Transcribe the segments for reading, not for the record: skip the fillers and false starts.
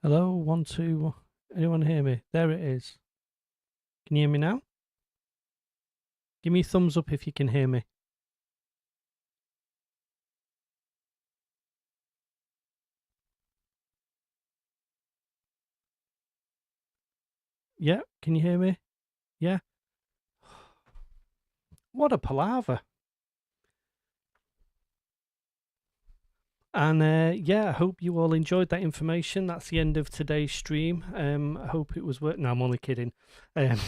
Hello, 1, 2. Anyone hear me? There it is. Can you hear me now? Give me a thumbs up if you can hear me. Yeah, can you hear me? Yeah. What a palaver. And yeah, I hope you all enjoyed that information. That's the end of today's stream. I hope it was worth. No, I'm only kidding. Um,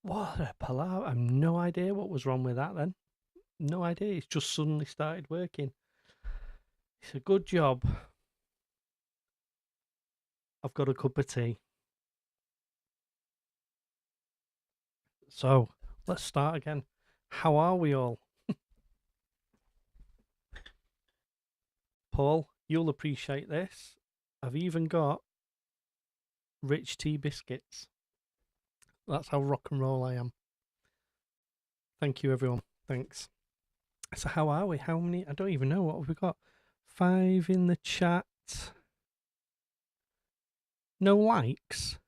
what a palaver. I've no idea what was wrong with that then. No idea. It's just suddenly started working. It's a good job. I've got a cup of tea. So let's start again. How are we all? Paul, you'll appreciate this. I've even got rich tea biscuits. That's how rock and roll I am. Thank you, everyone. Thanks. So, how are we? How many? I don't even know. What have we got? 5 in the chat. No likes.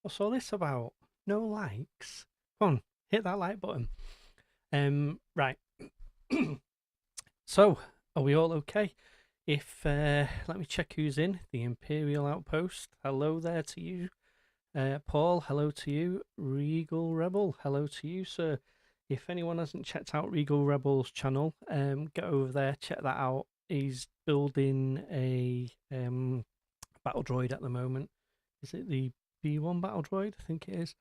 What's all this about? No likes. Come on, hit that like button. Right. So, are we all okay? If let me check who's in the Imperial Outpost. Hello there to you, Paul. Hello to you, Regal Rebel. Hello to you, sir. If anyone hasn't checked out Regal Rebel's channel, get over there, check that out. He's building a battle droid at the moment. Is it the B1 battle droid? I think it is.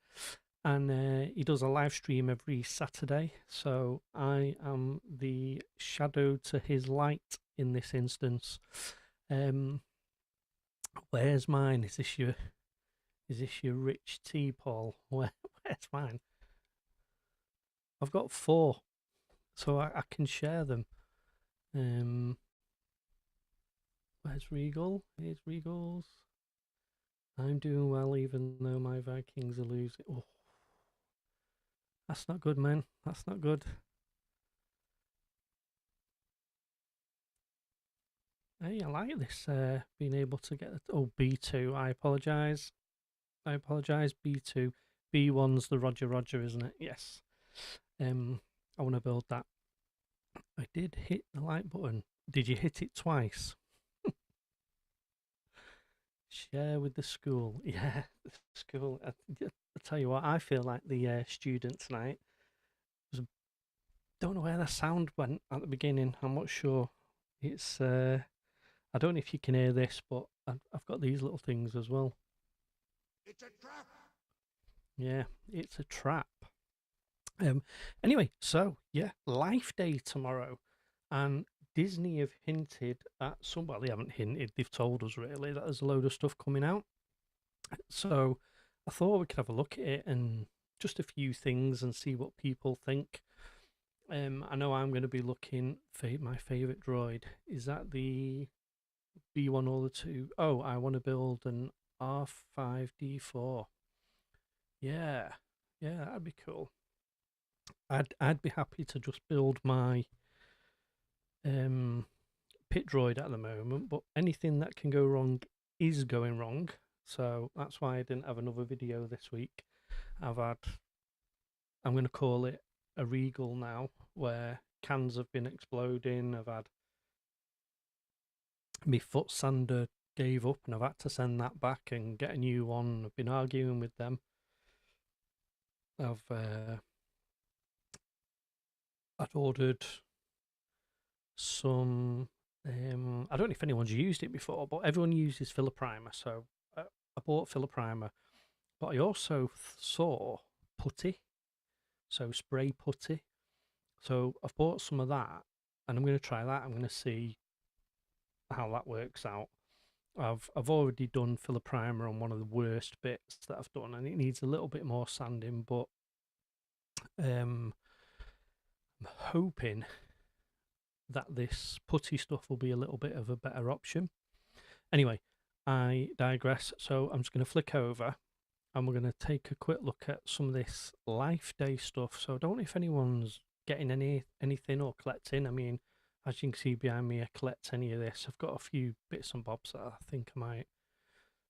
And he does a live stream every Saturday. So I am the shadow to his light in this instance. Where's mine? Is this your rich tea, Paul? Where's mine? I've got 4, so I can share them. Where's Regal? Here's Regal's. I'm doing well, even though my Vikings are losing. Oh, that's not good, man. That's not good. Hey, I like this. Being able to get B2. I apologise. B2. B1's the Roger, isn't it? Yes. I want to build that. I did hit the like button. Did you hit it twice? Share with the school. Yeah, the school. I tell you what, I feel like the student tonight. Don't know where the sound went at the beginning. I'm not sure. It's I don't know if you can hear this, but I've got these little things as well. It's a trap. Yeah, it's a trap. Anyway, so yeah, Life Day tomorrow, and Disney have hinted at some. Well, they haven't hinted. They've told us really that there's a load of stuff coming out. So I thought we could have a look at it and just a few things and see what people think. I know I'm going to be looking for my favorite droid. Is that the B1 or the 2? Oh, I want to build an R5D4. Yeah, yeah, that'd be cool. I'd be happy to just build my pit droid at the moment, but anything that can go wrong is going wrong. So that's why I didn't have another video this week. I'm going to call it a Regal now, where cans have been exploding. I've had my foot sander gave up, and I've had to send that back and get a new one. I've been arguing with them. I'd ordered some. I don't know if anyone's used it before, but everyone uses filler primer. So I bought filler primer, but I also saw putty, so spray putty. So I've bought some of that, and I'm going to try that. I'm going to see how that works out. I've already done filler primer on one of the worst bits that I've done, and it needs a little bit more sanding, but I'm hoping that this putty stuff will be a little bit of a better option. Anyway, I digress. So I'm just going to flick over and we're going to take a quick look at some of this Life Day stuff. So I don't know if anyone's getting anything or collecting. I mean, as you can see behind me, I collect any of this. I've got a few bits and bobs that I think I might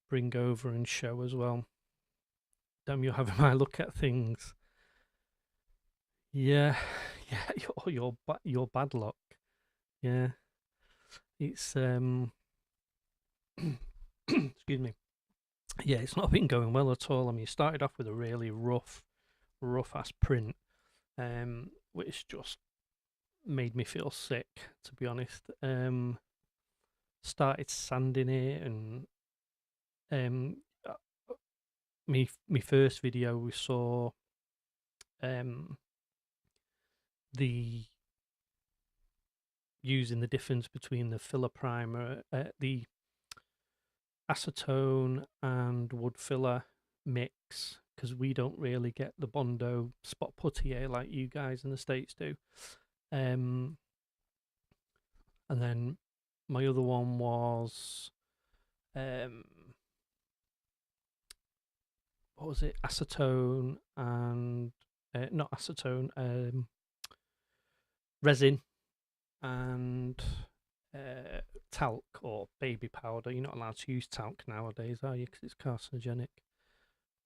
bring over and show as well. Damn, you're having my look at things. Yeah, yeah, your bad luck. Yeah, it's excuse me. Yeah, it's not been going well at all. I mean, it started off with a really rough ass print, which just made me feel sick, to be honest. Started sanding it, and um, uh, me first video we saw um the using the difference between the filler primer, the acetone and wood filler mix, because we don't really get the Bondo spot putty here like you guys in the States do. And then my other one was um, what was it? Acetone and not acetone, resin and talc or baby powder. You're not allowed to use talc nowadays, are you? Because it's carcinogenic.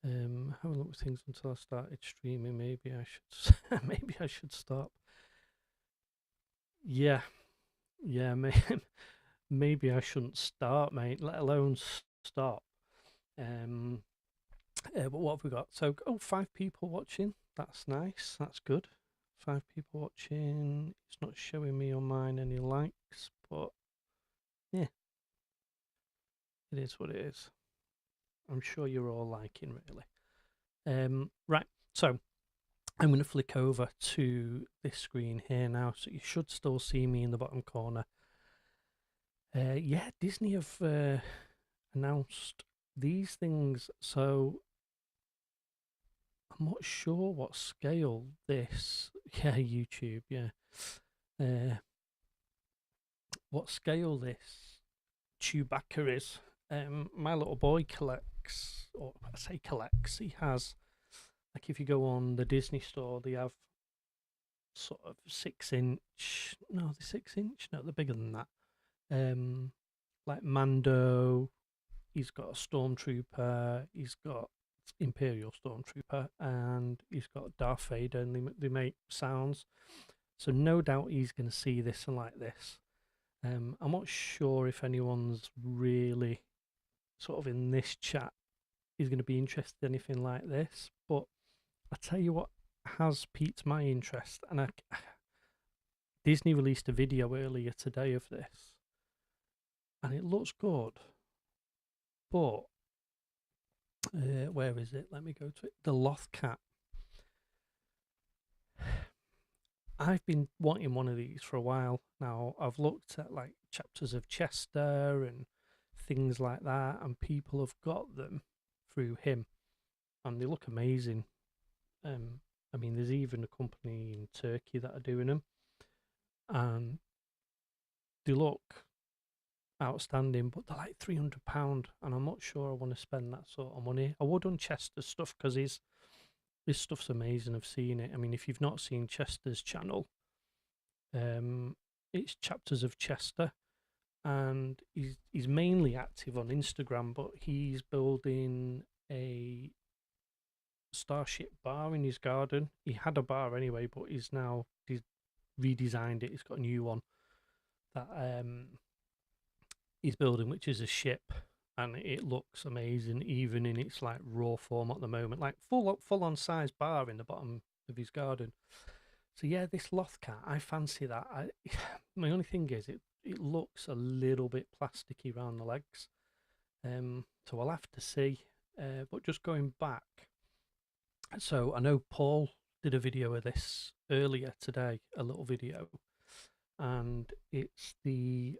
Having a look at things until I started streaming. Maybe I should. Maybe I should stop. Yeah, yeah. Maybe I shouldn't start, mate. Let alone stop. But what have we got? So, 5 people watching. That's nice. That's good. 5 people watching. It's not showing me on mine any likes, but yeah, it is what it is. I'm sure you're all liking, really. Right. So I'm going to flick over to this screen here now, so you should still see me in the bottom corner. Yeah, Disney have announced these things, so I'm not sure what scale this. Yeah, YouTube. Yeah, what scale this Chewbacca is. My little boy collects, or I say collects. He has, like, if you go on the Disney store, they have sort of 6 inch. No, the 6 inch. No, they're bigger than that. Like Mando. He's got a stormtrooper. He's got Imperial Stormtrooper, and he's got Darth Vader, and they make sounds. So no doubt he's going to see this and like this. I'm not sure if anyone's really sort of in this chat is going to be interested in anything like this, but I tell you what has piqued my interest, and Disney released a video earlier today of this, and it looks good, but where is it? Let me go to it. The Loth Cat. I've been wanting one of these for a while now. I've looked at like chapters of Chester and things like that, and people have got them through him, and they look amazing. I mean, there's even a company in Turkey that are doing them, and they look outstanding, but they're like £300, and I'm not sure I want to spend that sort of money. I would on Chester's stuff because his stuff's amazing. I've seen it. I mean, if you've not seen Chester's channel, it's Chapters of Chester, and he's mainly active on Instagram, but he's building a Starship bar in his garden. He had a bar anyway, but he's redesigned it. He's got a new one that he's building, which is a ship, and it looks amazing, even in its like raw form at the moment, like full on size bar in the bottom of his garden. So yeah, this Loth Cat, I fancy that. My only thing is it looks a little bit plasticky around the legs, so I'll have to see. But just going back, so I know Paul did a video of this earlier today, a little video, and it's the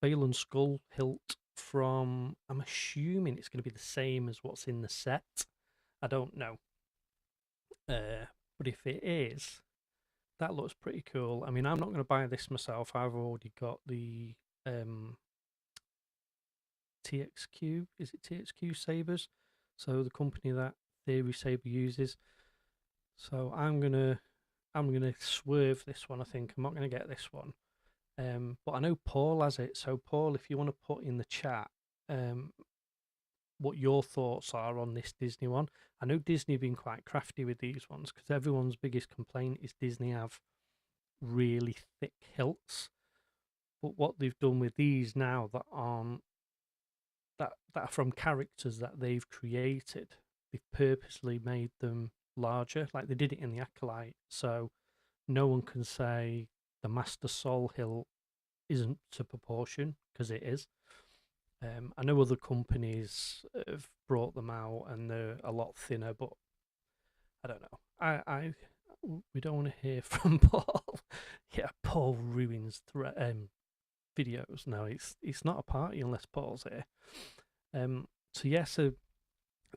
Bale Skull hilt from, I'm assuming it's going to be the same as what's in the set. I don't know. But if it is, that looks pretty cool. I mean, I'm not going to buy this myself. I've already got the TXQ. Is it TXQ sabers? So the company that Theory Saber uses. So I'm going to I'm gonna swerve this one. I think I'm not gonna get this one. But I know Paul has it. So Paul, if you want to put in the chat, um, what your thoughts are on this Disney one. I know Disney have been quite crafty with these ones because everyone's biggest complaint is Disney have really thick hilts. But what they've done with these now that aren't that are from characters that they've created, they've purposely made them larger. Like they did it in the Acolyte, so no one can say the Master Soul hilt isn't to proportion because it is. I know other companies have brought them out and they're a lot thinner, but I don't know. We don't want to hear from Paul. Yeah, Paul ruins videos. No, it's not a party unless Paul's here. So yeah, so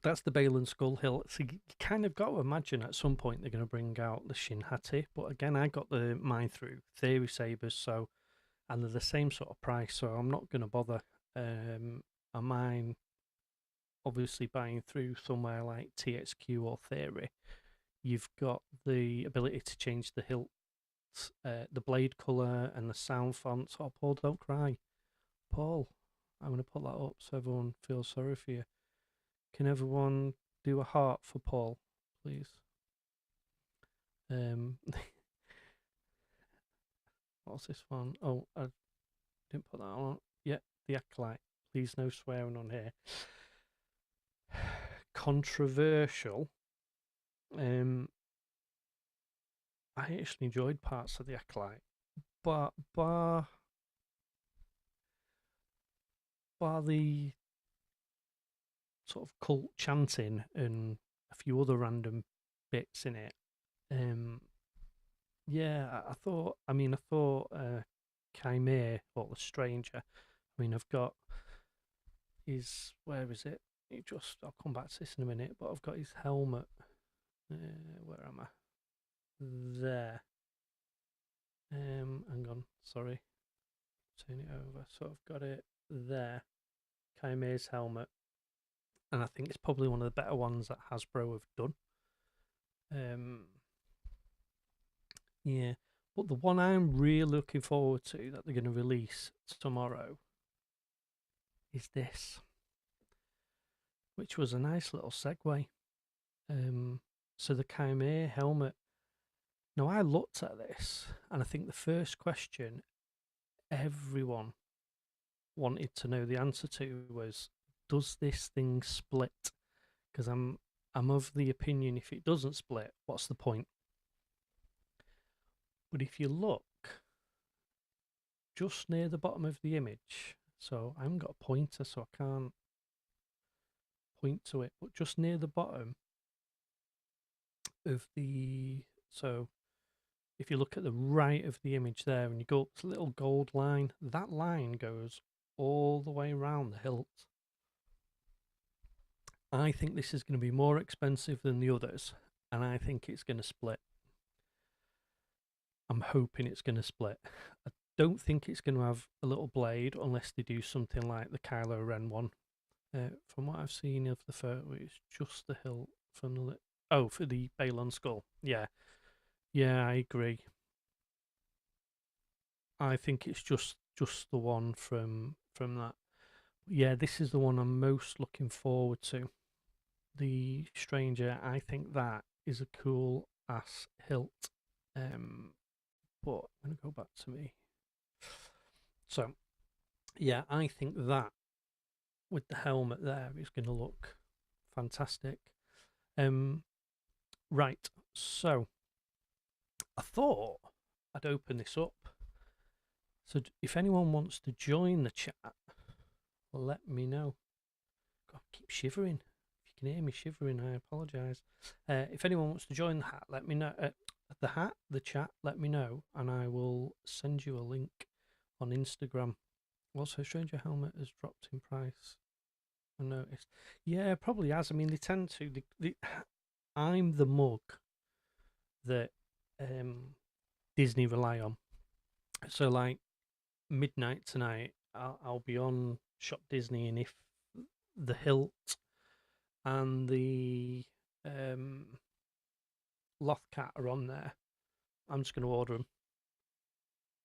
that's the Bale and Skull Hill. So you kind of got to imagine at some point they're going to bring out the Shin Hati, but again, I got the mine through Theory Sabers, so and they're the same sort of price, so I'm not going to bother. I mine obviously buying through somewhere like TXQ or Theory. You've got the ability to change the hilt, the blade color, and the sound fonts. Oh, Paul, don't cry, Paul. I'm going to put that up so everyone feels sorry for you. Can everyone do a heart for Paul, please? Um, what's this one? Oh, I didn't put that on. Yeah, the Acolyte. Please, no swearing on here. Controversial. Um, I actually enjoyed parts of the Acolyte, but bar the sort of cult chanting and a few other random bits in it. Um, yeah, I thought. I mean, I thought Chimere or the Stranger. I mean, I've got his. Where is it? It just. I'll come back to this in a minute. But I've got his helmet. Where am I? There. Hang on. Sorry. Turn it over. So I've got it there. Chimere's helmet, and I think it's probably one of the better ones that Hasbro have done. Um, yeah, but the one I'm really looking forward to that they're going to release tomorrow is this, which was a nice little segue. So the Chimere helmet. Now I looked at this, and I think the first question everyone wanted to know the answer to was, does this thing split? Because I'm of the opinion if it doesn't split, what's the point? But if you look just near the bottom of the image, so I haven't got a pointer, so I can't point to it, but just near the bottom of the, so if you look at the right of the image there and you go up this little gold line, that line goes all the way around the hilt. I think this is going to be more expensive than the others, and I think it's going to split. I'm hoping it's going to split. I don't think it's going to have a little blade unless they do something like the Kylo Ren one. From what I've seen of the photo, it's just the hilt from the. Oh, for the Balon skull. Yeah, yeah, I agree. I think it's just the one from that. Yeah, this is the one I'm most looking forward to. The Stranger. I think that is a cool ass hilt. But I'm gonna go back to me. So yeah, I think that with the helmet there is going to look fantastic. Um, right. So I thought I'd open this up. So if anyone wants to join the chat, let me know. God, I keep shivering. If you can hear me shivering, I apologise. If anyone wants to join the hat, let me know. The chat, let me know, and I will send you a link on Instagram. Also, Stranger Helmet has dropped in price. I noticed. Yeah, probably has. I mean, they tend to. I'm the mug that Disney rely on. So, like midnight tonight, I'll be on Shop Disney, and if the hilt and the Lothcat are on there, I'm just going to order them.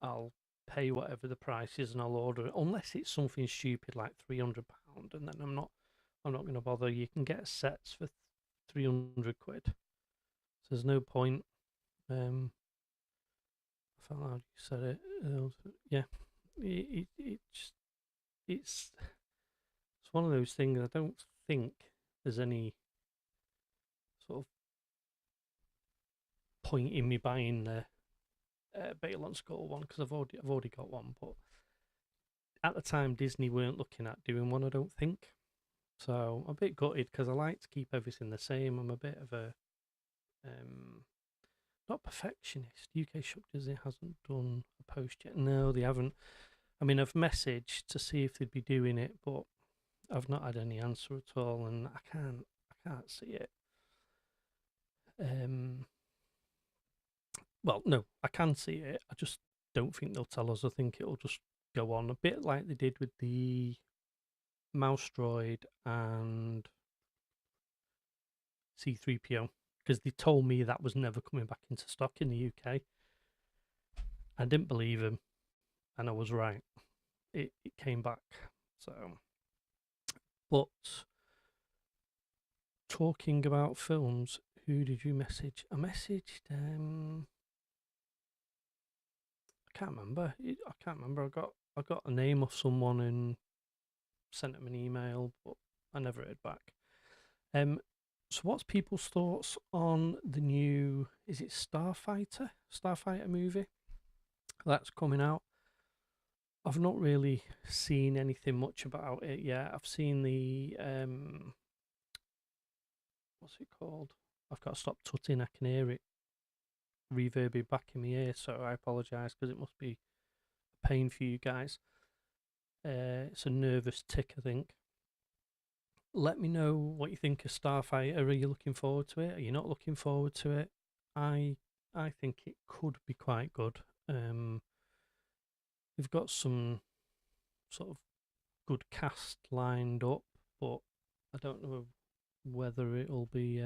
I'll pay whatever the price is, and I'll order it, unless it's something stupid like £300, and then I'm not going to bother. You can get sets for 300 quid, so there's no point. I felt like you said it. Yeah, it's it's it's one of those things. I don't think there's any sort of point in me buying the Bale on Skull one, because I've already got one. But at the time, Disney weren't looking at doing one, I don't think. So I'm a bit gutted, because I like to keep everything the same. I'm a bit of a um, not perfectionist. UK Shop Disney hasn't done a post yet. No, they haven't. I mean, I've messaged to see if they'd be doing it, but I've not had any answer at all, and I can't see it. Um, well, no, I can see it. I just don't think they'll tell us. I think it'll just go on a bit like they did with the mouse droid and C3PO, because they told me that was never coming back into stock in the UK. I didn't believe him, and I was right. It came back. So, but talking about films, who did you message? I messaged. I can't remember. I can't remember. I got a name of someone and sent them an email, but I never heard back. Um, so what's people's thoughts on the new? Is it Starfighter movie that's coming out? I've not really seen anything much about it yet. I've seen the what's it called? I've got to stop tutting. I can hear it reverbing back in my ear, so I apologise, because it must be a pain for you guys. It's a nervous tick, I think. Let me know what you think of Starfighter. Are you looking forward to it? Are you not looking forward to it? I I think it could be quite good. They've got some sort of good cast lined up, but I don't know whether it'll be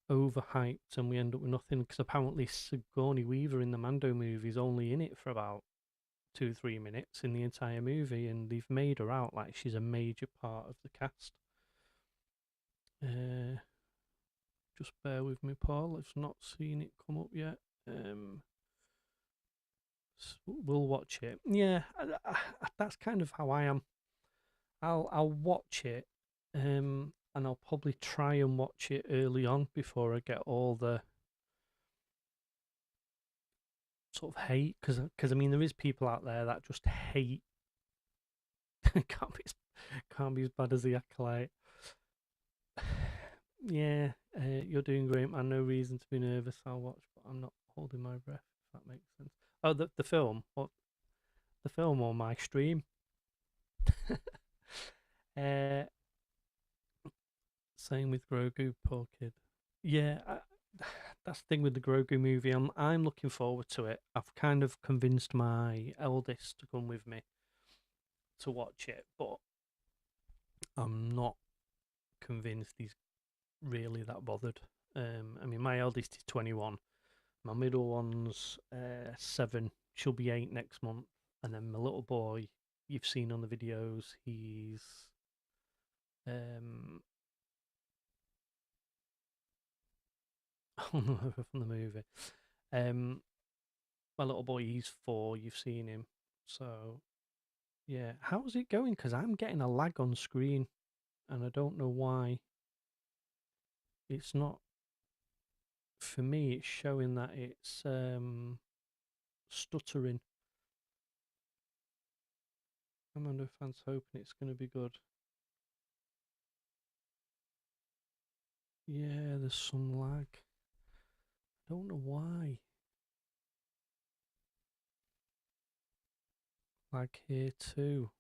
overhyped and we end up with nothing, because apparently Sigourney Weaver in the Mando movie is only in it for about 2-3 minutes in the entire movie, and they've made her out like she's a major part of the cast. Uh, just bear with me, Paul. I've not seen it come up yet. We'll watch it. Yeah, that's kind of how I am. I'll watch it, and I'll probably try and watch it early on before I get all the sort of hate, because I mean there is people out there that just hate. Can't be as bad as the Acolyte. Yeah, you're doing great, man. No reason to be nervous. I'll watch, but I'm not holding my breath. If that makes sense. Oh, the film, what the film or my stream? uh, Same with Grogu, poor kid. Yeah, that's the thing with the Grogu movie. I'm looking forward to it. I've kind of convinced my eldest to come with me to watch it, but I'm not convinced he's really that bothered. I mean, my eldest is 21. My middle one's 7. She'll be 8 next month. And then my little boy, you've seen on the videos, he's um, from the movie. Um, my little boy, he's 4. You've seen him. So yeah, how's it going? Because I'm getting a lag on screen, and I don't know why. It's not, for me. It's showing that it's stuttering. Amanda fans hoping it's going to be good. Yeah, there's some lag. Don't know why. Lag here too.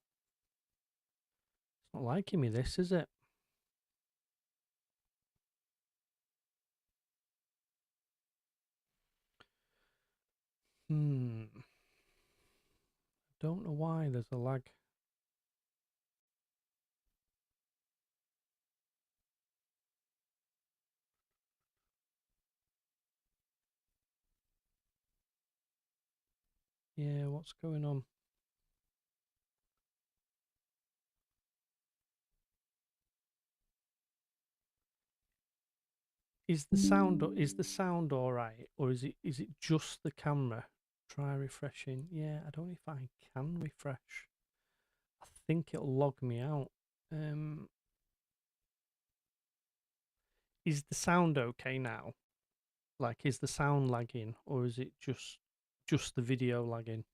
It's not liking me, this, is it? Don't know why there's a lag. Yeah, what's going on? Is the sound all right, or is it just the camera? Try refreshing. Yeah, I don't know if I can refresh. I think it'll log me out. Um, is the sound okay now? Like, is the sound lagging, or is it just the video lagging?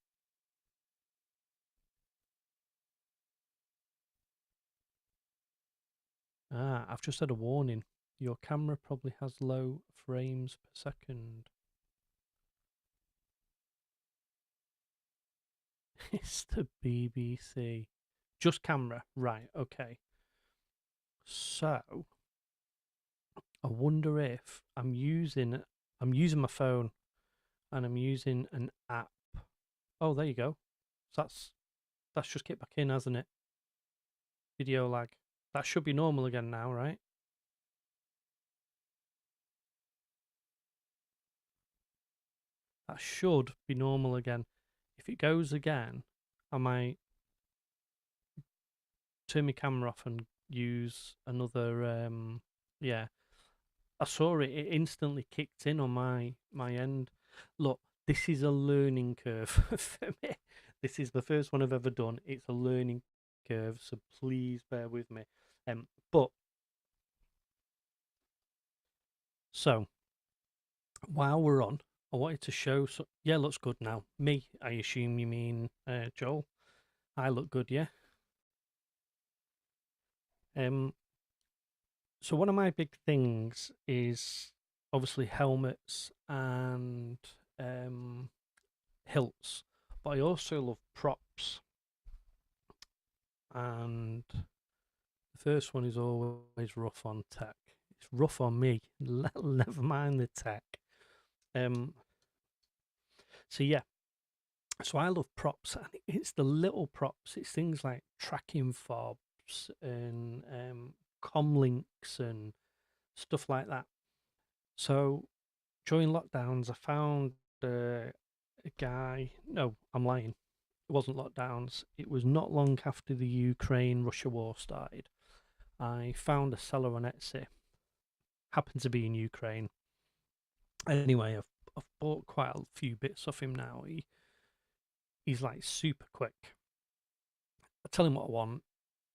Ah, I've just had a warning. Your camera probably has low frames per second. It's the BBC. Just camera. Right, okay. So, I wonder if I'm using my phone and I'm using an app. Oh, there you go. So that's just kicked back in, hasn't it? Video lag. That should be normal again now, right? That should be normal again. If it goes again, I might turn my camera off and use another. Yeah, I saw it. It instantly kicked in on my end. Look, this is a learning curve for me. This is the first one I've ever done. It's a learning curve, so please bear with me. But so while we're on, I wanted to show. So yeah, looks good now. Me, I assume you mean Joel. I look good, yeah. Um, so one of my big things is obviously helmets and um hilts, but I also love props. And the first one is always rough on tech. It's rough on me. Never mind the tech. Um. So yeah. So I love props, and it's the little props. It's things like tracking fobs and com links and stuff like that. So during lockdowns, I found a guy. No, I'm lying. It wasn't lockdowns. It was not long after the Ukraine Russia war started. I found a seller on Etsy. Happened to be in Ukraine. Anyway, I've bought quite a few bits off him now. He's like super quick. I tell him what I want.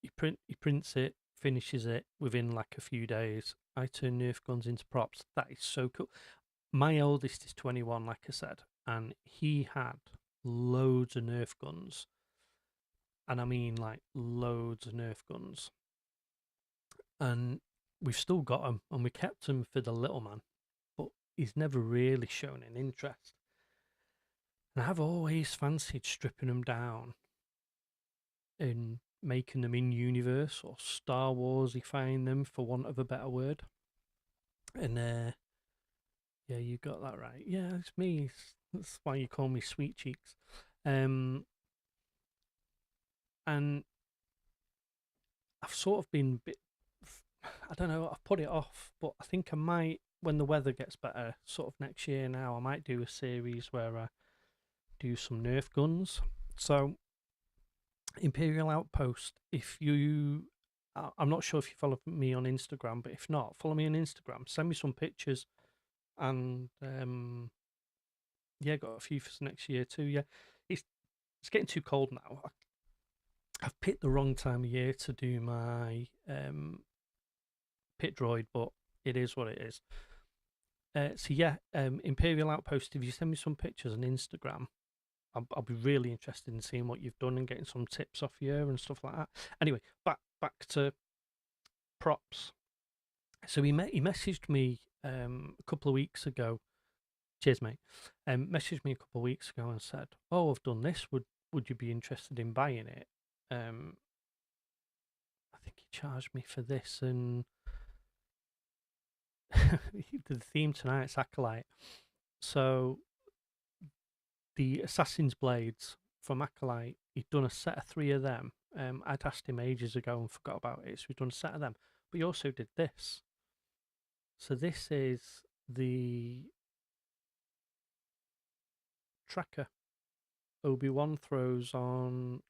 He prints it, finishes it within like a few days. I turn Nerf guns into props. That is so cool. My oldest is 21, like I said, and he had loads of Nerf guns, and I mean like loads of Nerf guns. And we've still got him, and we kept him for the little man, but he's never really shown an interest. And I've always fancied stripping them down and making them in universe or Star Warsifying them, for want of a better word. And yeah, you got that right. Yeah, it's me. That's why you call me Sweet Cheeks. Um, and I've sort of been a bit. I don't know. I've put it off, but I think I might, when the weather gets better, sort of next year. Now I might do a series where I do some Nerf guns. So Imperial Outpost. If you, I'm not sure if you follow me on Instagram, but if not, follow me on Instagram. Send me some pictures, and yeah, got a few for next year too. Yeah, it's it's getting too cold now. I've picked the wrong time of year to do my pit droid, but it is what it is. So yeah, Imperial Outpost. If you send me some pictures on Instagram, I'll be really interested in seeing what you've done and getting some tips off you and stuff like that. Anyway, back to props. So he messaged me a couple of weeks ago. Cheers, mate. Messaged me a couple of weeks ago and said, "Oh, I've done this. Would you be interested in buying it?" Um, I think he charged me for this, and the theme tonight's Acolyte. So the Assassin's Blades from Acolyte, he'd done a set of three of them. I'd asked him ages ago and forgot about it, so he'd done a set of them. But he also did this. So this is the tracker Obi-Wan throws on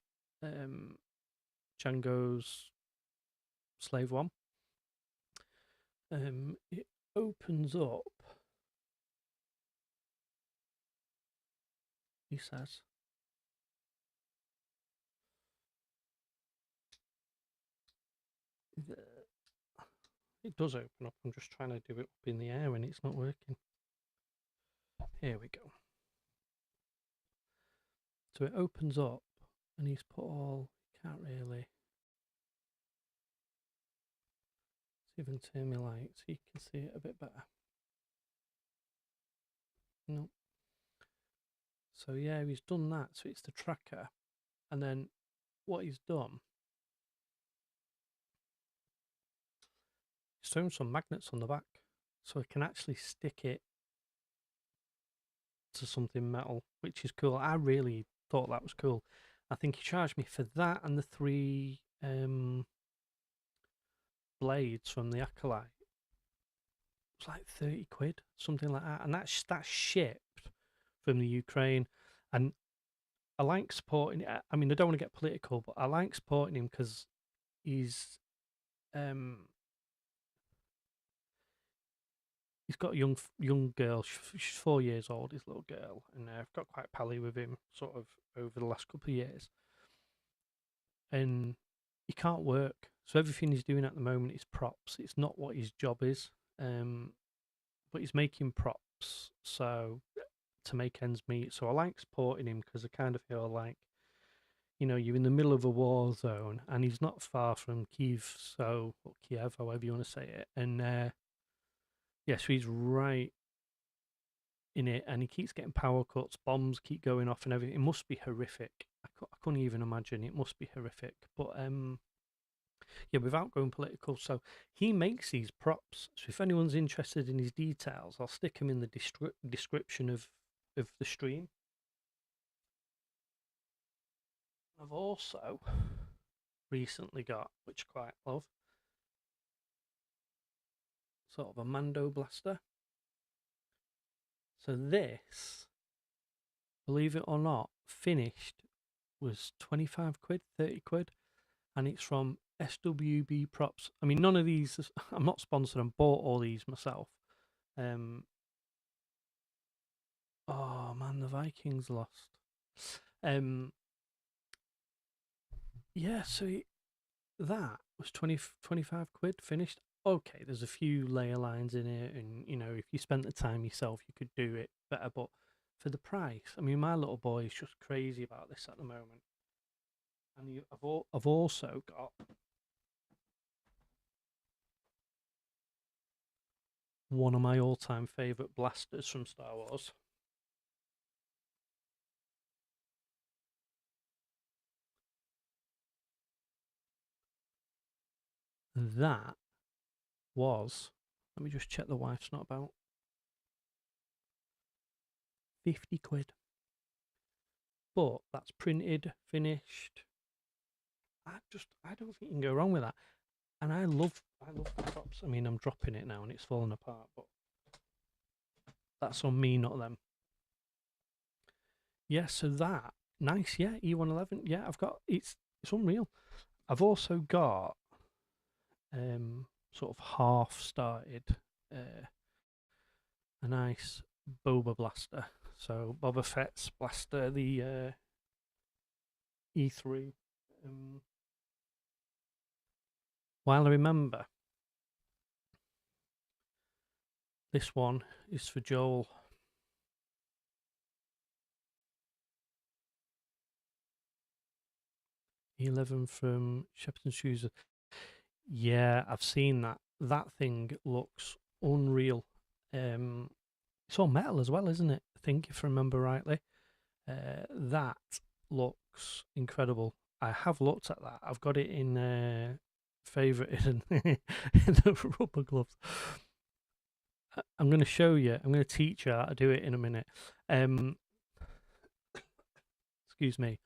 Django's Slave One. It opens up. He says, it does open up. I'm just trying to do it up in the air and it's not working. Here we go. So it opens up and he's put all, can't really. See if I can turn my light so you can see it a bit better. No. So yeah, he's done that. So it's the tracker. And then what he's done, he's thrown some magnets on the back. So I can actually stick it to something metal, which is cool. I really thought that was cool. I think he charged me for that and the 3 blades from the Acolyte. It was like 30 quid, something like that. And that's shipped from the Ukraine. And I like supporting it. I mean, I don't want to get political, but I like supporting him because he's got a young girl. She's 4 years old, his little girl, and I've got quite pally with him sort of over the last couple of years. And he can't work, so everything he's doing at the moment is props. It's not what his job is, but he's making props so to make ends meet. So I like supporting him because I kind of feel like, you know, you're in the middle of a war zone, and he's not far from Kiev, or Kiev, however you want to say it, and yeah, so he's right in it, and he keeps getting power cuts, bombs keep going off, and everything. It must be horrific. I couldn't even imagine. It must be horrific. But yeah, without going political, so he makes these props. So if anyone's interested in his details, I'll stick them in the description of the stream. I've also recently got, which I quite love, sort of a Mando blaster. So this, believe it or not, finished was 25 quid, 30 quid, and it's from SWB Props. I mean, none of these, I'm not sponsored, I bought all these myself. Oh man, the Vikings lost. Yeah, so that was 25 quid finished. Okay, there's a few layer lines in it, and you know, if you spent the time yourself, you could do it better. But for the price, I mean, my little boy is just crazy about this at the moment. And I've also got one of my all-time favorite blasters from Star Wars. That was, let me just check the wife's not about, 50 quid. But that's printed, finished. I don't think you can go wrong with that. And I love the props. I mean, I'm dropping it now and it's falling apart, but that's on me, not them. Yeah, so that nice, yeah, E111. Yeah, I've got it's unreal. I've also got sort of half started a nice Boba blaster. So Boba Fett's blaster, the E3. While I remember, this one is for Joel. E11 from Shepperton Shoes. Yeah, I've seen that. That thing looks unreal. It's all metal as well, isn't it? I think, if I remember rightly. That looks incredible. I have looked at that. I've got it in favourite in the rubber gloves. I'm going to show you. I'm going to teach you how to do it in a minute. Excuse me.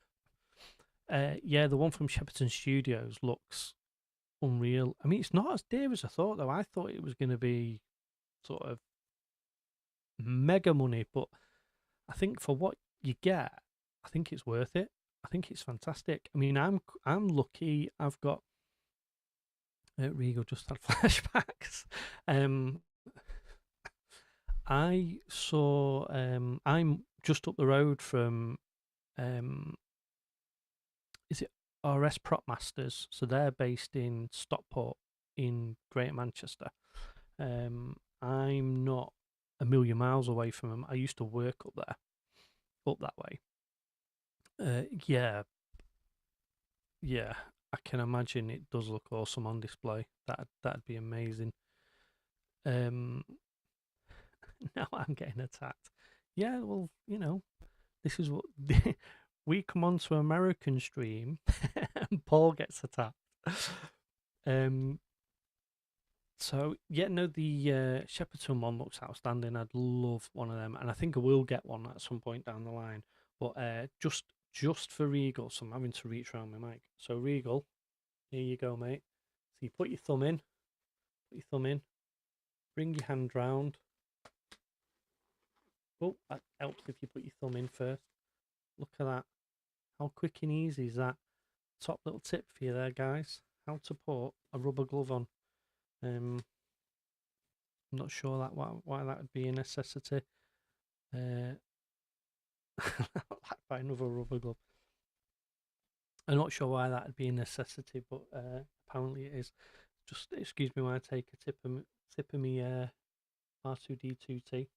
Yeah, the one from Shepperton Studios looks unreal. I mean, it's not as dear as I thought, though. I thought it was going to be sort of mega money, but I think for what you get, I think it's worth it. I think it's fantastic. I mean, I'm lucky. I've got Regal just had flashbacks. Um, I saw. I'm just up the road from. Is it RS Prop Masters? So they're based in Stockport in Greater Manchester. I'm not a million miles away from them. I used to work up there, up that way. Yeah, yeah. I can imagine it does look awesome on display. That'd be amazing. Um, now I'm getting attacked. Yeah, well, this is what we come onto American stream, and Paul gets attacked. Um, so yeah, no, the Shepperton one looks outstanding. I'd love one of them, and I think I will get one at some point down the line. But just for Regal, so I'm having to reach around my mic. So Regal, here you go, mate. So you put your thumb in, bring your hand round. Oh, that helps if you put your thumb in first. Look at that. How quick and easy is that? Top little tip for you there, guys. How to put a rubber glove on. I'm not sure that why that would be a necessity. Like buy another rubber glove. I'm not sure why that would be a necessity, but apparently it is. Just excuse me when I take a sip of me R2D2 tea.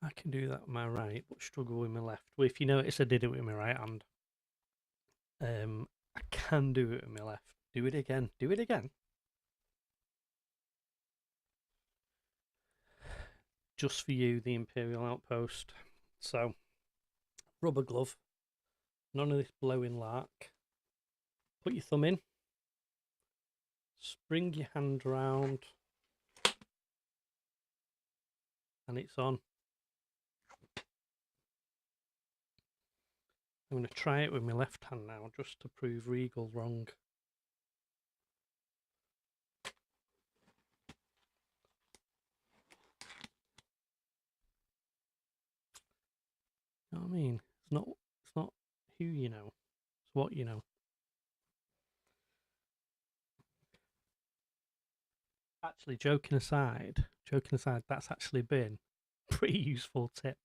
I can do that with my right, but struggle with my left. Well, if you notice, I did it with my right hand. I can do it with my left. Do it again. Do it again. Just for you, the Imperial Outpost. So, rubber glove. None of this blowing lark. Put your thumb in. Spring your hand round. And it's on. I'm going to try it with my left hand now, just to prove Regal wrong. You know what I mean? It's not who you know, it's what you know. Actually, joking aside, that's actually been a pretty useful tip,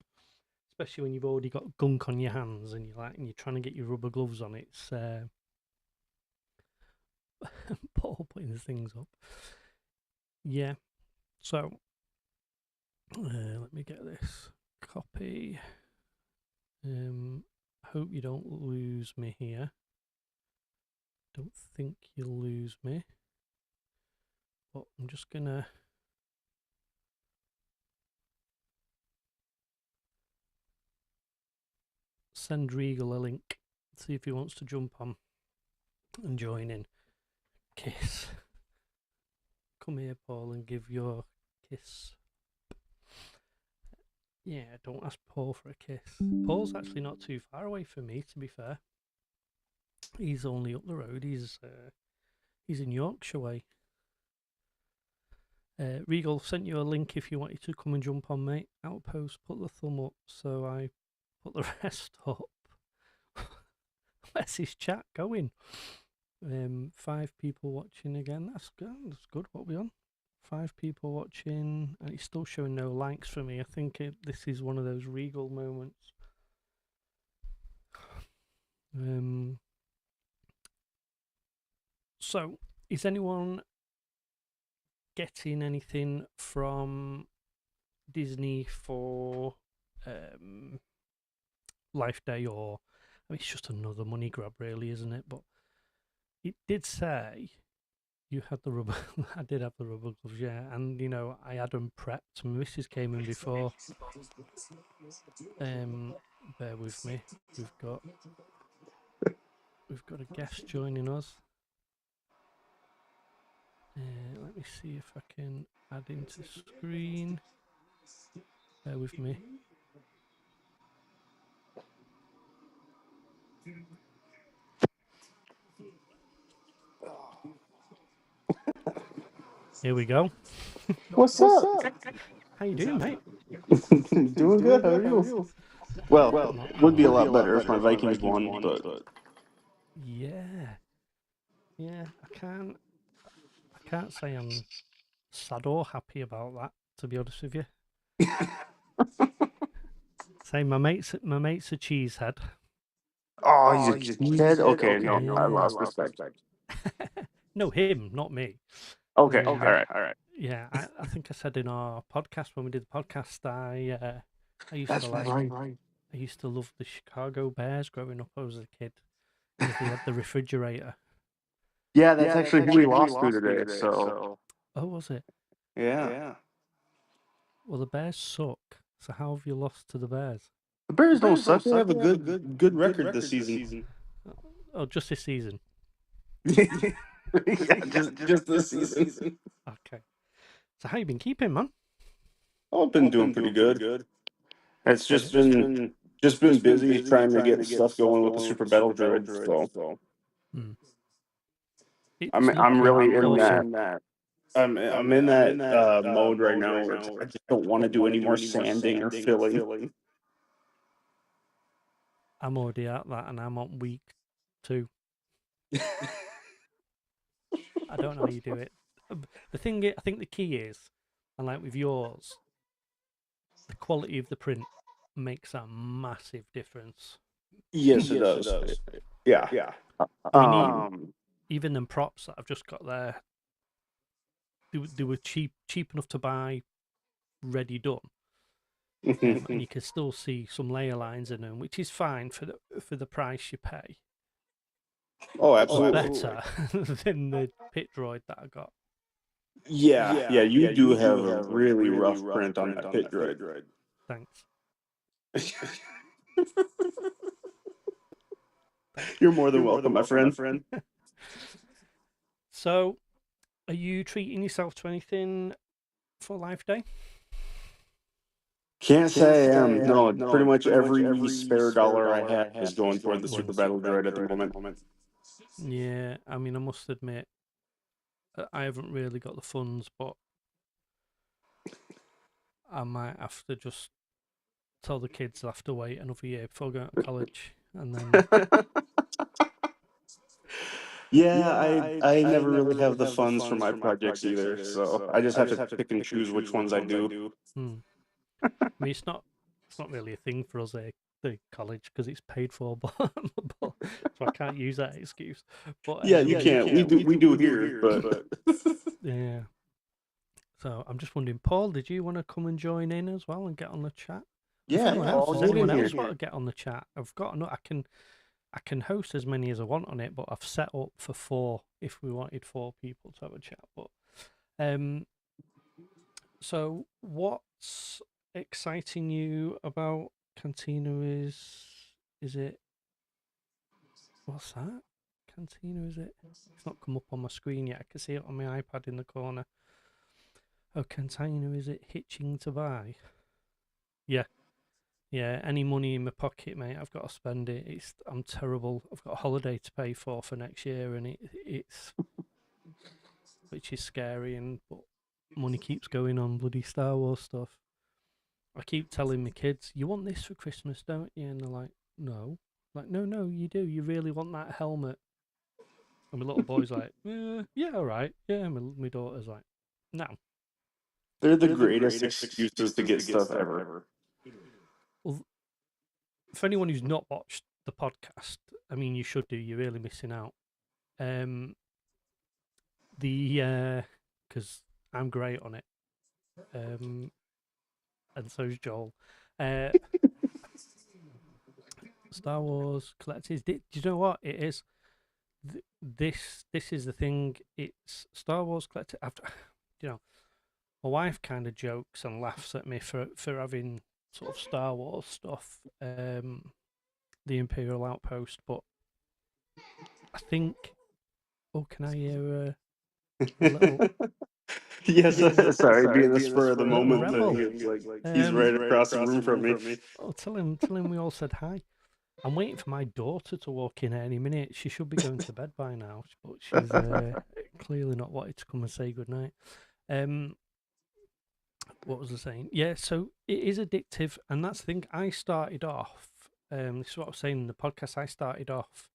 especially when you've already got gunk on your hands and you're trying to get your rubber gloves on. It's Paul putting the things up. Yeah. So let me get this copy. Hope you don't lose me here. Don't think you'll lose me. But I'm just gonna send Regal a link. See if he wants to jump on and join in. Kiss. Come here, Paul, and give your kiss. Yeah, don't ask Paul for a kiss. Paul's actually not too far away from me, to be fair. He's only up the road. He's in Yorkshire way. Regal sent you a link if you wanted to come and jump on, mate. Outpost, put the thumb up, so I put the rest up. Where's his chat going? 5 people watching again. That's good. That's good. What are we on? 5 people watching, and it's still showing no likes for me. I think this is one of those Regal moments. So, is anyone getting anything from Disney for Life Day, or I mean, it's just another money grab, really, isn't it? But it did say you had the rubber. I did have the rubber gloves, yeah, and I had them prepped. My missus came in before. Bear with me. We've got a guest joining us. Let me see if I can add into screen. Bear with me. Here we go. What's up? How you doing, mate? Doing good. How are you? Well, Not would be a bad. lot better if my Vikings won, but Yeah, yeah. I can't say I'm sad or happy about that. To be honest with you, say my mate's a cheesehead. oh, he's a cheesehead. Okay, no, I Yeah. lost respect. No, him, not me. Okay, all Um, right. yeah, I think I said in our podcast when we did the podcast, I used to That's like right. I used to love the Chicago Bears growing up as a kid because they had the refrigerator. Yeah, that's actually who we lost to today. So Oh, was it? yeah, Well, the Bears suck. So how have you lost to the Bears? the Bears don't suck. They have a good record this season. Oh, just this season. Yeah, just this season. Okay. So how you been keeping, man? I've been doing pretty good. It's Good. just been busy trying to get stuff going with the Super Battle Droid. So Hmm. I'm It's I'm looking really in awesome. that. I'm in that mode right now where I just don't want to do any more sanding or filling. I'm already at that, and I'm on week 2. I don't know how you do it. The thing, I think the key is, and like with yours, the quality of the print makes a massive difference. Yes, it does. Yeah. I mean, Um. even them props that I've just got there, they were cheap enough to buy, ready done, and you can still see some layer lines in them, which is fine for the price you pay. Oh, But absolutely. better than the pit droid that I got. Yeah. You do have a really rough print on that pit droid. Thanks. You're more than welcome, my friend. So, are you treating yourself to anything for Life Day? Can't say I am. No, pretty much every spare dollar I have is going toward the Super Battle Droid at the moment. Yeah, I mean, I must admit, I haven't really got the funds, but I might have to just tell the kids they'll have to wait another year before going to college, and then Yeah, I never really have the funds for my projects either, so I just have to pick and choose which ones I do. hmm. I mean, it's not really a thing for us, the college, because it's paid for, but so I can't use that excuse. But Yeah, you can't. We do here, but yeah. So I'm just wondering, Paul, did you want to come and join in as well and get on the chat? And if anyone else, Paul, does get in anyone here. else want to get on the chat? I've got I can host as many as I want on it, but I've set up for 4 if we wanted 4 people to have a chat. But um, so what's exciting you about Cantina is it what's that? Cantina, is it? It's not come up on my screen yet. I can see it on my iPad in the corner. Oh, Cantina, is it hitching to buy? Yeah. Yeah, any money in my pocket, mate, I've got to spend it. I'm terrible. I've got a holiday to pay for next year, and it's which is scary. And but money keeps going on bloody Star Wars stuff. I keep telling my kids, "You want this for Christmas, don't you?" And they're like, "No." I'm like, no, you do. You really want that helmet? And my little boy's like, "Yeah, all right." Yeah, and my daughter's like, "No." They're the greatest excuses to get stuff ever. Well, for anyone who's not watched the podcast, I mean, you should do. You're really missing out. Um, because I'm great on it, and so's Joel. Uh, Star Wars collectors. Do you know what it is? This is the thing. It's Star Wars collector. After you know, my wife kind of jokes and laughs at me for having sort of Star Wars stuff, the Imperial Outpost. But I think, oh, can I hear a little? Yes, sorry, being the spur of the A little moment rebel. thing. It's like he's right across the room from me. Oh, tell him we all said hi. I'm waiting for my daughter to walk in any minute. She should be going to bed by now, but she's clearly not wanted to come and say goodnight. What was I saying? Yeah, so it is addictive, and that's the thing. I started off. This is what I was saying in the podcast. I started off.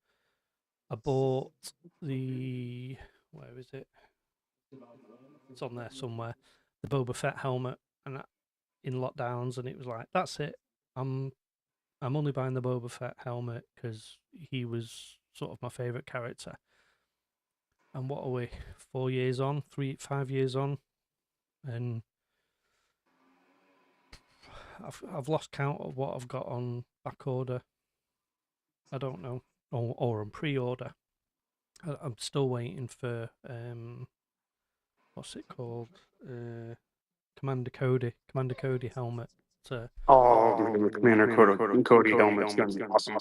I bought the where is it? It's on there somewhere. The Boba Fett helmet, and in lockdowns, and it was like, that's it. I'm I'm only buying the Boba Fett helmet because he was sort of my favorite character. And what are we? 4 years on, 5 years on, and I've lost count of what I've got on back order. I don't know, or on pre-order. I'm still waiting for what's it called? Commander Cody helmet. To Oh man, the Commander Cody helmet's gonna be awesome.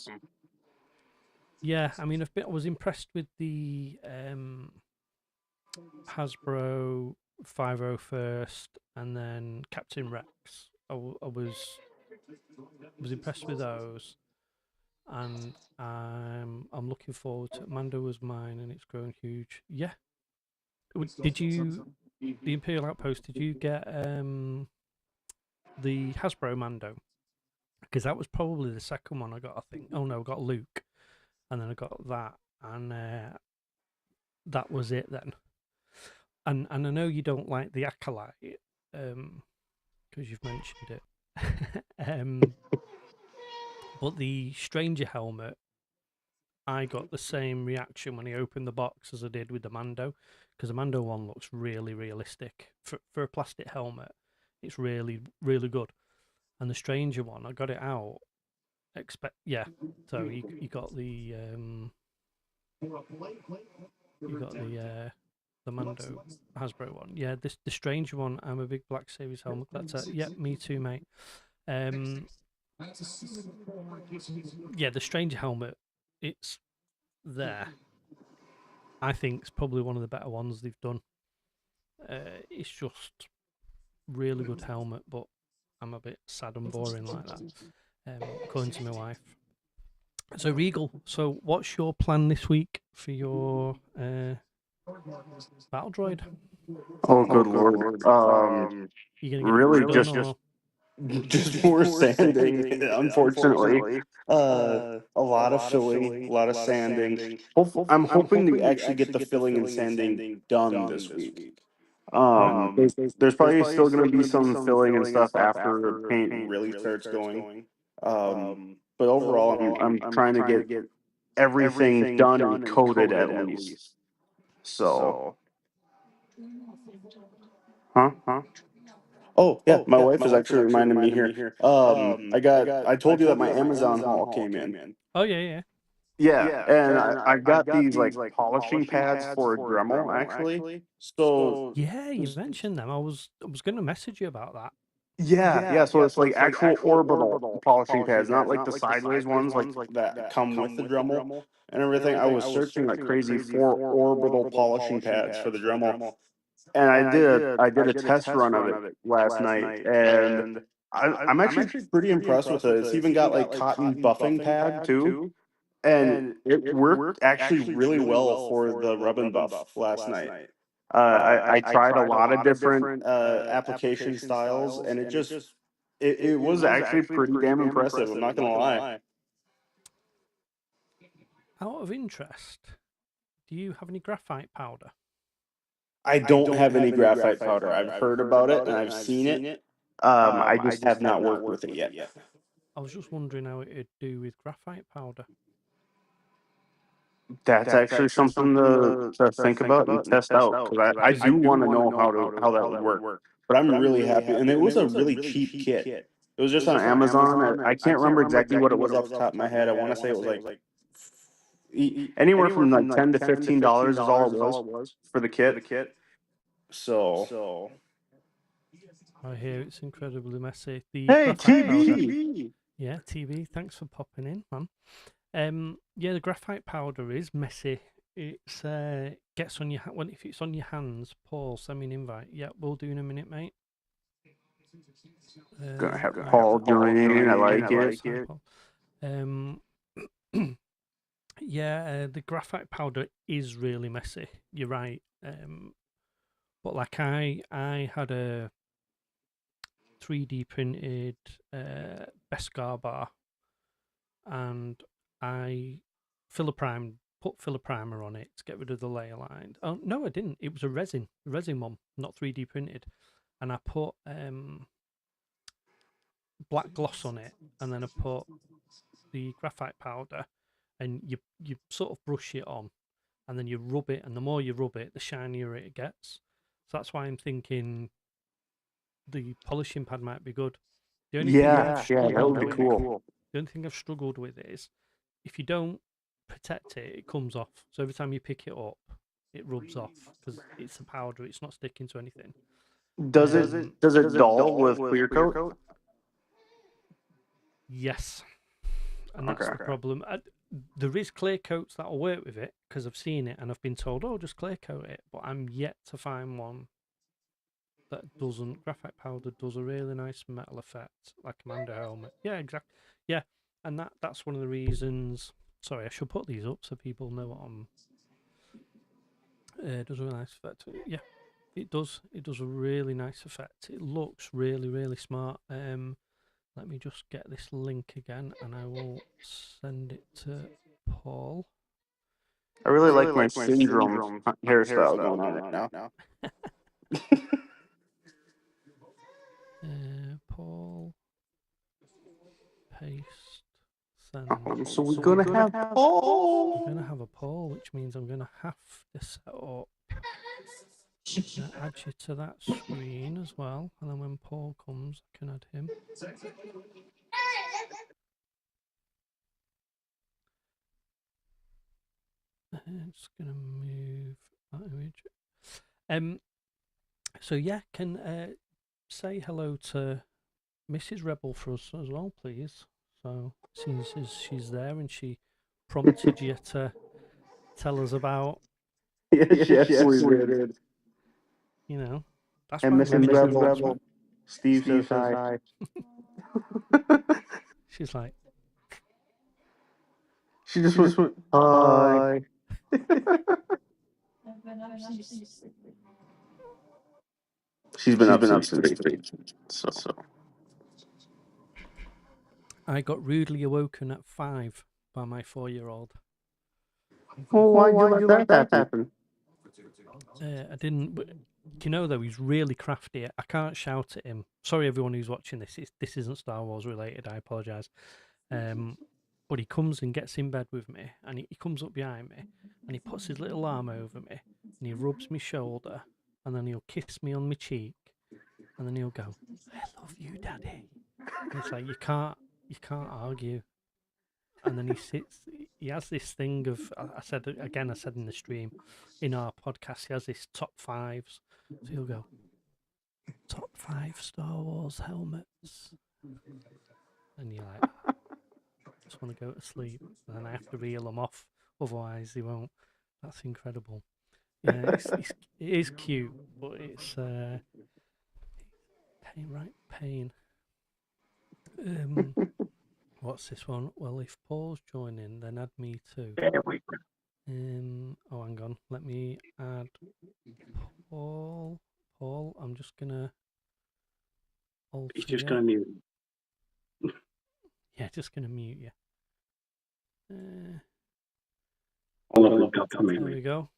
Yeah, I mean, I was impressed with the Hasbro 501st and then Captain Rex. I was impressed with those, and I'm looking forward to Mando was mine, and it's grown huge. Yeah, did you the Imperial Outpost? Did you get the Hasbro Mando? Because that was probably the second one I got. I think. Oh no, I got Luke, and then I got that, and that was it then. And I know you don't like the Acolyte, because you've mentioned it. But the Stranger helmet, I got the same reaction when I opened the box as I did with the Mando, because the Mando one looks really realistic for a plastic helmet. It's really really good, and the Stranger one, I got it out. So you got the Mando Hasbro one. Yeah, this the Stranger one. I'm a big Black Series helmet collector. Yeah, me too, mate. Yeah, the Stranger helmet. It's there. I think it's probably one of the better ones they've done. It's just really good helmet, but I'm a bit sad and boring like that. According to my wife. So Regal. So what's your plan this week for your battle droid? Oh good lord. You gonna get it Really redone just or? just more sanding, unfortunately. A lot of filling, a lot of sanding. I'm hoping to actually get the filling and sanding done this week. Right. There's probably still going to be some filling and stuff after paint really starts going. But overall, I'm trying to get everything done and coated at least. So, huh? Oh yeah, my wife is actually reminding me here. I told you that my Amazon haul came in. Oh yeah. Yeah, and I got these like polishing pads for a Dremel actually. So Yeah, you mentioned them. I was going to message you about that. yeah. So it's like actual orbital polishing pads, not like the sideways ones like that come with the Dremel and everything. I was searching like crazy for orbital polishing pads for the Dremel, and I did a test run of it last night, and I'm actually pretty impressed with it. It's even got like cotton buffing pad too, and it worked actually really well for the rub and buff last night. I tried a lot of different application styles, and it was actually pretty damn impressive. I'm not gonna lie. Out of interest, do you have any graphite powder? I don't have any graphite powder. I've heard about it and I've seen it. I just have not worked with it yet. I was just wondering how it'd do with graphite powder. That's actually something to think about and test out because I Because do want to know how that would work. But I'm really happy, and it was a really cheap kit. It was just on Amazon. I can't remember exactly what it was off the top of my head. I want to say it was like anywhere from like $10 to $15 is all it was for the kit. So I hear it's incredibly messy. The hey, graphite powder. TV. Yeah, TV. Thanks for popping in, man. Yeah, the graphite powder is messy. It's gets on your when if it's on your hands. Paul, send me an invite. Yeah, we'll do in a minute, mate. Gonna have Yeah, Paul join in. I like it. hi, Paul. Um, yeah, the graphite powder is really messy. You're right. But like I had a 3D printed Beskar bar, and I put filler primer on it to get rid of the layer line. Oh no, I didn't. It was a resin one, not 3D printed, and I put black gloss on it, and then I put the graphite powder, and you sort of brush it on, and then you rub it, and the more you rub it, the shinier it gets. So that's why I'm thinking the polishing pad might be good. The only thing I've Yeah, that would be struggled cool. the only thing I've struggled with is if you don't protect it, it comes off. So every time you pick it up, it rubs off because it's a powder. It's not sticking to anything. Does it dull with clear coat? Yes, and that's Okay. the problem. There is clear coats that'll work with it because I've seen it and I've been told, oh, just clear coat it. But I'm yet to find one that doesn't. Graphite powder does a really nice metal effect, like a Mando helmet. Yeah, exactly. Yeah, and that's one of the reasons. Sorry, I should put these up so people know what I'm. It does a really nice effect. Yeah, it does. It does a really nice effect. It looks really, really smart. Let me just get this link again, and I will send it to Paul. I really like my syndrome hairstyle going on right now. Paul, paste, send. So we're gonna have Paul. We're gonna have a poll, which means I'm gonna have to set up. I'm gonna add you to that screen as well, and then when Paul comes, I can add him. It's gonna move that image. So yeah, can say hello to Mrs. Rebel for us as well, please. So since she's there and she prompted you to tell us about, Yes, she absolutely did. you know, that's And why we're Mrs. making Rebel, Steve says hi. She's like, She just went, hi. She's been up since 3. So I got rudely awoken at 5 by my 4-year-old. well, why'd you let that happen? I didn't. But you know, though, he's really crafty. I can't shout at him. Sorry, everyone who's watching this. This isn't Star Wars related. I apologise. But he comes and gets in bed with me, and he comes up behind me, and he puts his little arm over me, and he rubs my shoulder, and then he'll kiss me on my cheek, and then he'll go, "I love you, Daddy." And it's like you can't argue. And then he sits. He has this thing of I said again. I said in the stream, in our podcast, he has this top fives. So he'll go, top 5 Star Wars helmets, and you're like, just want to go to sleep, and then I have to reel them off, otherwise he won't. That's incredible. Yeah, it is cute, but it's pain. What's this one? Well, if Paul's joining, then add me too. Oh, hang on. Let me add Paul. Paul, I'm just gonna alter. He's just gonna mute. Yeah, just gonna mute you. There we go.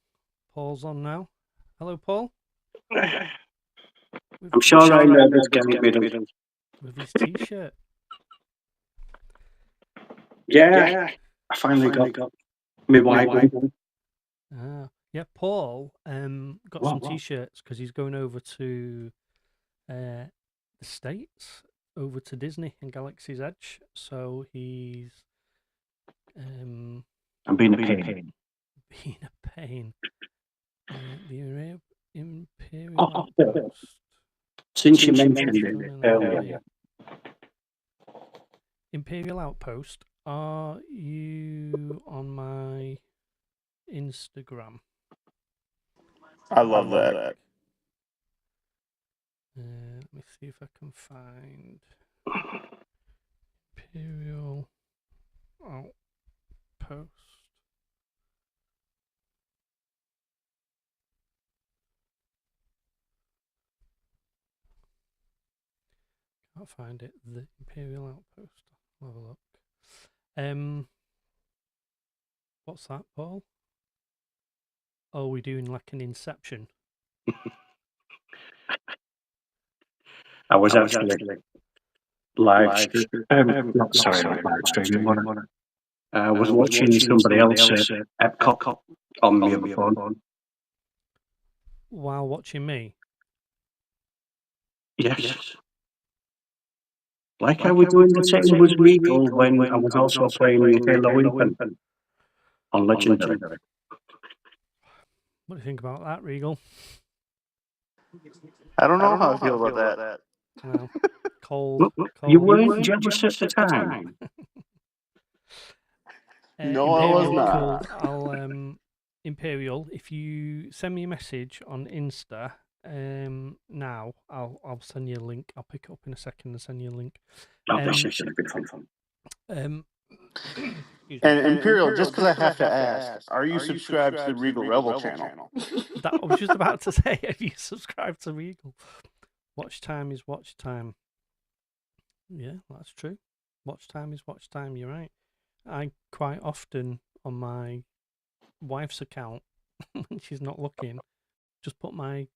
Paul's on now. Hello, Paul. I'm sure I know this getting rid of. With his t-shirt. Yeah, I finally got my white one. Yeah, Paul got some t-shirts because he's going over to the States, over to Disney and Galaxy's Edge. So he's I'm being a pain. Being a pain. The Imperial Outpost. Since you mentioned it earlier. Imperial Outpost, are you on my Instagram? I love that. Let me see if I can find Imperial Outpost. Can't find it. The Imperial Outpost. I'll have a look. What's that, Paul? Oh, we're doing like an Inception. I was actually live streaming. I was watching somebody else at Epcot on my other phone. While watching me? Yes. Like I was doing the same with Regal when I was also playing Halo Infinite on Legendary. What do you think about that, Regal? I don't know how I feel about that. Well, cold. You weren't jealous at the time. No, I was Imperial, not. cool. I'll Imperial. If you send me a message on Insta, now I'll send you a link. I'll pick it up in a second and send you a link. This is going to be fun. And Imperial, just because I have to ask, are you subscribed to the Regal Rebel channel? That I was just about to say. Have you subscribed to Regal? Watch time is watch time. Yeah, that's true. Watch time is watch time. You're right. I quite often on my wife's account when she's not looking, just put my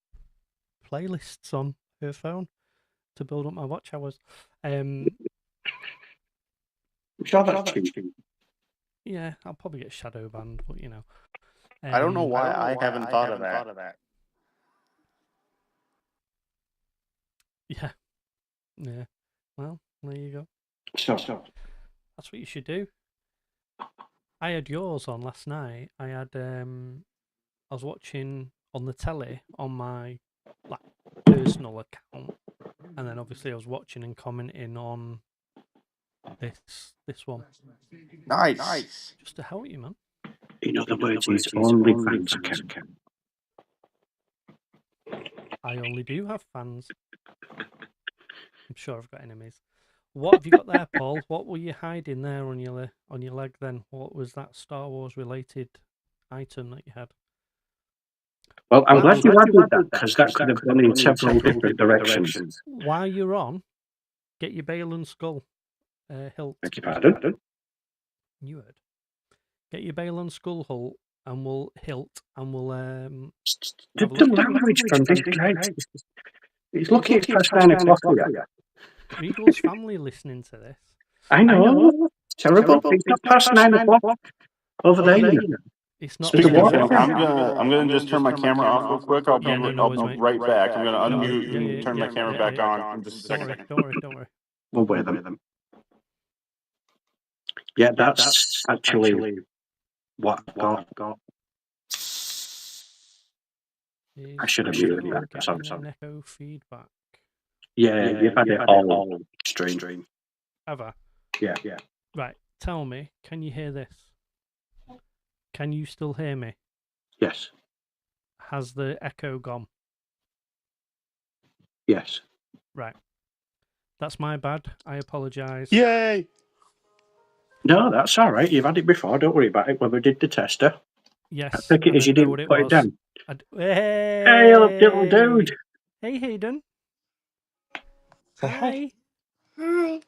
playlists on her phone to build up my watch hours. Yeah, I'll probably get shadow banned, but you know. I don't know why I haven't thought of that. Yeah. Yeah. Well, there you go. So. That's what you should do. I had yours on last night. I was watching on the telly on my personal account, and then obviously I was watching and commenting on this one. Nice. Just to help you, man. In other words, his OnlyFans account. I only do have fans. I'm sure I've got enemies. What have you got there, Paul? What were you hiding there on your leg then? What was that Star Wars related item that you had? Well, I'm glad you added that because that could have gone in several different directions. While you're on, get your Bale Skull hilt. Beg your pardon? You heard. Get your Bale Skull hilt and we'll The language from this guy. He's lucky it's past 9 o'clock here. Regal's family listening to this. I know. Terrible. It's not past 9 o'clock over there. It's not. Speaking of that, I'm gonna just turn my camera off real quick. I'll be right back. I'm gonna unmute and turn my camera back on in just a second. Don't worry. We'll wear them. Yeah, that's actually what I've got. I should have muted that. Sorry. Echo feedback. Yeah, you've had it all stream. Have I? Yeah. Right. Tell me, can you hear this? Can you still hear me? Yes. Has the echo gone? Yes. Right. That's my bad. I apologise. Yay! No, that's all right. You've had it before. Don't worry about it. When we did the tester. Yes. I think it is you didn't put it down. Hey, little dude. Hey, Hayden. Hi. Hi.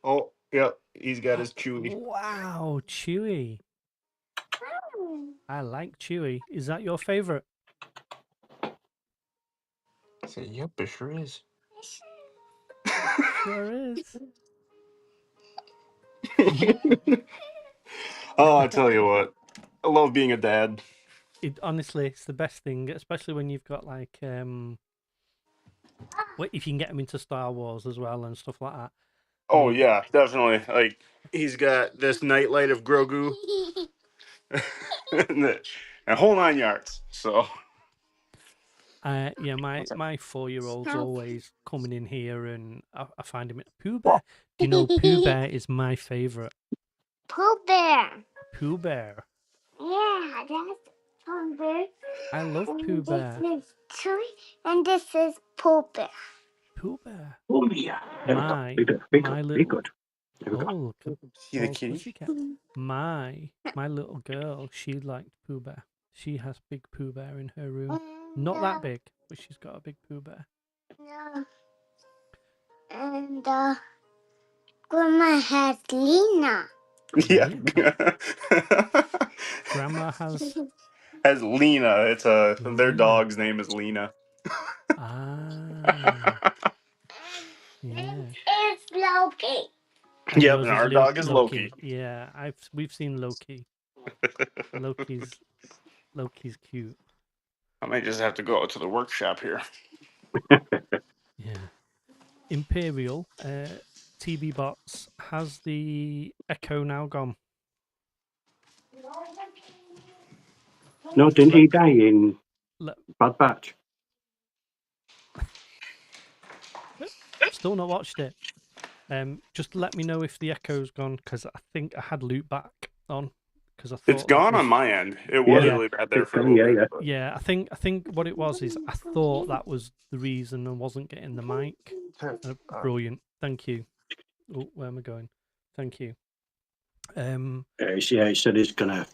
Oh, yep. He's got his Chewy. Wow, Chewy. I like Chewy. Is that your favourite? I said, yep, it sure is. Sure is. Oh, I tell you what. I love being a dad. Honestly, it's the best thing, especially when you've got like if you can get them into Star Wars as well and stuff like that. Oh yeah, definitely. Like he's got this nightlight of Grogu, and a whole 9 yards. So. Yeah, my 4-year-old's always coming in here, and I find him. Pooh Bear. Do you know Pooh Bear is my favorite? Pooh Bear. Pooh Bear. Yeah, that's Pooh Bear. I love Pooh Bear. This is Chewy, and this is Pooh Bear. Pooh Bear. Oh yeah. My little. Oh, look at See the kitty? My little girl. She liked Pooh Bear. She has big Pooh Bear in her room. Not that big, but she's got a big Pooh Bear. Yeah. And Grandma has Lena. Yeah. Grandma has. Has Lena. It's their Lena. dog's name is Lena. Ah. Yeah. It's Loki. And Yep, yours and is our dog is Loki. Yeah, we've seen Loki. Loki's cute. I might just have to go out to the workshop here. Yeah. Imperial TV bots, has the Echo now gone? No, didn't he die in Let, Bad Batch? still not watched it. Just let me know if the Echo's gone, because I think I had loop back on, because I It's thought that gone was. on my end. It was Yeah, Yeah, really bad there it's for a gone. little Yeah, bit. yeah. But yeah. I think what it was is I thought that was the reason I wasn't getting the mic. Brilliant. Thank you. Oh, where am I going? Thank you. He said he's gonna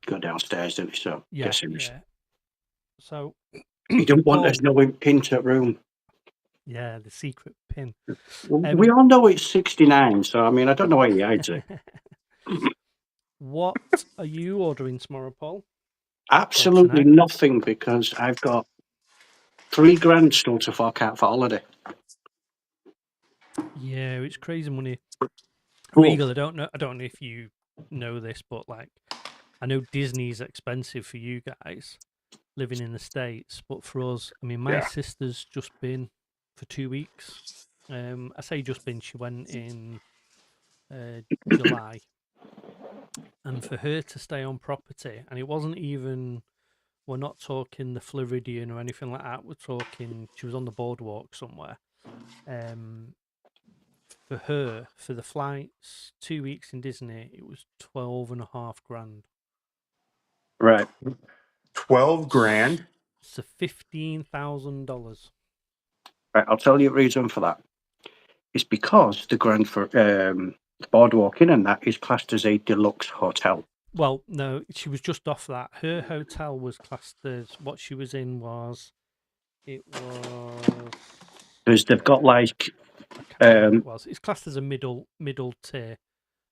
go downstairs, didn't he? So Yeah, guess he was. yeah. So He don't want Paul, us knowing into room. yeah, the secret pin. We all know it's 69, so I mean, I don't know why he hides it. What are you ordering tomorrow, Paul? Absolutely tonight? nothing, because I've got $3,000 still to fork out for holiday. Yeah, it's crazy money. Cool. Regal, I don't know if you know this, but like, I know Disney's expensive for you guys living in the States, but for us, I mean, my yeah, sister's just been for 2 weeks. I say just been, she went in July, and for her to stay on property, and it wasn't even, we're not talking the Floridian or anything like that, we're talking, she was on the boardwalk somewhere. For her, for the flights, 2 weeks in Disney, it was 12.5 grand. Right. 12 grand. So $15,000. Right. I'll tell you the reason for that. It's because the Grand for the Boardwalk Inn and that is classed as a deluxe hotel. Well, no, she was just off that. Her hotel was classed as, what she was in was, it was, Because they've got like I can't remember what um, it was. It's classed as a middle tier.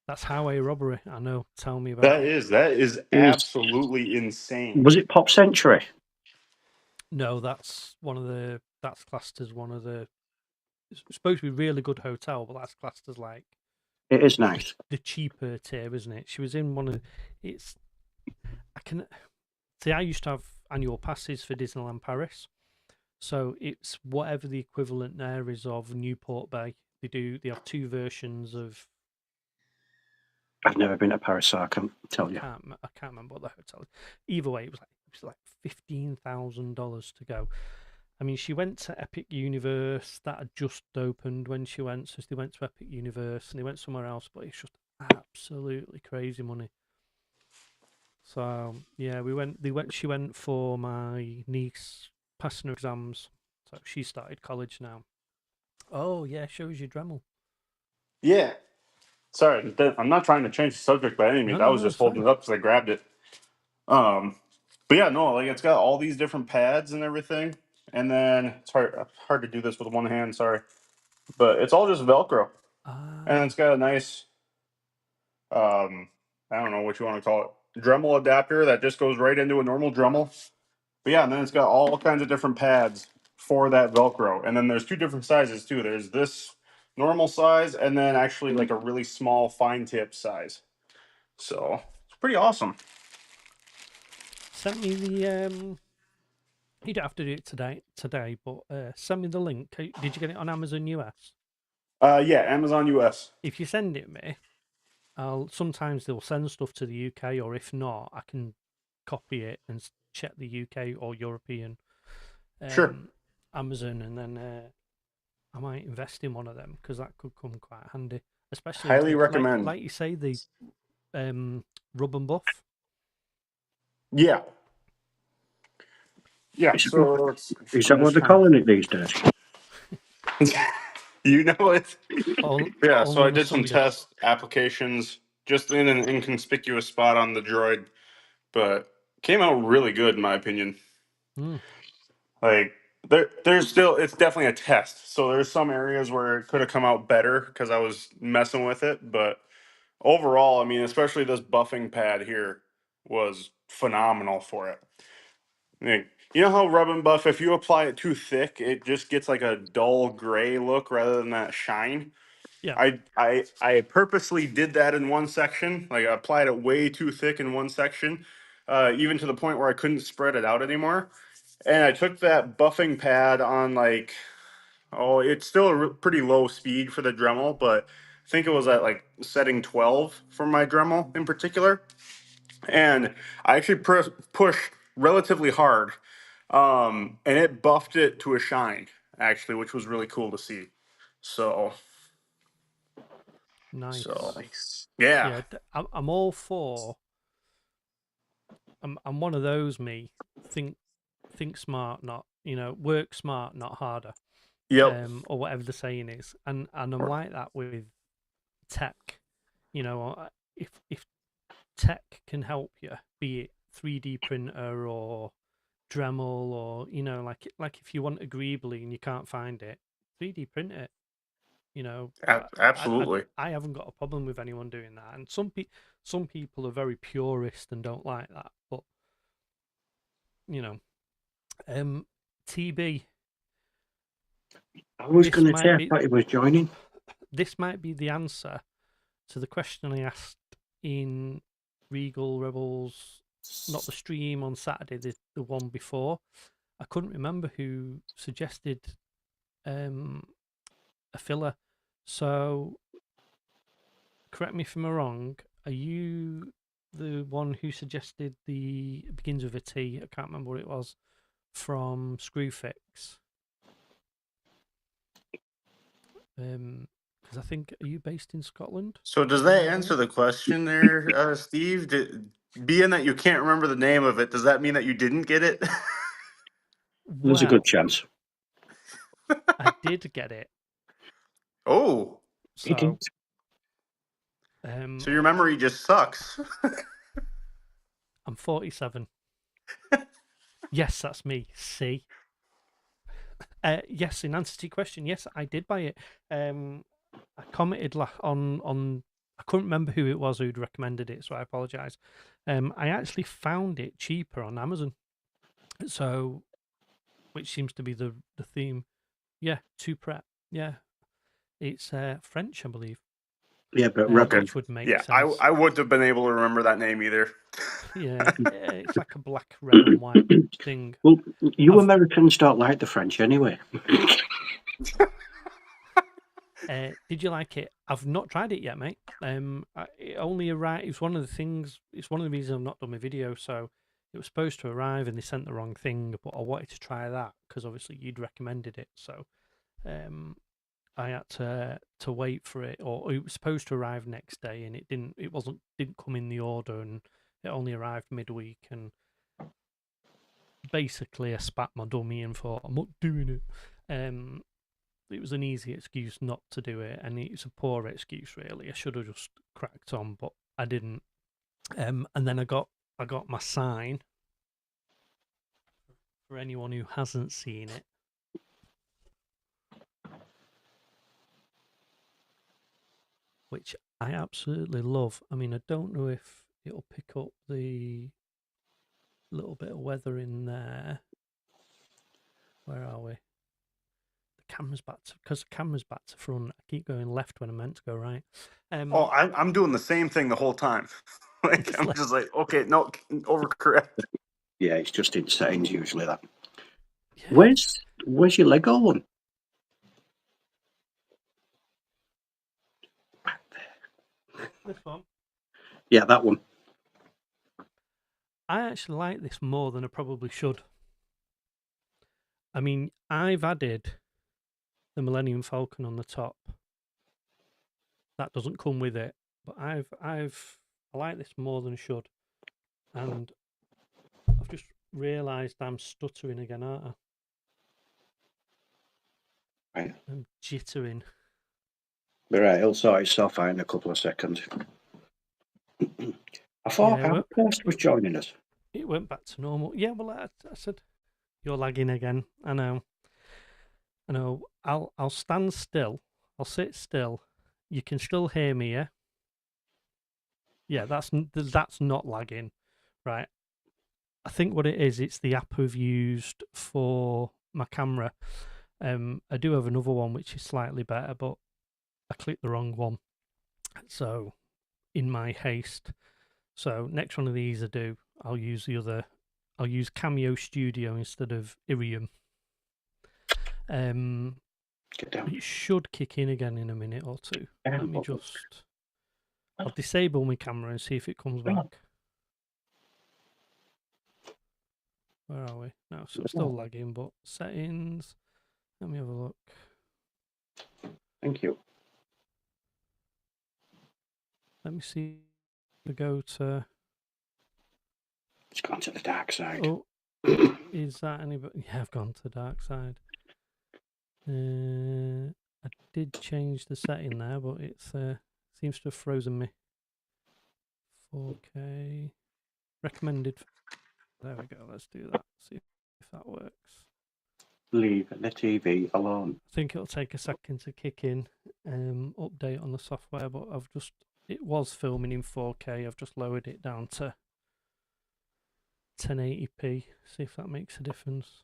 That's highway robbery. I know. Tell me about That it. is is absolutely insane. was it Pop Century? No, that's one of the. That's classed as one of the. It's supposed to be a really good hotel, but that's classed as like It is nice. the cheaper tier, isn't it? She was in one of. It's. I can see. I used to have annual passes for Disneyland Paris, so it's whatever the equivalent there is of Newport Bay. They have two versions of. I've never been to Paris, so I can't tell you. I can't remember what the hotel is. Either way, it was like $15,000 to go. I mean, she went to Epic Universe. That had just opened when she went, so they went to Epic Universe and they went somewhere else. But it's just absolutely crazy money. So yeah, we went. She went for my niece passing her exams, so she started college now. Oh yeah, shows you Dremel. Yeah. Sorry, I'm not trying to change the subject by any means. I was No, just it's holding fine. it up because I grabbed it. But yeah, no, like it's got all these different pads and everything, and then it's hard to do this with one hand. Sorry, but it's all just Velcro, and it's got a nice I don't know what you want to call it, Dremel adapter that just goes right into a normal Dremel. But yeah, and then it's got all kinds of different pads for that Velcro, and then there's two different sizes too. There's this normal size, and then actually like a really small fine tip size. So it's pretty awesome. Sent me the. You don't have to do it today, but send me the link. Did you get it on Amazon US? Yeah, Amazon US. If you send it me, sometimes they'll send stuff to the UK, or if not, I can copy it and check the UK or European Sure. Amazon, and then I might invest in one of them because that could come quite handy, especially Highly recommend. like you say, the rub and buff. Yeah. Yeah. Is So that I'm what just they're trying. calling it these days? You know it. Yeah. So Only I on a did some Sunday. test applications just in an inconspicuous spot on the droid, but came out really good in my opinion. Mm. Like There's still, it's definitely a test. So there's some areas where it could have come out better because I was messing with it, but overall, I mean, especially this buffing pad here was phenomenal for it. Like, you know how rub and buff, if you apply it too thick, it just gets like a dull gray look rather than that shine. Yeah. I purposely did that in one section. Like I applied it way too thick in one section, even to the point where I couldn't spread it out anymore. And I took that buffing pad on like, oh, it's still a pretty low speed for the Dremel, but I think it was at like setting 12 for my Dremel in particular. And I actually pushed relatively hard, and it buffed it to a shine, actually, which was really cool to see. So, Nice. so yeah, Yeah, I'm all for. I'm one of those think think smart, not work smart, not harder. yep, Or whatever the saying is, and I'm like that with tech. If tech can help you, be it 3D printer or Dremel, or like if you want a greebly and you can't find it, 3D print it. absolutely. I haven't got a problem with anyone doing that, and some people are very purist and don't like that, but you know, TB. I was This going to say might I be thought he was joining. this might be the answer to the question I asked in Regal Rebels, not the stream on Saturday, the one before. I couldn't remember who suggested a filler. So, correct me if I'm wrong. Are you the one who suggested the begins with a T? I can't remember what it was from Screwfix. Because I think, are you based in Scotland? So does Am that I answer right? the question there, Steve? Being that you can't remember the name of it, does that mean that you didn't get it? There's a good Well, chance. I did get it. Oh, He did. So, um, so your memory just sucks. I'm 47. Yes, that's me. See. Yes, in answer to your question, yes, I did buy it. I commented on. I couldn't remember who it was who'd recommended it, so I apologise. I actually found it cheaper on Amazon, so which seems to be the theme. Yeah, to prep. Yeah, it's French, I believe, Yeah, but Rebel. which would make Yeah, sense. I wouldn't have been able to remember that name either. Yeah, it's like a black, red, and white thing. Well, you I've Americans don't like the French anyway. Did you like it? I've not tried it yet, mate. It only arrived. It's one of the things. It's one of the reasons I've not done my video. So it was supposed to arrive, and they sent the wrong thing. But I wanted to try that because obviously you'd recommended it. So I had to wait for it, or it was supposed to arrive next day, and it didn't. It didn't come in the order, and it only arrived midweek. And basically, I spat my dummy and thought I'm not doing it. It was an easy excuse not to do it, and it's a poor excuse, really. I should have just cracked on, but I didn't. And then I got my sign for anyone who hasn't seen it, which I absolutely love. I mean, I don't know if it'll pick up the little bit of weather in there. Where are we? The camera's back to because the camera's back to front. I keep going left when I'm meant to go right. Oh, I'm doing the same thing the whole time. Like I'm just like, okay, no, overcorrect. Yeah, it's just in settings usually that. Yeah. Where's your Lego one? This one. Yeah, that one. I actually like this more than I probably should. I mean, I've added the Millennium Falcon on the top. That doesn't come with it, but I like this more than I should, and I've just realised I'm stuttering again, aren't I? Right. I'm jittering. Right, he'll sort itself out in a couple of seconds. I thought Yeah, our post was joining us. it went back to normal. Yeah, well, I said you're lagging again. I know. I know. I'll stand still. I'll sit still. You can still hear me, yeah. Yeah, that's not lagging, right? I think what it is, it's the app I've used for my camera. I do have another one which is slightly better, but I clicked the wrong one. So in my haste, so next one of these I do, I'll use the other. I'll use Cameo Studio instead of Irium. Get down. It should kick in again in a minute or two. Let me Look. just. I'll disable my camera and see if it comes back. Where are we? No, so still lagging, but settings. Let me have a look. Thank you. Let me see. We go to. It's gone to the dark side. Oh, is that anybody? Yeah, I've gone to dark side. I did change the setting there, but it's seems to have frozen me. 4K recommended. There we go. Let's do that. See if that works. Leave the TV alone. I think it'll take a second to kick in. Update on the software, but it was filming in 4K. I've just lowered it down to 1080p. See if that makes a difference.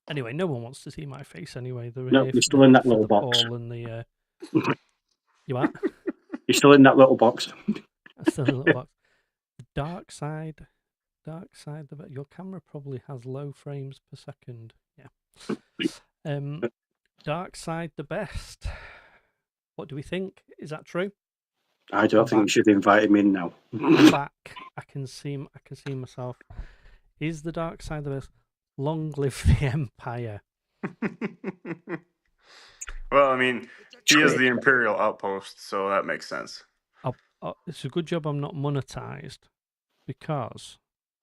Anyway, no one wants to see my face anyway. They're No, here you're still in that little box. Paul and the. You what? You're still in that little box. Still in a little box. The dark side. Your camera probably has low frames per second. Yeah. Dark side the best. What do we think? Is that true? I don't think you should invite him in now. Back. I can see myself. Is the dark side the best? Long live the Empire. Well, I mean, he is the Imperial outpost, so that makes sense. It's a good job I'm not monetized, because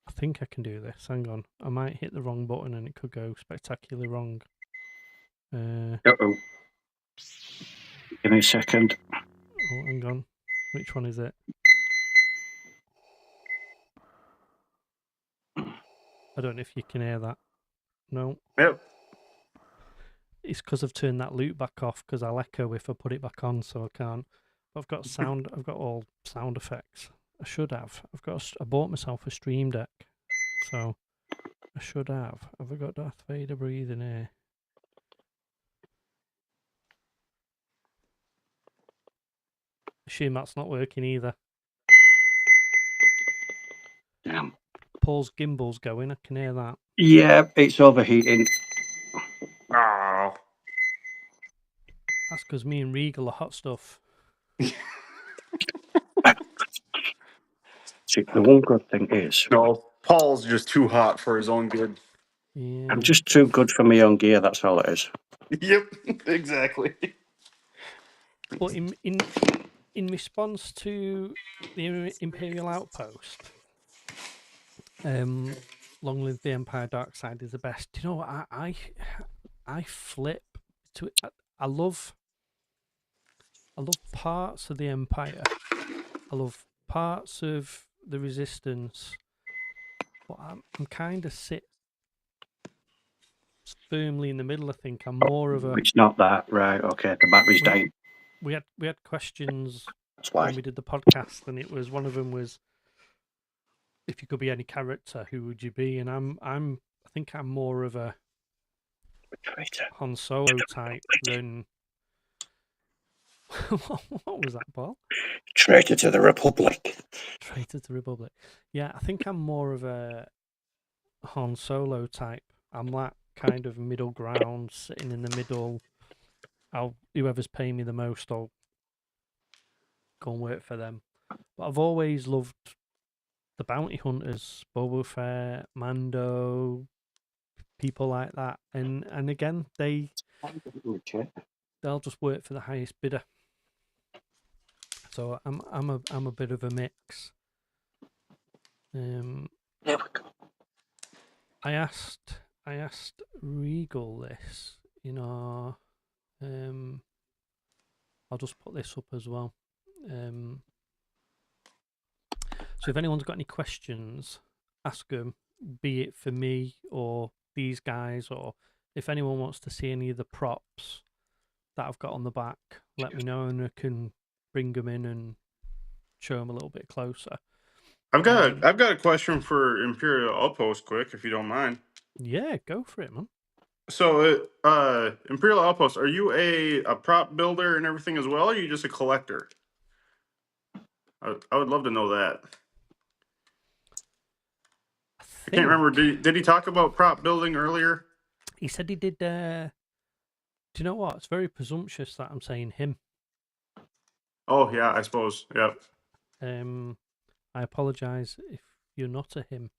I think I can do this. Hang on. I might hit the wrong button and it could go spectacularly wrong. Uh-oh. Give me a second. Oh, hang on. Which one is it? I don't know if you can hear that. No. Yep. It's because I've turned that loop back off, because I'll echo if I put it back on, so I can't. But I've got sound. I've got all sound effects. I should have. I bought myself a Stream Deck, so I should have. Have I got Darth Vader breathing here? Assume that's not working either. Damn. Paul's gimbal's going. I can hear that. Yeah, it's overheating. Oh. That's because me and Regal are hot stuff. See, the one good thing is, No, Paul's just too hot for his own good. Yeah. I'm just too good for my own gear. That's all it is. Yep, exactly. But in response to the Imperial Outpost, long live the Empire, dark side is the best. Do you know what? I flip to it. I love parts of the Empire. I love parts of the Resistance, but I'm kind of sit firmly in the middle. I think I'm more of a. It's not that, right? Okay, the battery's dying. We had questions That's why. when we did the podcast, and it was one of them was, if you could be any character, who would you be? And I think I'm more of a Traitor. Han Solo type than. What was that, Paul? Traitor to the Republic. Traitor to the Republic. Yeah, I think I'm more of a Han Solo type. I'm that kind of middle ground, sitting in the middle. Whoever's paying me the most, I'll go and work for them. But I've always loved the bounty hunters, Boba Fett, Mando, people like that. And again, they'll just work for the highest bidder. So I'm a bit of a mix. There we go. I asked Regal this in our. I'll just put this up as well. So if anyone's got any questions, ask them. Be it for me or these guys or if anyone wants to see any of the props that I've got on the back, let me know and I can bring them in and show them a little bit closer. I've got a question for Imperial Outpost, quick, if you don't mind. Yeah, go for it, man. So, Imperial Outpost, are you a prop builder and everything as well, or are you just a collector? I would love to know that. I can't remember. Did he talk about prop building earlier? He said he did. Do you know what? It's very presumptuous that I'm saying him. Oh yeah, I suppose. Yep. I apologise if you're not a him.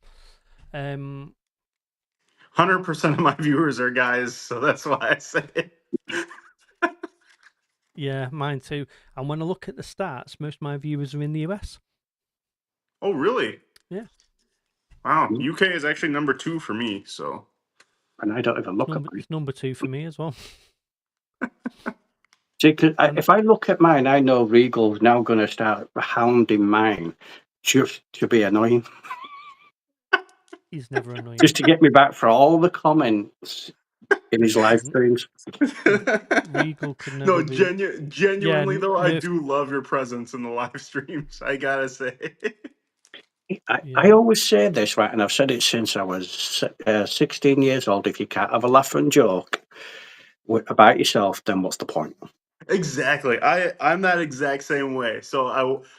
100% of my viewers are guys, so that's why I say it. Yeah, mine too. And when I look at the stats, most of my viewers are in the US. Oh really? Yeah. Wow. UK is actually number 2 for me. So. And I don't even look at mine. It's number 2 for me as well. See, if I look at mine, I know Regal's now going to start hounding mine just to be annoying. He's never annoying. Just to get me back for all the comments in his live streams. Regal could never No, be. genuinely though, I do love your presence in the live streams. I gotta say. I always say this, right, and I've said it since I was 16 years old. If you can't have a laugh and joke about yourself, then what's the point? Exactly. I'm that exact same way. So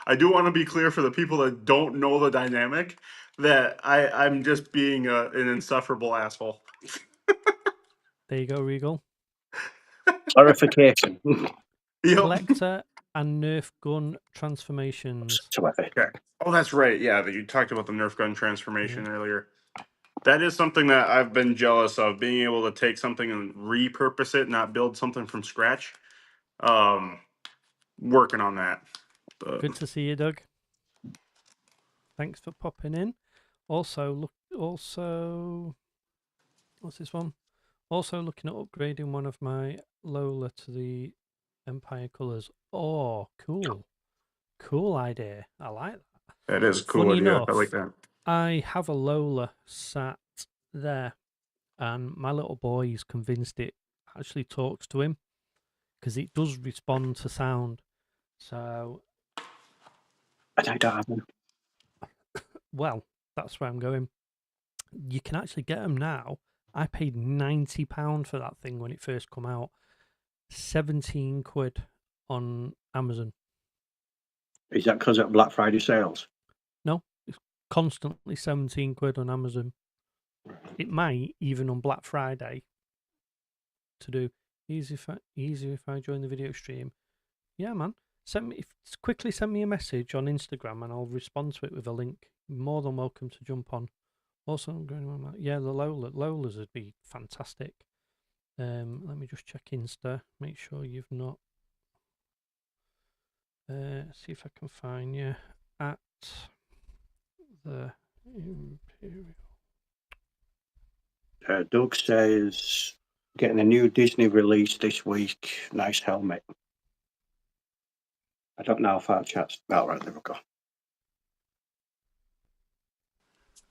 I do want to be clear for the people that don't know the dynamic that I'm just being an insufferable asshole. There you go, Regal. Clarification. Yep. Collector and Nerf gun transformations. Okay. Oh, that's right. Yeah, you talked about the Nerf gun transformation earlier. That is something that I've been jealous of, being able to take something and repurpose it, not build something from scratch. Working on that. But... Good to see you, Doug. Thanks for popping in. Also, what's this one? Also looking at upgrading one of my Lola to the Empire colours. Oh, cool. Cool idea. I like that. That is a cool idea. Enough, I like that. I have a Lola sat there, and my little boy is convinced it actually talks to him because it does respond to sound. So, I don't have them. Well, that's where I'm going. You can actually get them now. I paid £90 for that thing when it first come out. 17 quid on Amazon. Is that because of Black Friday sales? No, it's constantly 17 quid on Amazon. It might even on Black Friday to do. Easier if I join the video stream. Yeah, man. Quickly send me a message on Instagram and I'll respond to it with a link. You're more than welcome to jump on. Also, I'm going on that. Yeah, the Lolas would be fantastic. Let me just check Insta. Make sure you've not. See if I can find you at the Imperial. Doug says getting a new Disney release this week. Nice helmet. I don't know if our chat's. Oh, right, there we go.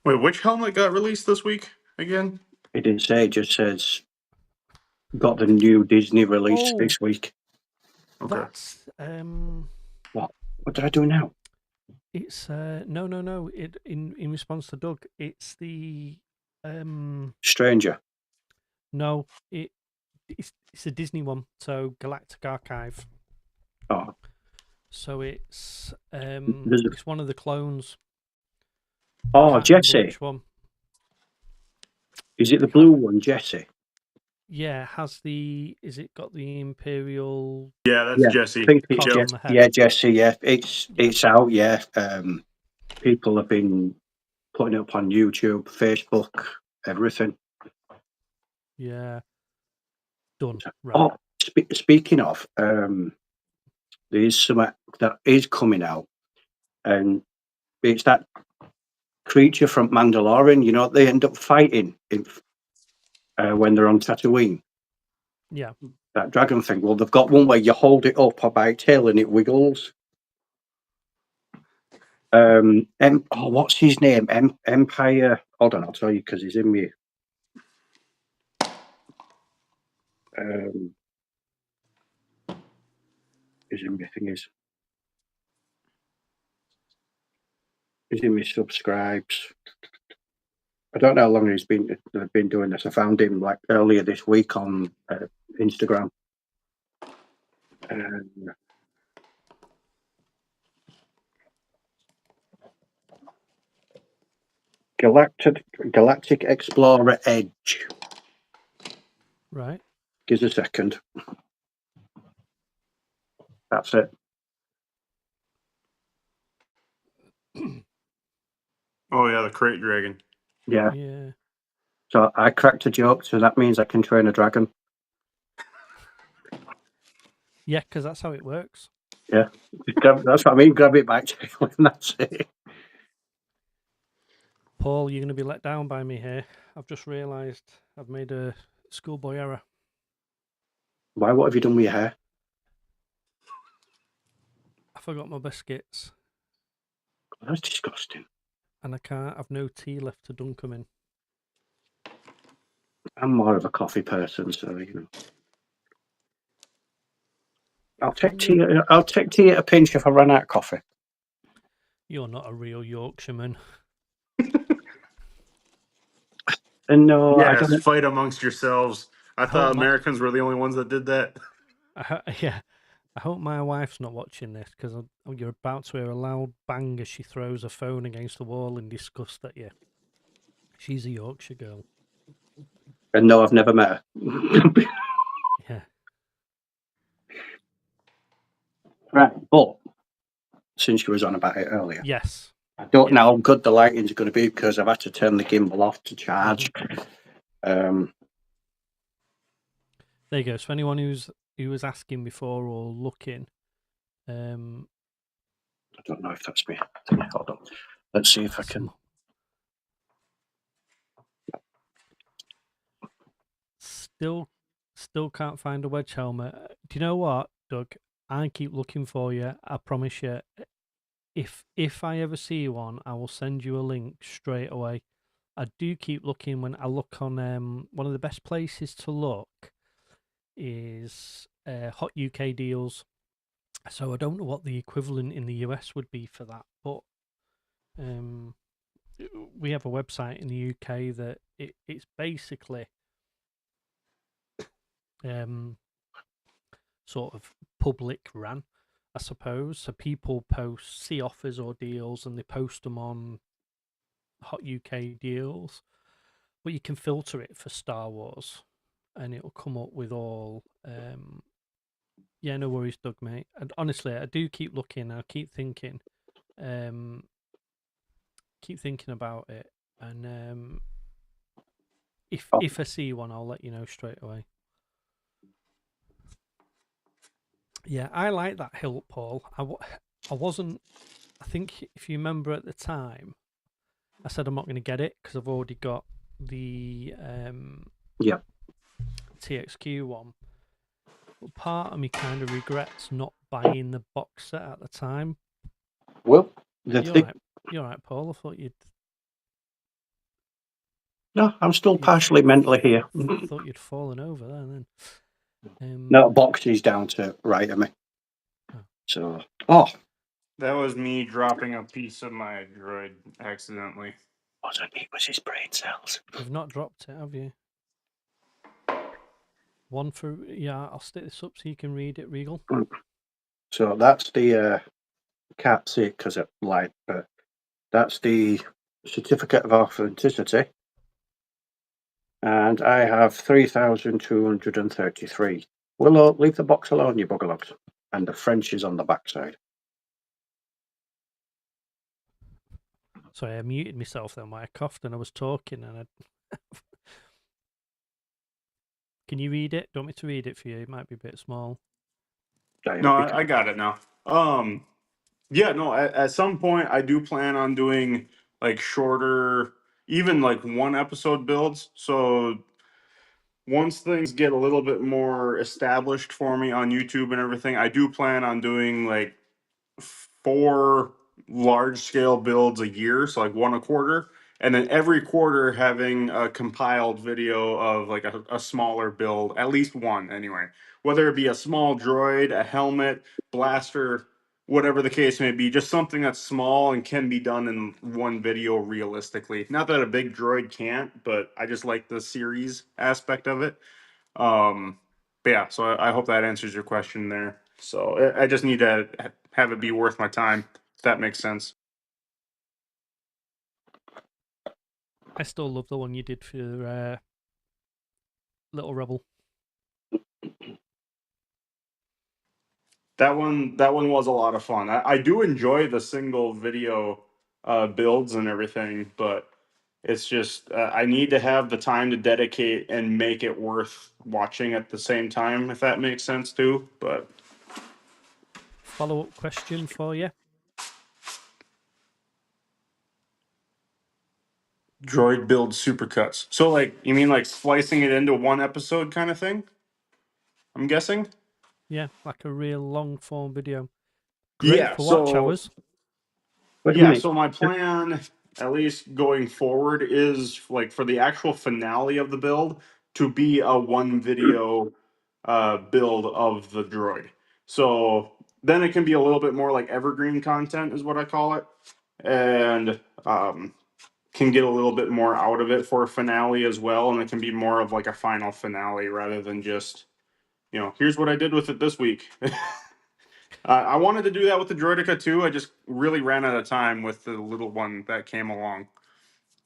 Wait, which helmet got released this week again? It didn't say. It just says got the new Disney release this week. Okay. That's What did I do now? It's no. It in response to Doug, it's the Stranger. No, it's a Disney one. So Galactic Archive. Oh. So it's one of the clones. Oh, Jesse. Which one? Is it the blue one, Jesse? Yeah, is it got the Imperial? Yeah, that's Jesse. I think it's Jesse. Yeah, it's out. Yeah, people have been putting it up on YouTube, Facebook, everything. Yeah, done. Right. Oh, speaking of, there's something that is coming out, and it's that creature from Mandalorian. You know, they end up fighting when they're on Tatooine. Yeah. That dragon thing. Well, they've got one where you hold it up by its tail and it wiggles. What's his name? Empire. Hold on, I'll tell you because he's in me. Is in my thingies. Is in my subscribes. I don't know how long they've been doing this. I found him like earlier this week on Instagram. Galactic Explorer Edge. Right. Give us a second. That's it. Oh yeah, the crate dragon. Yeah. Yeah. So I cracked a joke, so that means I can train a dragon. Yeah, because that's how it works. Yeah. That's what I mean. Grab it back, and that's it. Paul, you're going to be let down by me here. I've just realised I've made a schoolboy error. Why? What have you done with your hair? I forgot my biscuits, That's disgusting. and I've no tea left to dunk them in. I'm more of a coffee person, so you know. I'll take tea. I'll take tea at a pinch if I run out of coffee. You're not a real Yorkshireman. And no, I Yes, don't. fight amongst yourselves. I thought Americans were the only ones that did that. Yeah. I hope my wife's not watching this because you're about to hear a loud bang as she throws her phone against the wall in disgust at you. She's a Yorkshire girl. And no, I've never met her. Yeah. Right, but since you was on about it earlier, Yes. I don't know how good the lighting's going to be because I've had to turn the gimbal off to charge. There you go. So anyone who was asking before or looking, I don't know if that's me. Hold on. Let's see if I can. Still can't find a wedge helmet. Do you know what, Doug? I keep looking for you. I promise you. If I ever see one, I will send you a link straight away. I do keep looking. When I look on one of the best places to look is Hot UK Deals. So I don't know what the equivalent in the US would be for that, but we have a website in the UK that it's basically sort of public ran, I suppose. So people see offers or deals and they post them on Hot UK Deals, but you can filter it for Star Wars and it'll come up with all. Yeah, no worries, Doug, mate. And honestly, I do keep looking. I keep thinking about it, and if I see one, I'll let you know straight away. Yeah, I like that hilt, Paul. I wasn't. I think if you remember at the time, I said I'm not going to get it because I've already got the TXQ one. But part of me kind of regrets not buying the box set at the time. Well, you're right, Paul. I thought you'd. No, I'm still partially mentally here. I thought you'd fallen over there then. No, box is down to right of me. So, that was me dropping a piece of my droid accidentally. It was his brain cells. You've not dropped it, have you? One for I'll stick this up so you can read it, Regal. So that's the can't see it because of light, but that's the certificate of authenticity. And I have 3,233. Willow, leave the box alone, you buggerlogs. And the French is on the backside. Sorry, I muted myself then when I coughed and I was talking and I. Can you read it? Do you want me to read it for you? It might be a bit small. No, I got it now. Yeah, no, at some point I do plan on doing like shorter, even like one episode builds. So once things get a little bit more established for me on YouTube and everything, I do plan on doing like 4 large scale builds a year, so like one a quarter, and then every quarter having a compiled video of like a smaller build, at least one anyway, whether it be a small droid, a helmet, blaster, whatever the case may be, just something that's small and can be done in one video realistically. Not that a big droid can't, but I just like the series aspect of it. But yeah, so I hope that answers your question there. So I just need to have it be worth my time, if that makes sense. I still love the one you did for Little Rebel. That one was a lot of fun. I do enjoy the single video builds and everything, but it's just I need to have the time to dedicate and make it worth watching at the same time, if that makes sense too. But Follow-up question for you. droid build supercuts. So like you mean like splicing it into one episode kind of thing? I'm guessing. Yeah, like a real long-form video. Great Yeah. for watch So hours. Wait a yeah, minute. so my plan, at least going forward, is like for the actual finale of the build to be a one video build of the droid. So then it can be a little bit more like evergreen content, is what I call it, and can get a little bit more out of it for a finale as well, and it can be more of like a final finale rather than just, here's what I did with it this week. I wanted to do that with the Droidica too. I just really ran out of time with the little one that came along.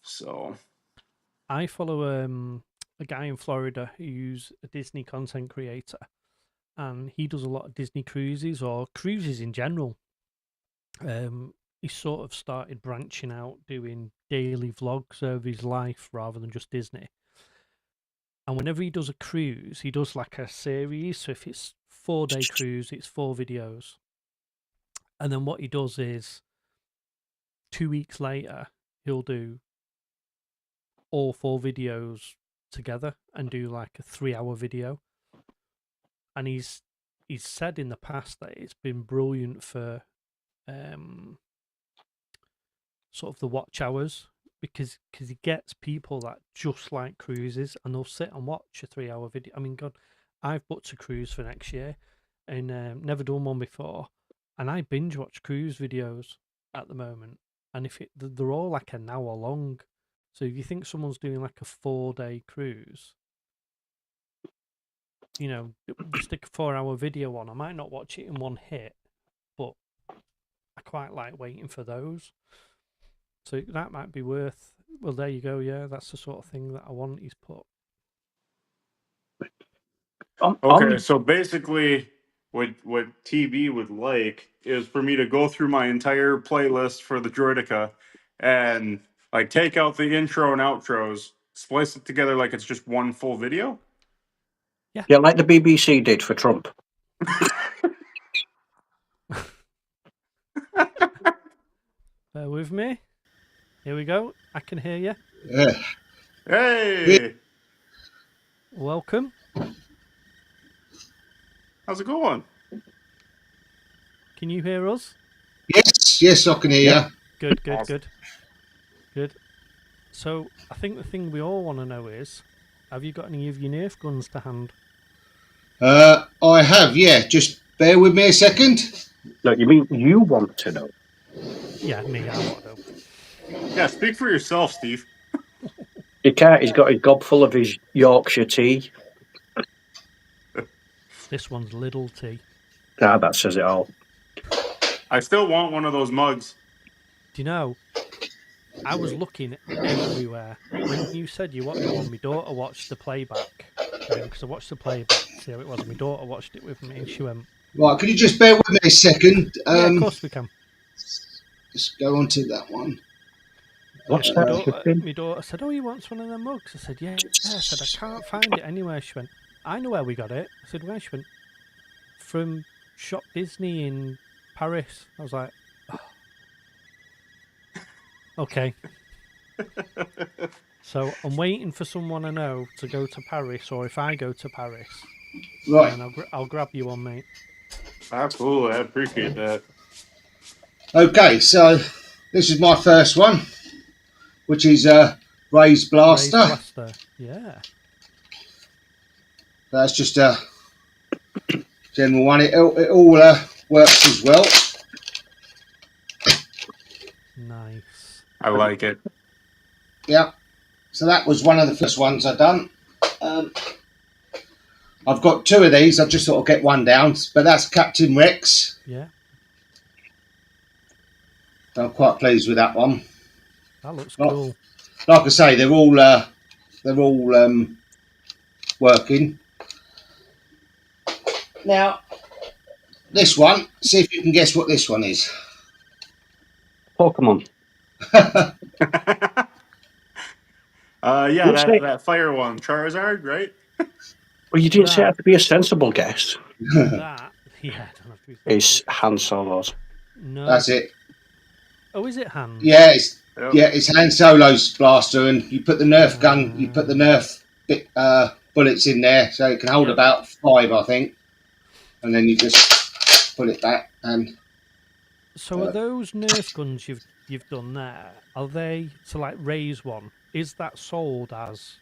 So I follow a guy in Florida who's a Disney content creator, and he does a lot of Disney cruises or cruises in general. He sort of started branching out, doing daily vlogs of his life rather than just Disney. And whenever he does a cruise, he does like a series. So if it's 4-day cruise, it's 4 videos. And then what he does is 2 weeks later, he'll do all 4 videos together and do like a 3-hour video. And he's said in the past that it's been brilliant for sort of the watch hours because he gets people that just like cruises and they'll sit and watch a 3-hour video. I mean, God, I've booked a cruise for next year and never done one before, and I binge watch cruise videos at the moment, and they're all like an hour long. So if you think someone's doing like a 4-day cruise, stick a 4-hour video on. I might not watch it in one hit, but I quite like waiting for those. So that might be worth. Well, there you go. Yeah, that's the sort of thing that I want. He's put. okay, so basically, what TB would like is for me to go through my entire playlist for the Droidica and like take out the intro and outros, splice it together like it's just one full video. Yeah, like the BBC did for Trump. Bear with me. Here we go. I can hear you. Yeah. Hey, Welcome. how's it going? Can you hear us? Yes, I can hear Yeah. you. Good. So I think the thing we all want to know is, have you got any of your Nerf guns to hand? I have, yeah. Just bear with me a second. No, you mean you want to know? Yeah, me. I want to know. Yeah, speak for yourself, Steve. He can't. He's got a gob full of his Yorkshire tea. This one's Little T. Ah, that says it all. I still want one of those mugs. Do you know? I was looking everywhere. When you said you wanted one, my daughter watched the playback. Because I watched the playback to see how it was. And my daughter watched it with me and she went, Right, can you just bear with me a second? yeah, of course we can. Let's go on to that one. What's My that? my daughter said, oh, he wants one of them mugs. I said, yeah. I said, I can't find it anywhere. She went, I know where we got it. I said, where? She went, from Shop Disney in Paris. I was like, oh. Okay. So I'm waiting for someone I know to go to Paris, or if I go to Paris, Right. and I'll grab you one, mate. Absolutely, I appreciate that. Okay, so this is my first one. which is a raised blaster. Raised blaster. Yeah. That's just a general one. It all works as well. Nice. I like it. Yeah. So that was one of the first ones I done. I've got 2 of these. I just sort of get one down, but that's Captain Rex. Yeah. I'm quite pleased with that one. That looks cool. Like I say, they're all working. Now, this one. See if you can guess what this one is. Pokemon. Yeah, that fire one, Charizard, right? Well, you didn't say it had to be a sensible guess. That. Yeah, I don't have to be It's Han Solo's. No. That's it. Oh, is it Han? Yeah, it's Han Solo's blaster, and you put the Nerf gun, you put the Nerf bullets in there, so it can hold about 5, I think, and then you just put it back. And so, are those Nerf guns you've done there? Are they to like Ray's one? Is that sold as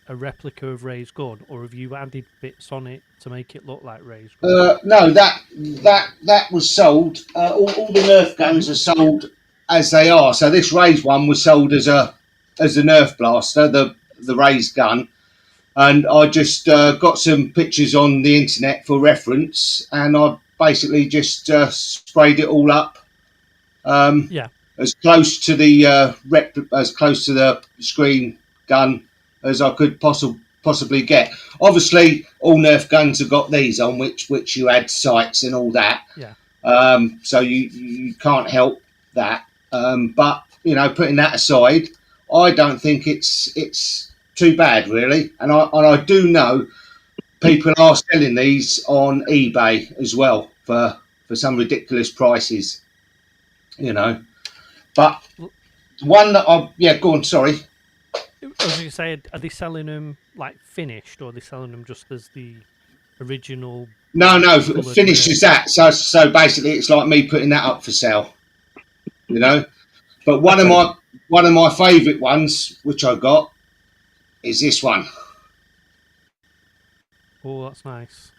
a replica of Ray's gun, or have you added bits on it to make it look like Ray's gun? no, that was sold. All the Nerf guns are sold as they are. So this Ray's one was sold as a Nerf blaster, the Ray's gun, and I just got some pictures on the internet for reference, and I basically just sprayed it all up. As close to the as close to the screen gun as I could possibly get. Obviously, all Nerf guns have got these on, which you add sights and all that. Yeah. So you can't help that. But putting that aside, I don't think it's too bad really. And I do know people are selling these on eBay as well for some ridiculous prices. But one that go on. Sorry. I was going to say, are they selling them like finished, or are they selling them just as the original? No, finished as that. So basically, it's like me putting that up for sale. But one of my favourite ones, which I got, is this one. Oh, that's nice.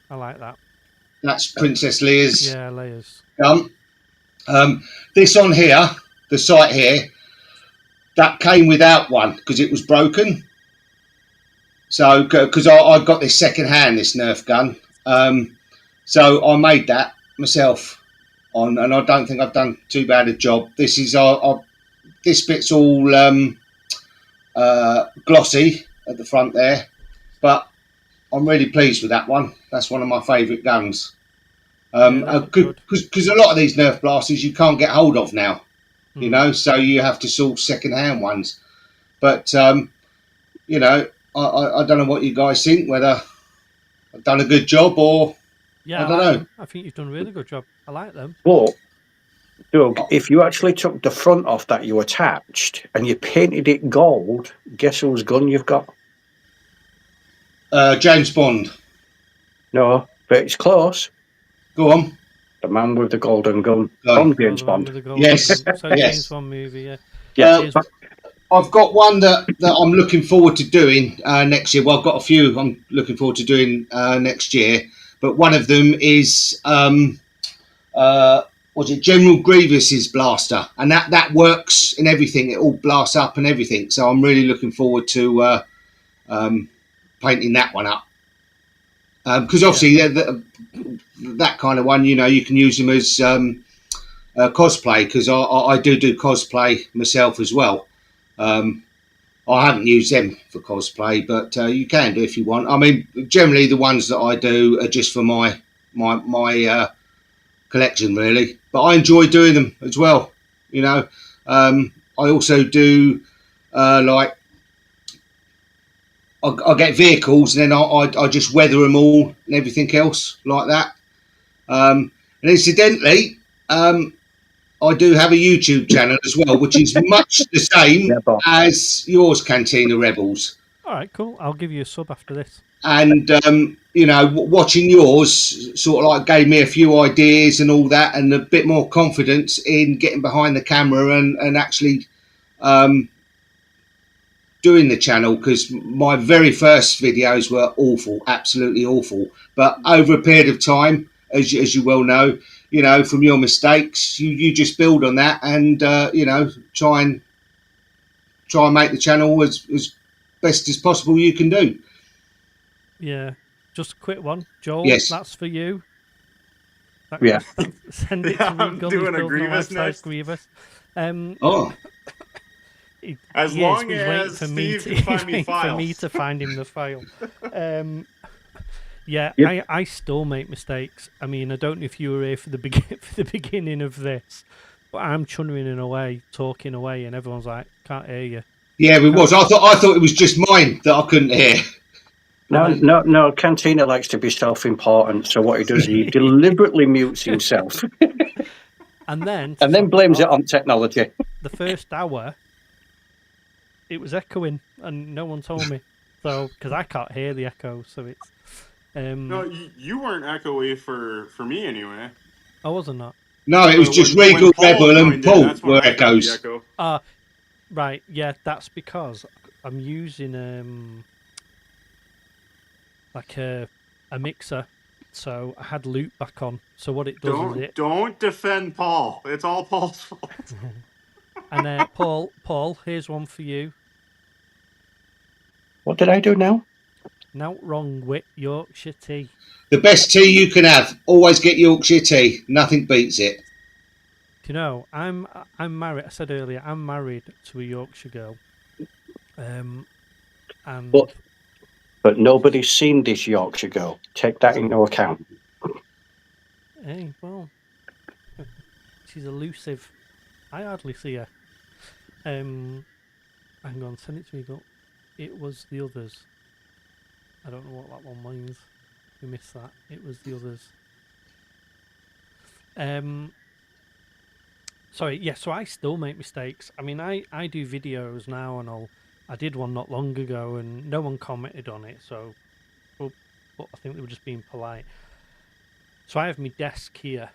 I like that. That's Princess Leia's. Yeah, Leia's. This on here, the sight here, that came without one because it was broken. So, because I got this second hand, this Nerf gun, so I made that myself and I don't think I've done too bad a job. This is this bit's all glossy at the front there, but I'm really pleased with that one. That's one of my favourite guns. Because a lot of these Nerf blasters you can't get hold of now, so you have to source second-hand ones. But I don't know what you guys think, whether I've done a good job or I don't know. I think you've done a really good job. I like them. But Doug, if you actually took the front off that you attached and you painted it gold, guess whose gun you've got? James Bond. No, but it's close. Go on. The man with the golden gun on James Bond. Yes. James Bond movie, I've got one that I'm looking forward to doing next year. Well, I've got a few I'm looking forward to doing next year, but one of them is General Grievous's blaster, and that works in everything. It all blasts up and everything. So I'm really looking forward to painting that one up. Because obviously that kind of one, you can use them as cosplay, because I do cosplay myself as well. I haven't used them for cosplay, but you can do if you want. I mean, generally the ones that I do are just for my collection, really. But I enjoy doing them as well. I also do I get vehicles, and then I just weather them all and everything else like that. And incidentally, I do have a YouTube channel as well, which is much the same as yours, Cantina Rebels. All right, cool. I'll give you a sub after this. And watching yours sort of like gave me a few ideas and all that, and a bit more confidence in getting behind the camera and actually doing the channel, because my very first videos were awful, absolutely awful. But over a period of time, as you well know, from your mistakes, you just build on that and try and make the channel as best as possible you can do. Yeah, just a quick one, Joel. Yes. That's for you. Yeah. Send it Yeah, to I'm Regal. doing He's a building Grievous life-size next. Grievous. Oh, As long as Steve can find me for me files. to find him the file. Yeah, Yep. I still make mistakes. I mean, I don't know if you were here for the beginning of this, but I'm chunnering away, talking away, and everyone's like, "Can't hear you." yeah, it was. I thought it was just mine that I couldn't hear. No. Cantina likes to be self-important, so what he does, he deliberately mutes himself And then, to and then top blames it off, on technology. the first hour, it was echoing, and no one told me. So, because I can't hear the echo, so it's. No, you weren't echoey for me anyway. I wasn't not. No, it was just when Regal, Paul Rebel, and joined in, Paul that's when were I felt the echoes. echo. Right, yeah, that's because I'm using like a mixer, so I had loop back on. So what it does is it. Don't defend Paul. It's all Paul's fault. And Paul, here's one for you. What did I do now? Now wrong with Yorkshire tea. The best tea you can have. Always get Yorkshire tea. Nothing beats it. Do you know, I'm married. I said earlier, I'm married to a Yorkshire girl. And But nobody's seen this Yorkshire girl. Take that into account. hey, well, she's elusive. I hardly see her. Hang on, send it to me. Go. It was the others. I don't know what that one means. We missed that. It was the others. Sorry, yeah, so I still make mistakes. I mean, I do videos now and all. I did one not long ago and no one commented on it, so but I think they were just being polite. So I have my desk here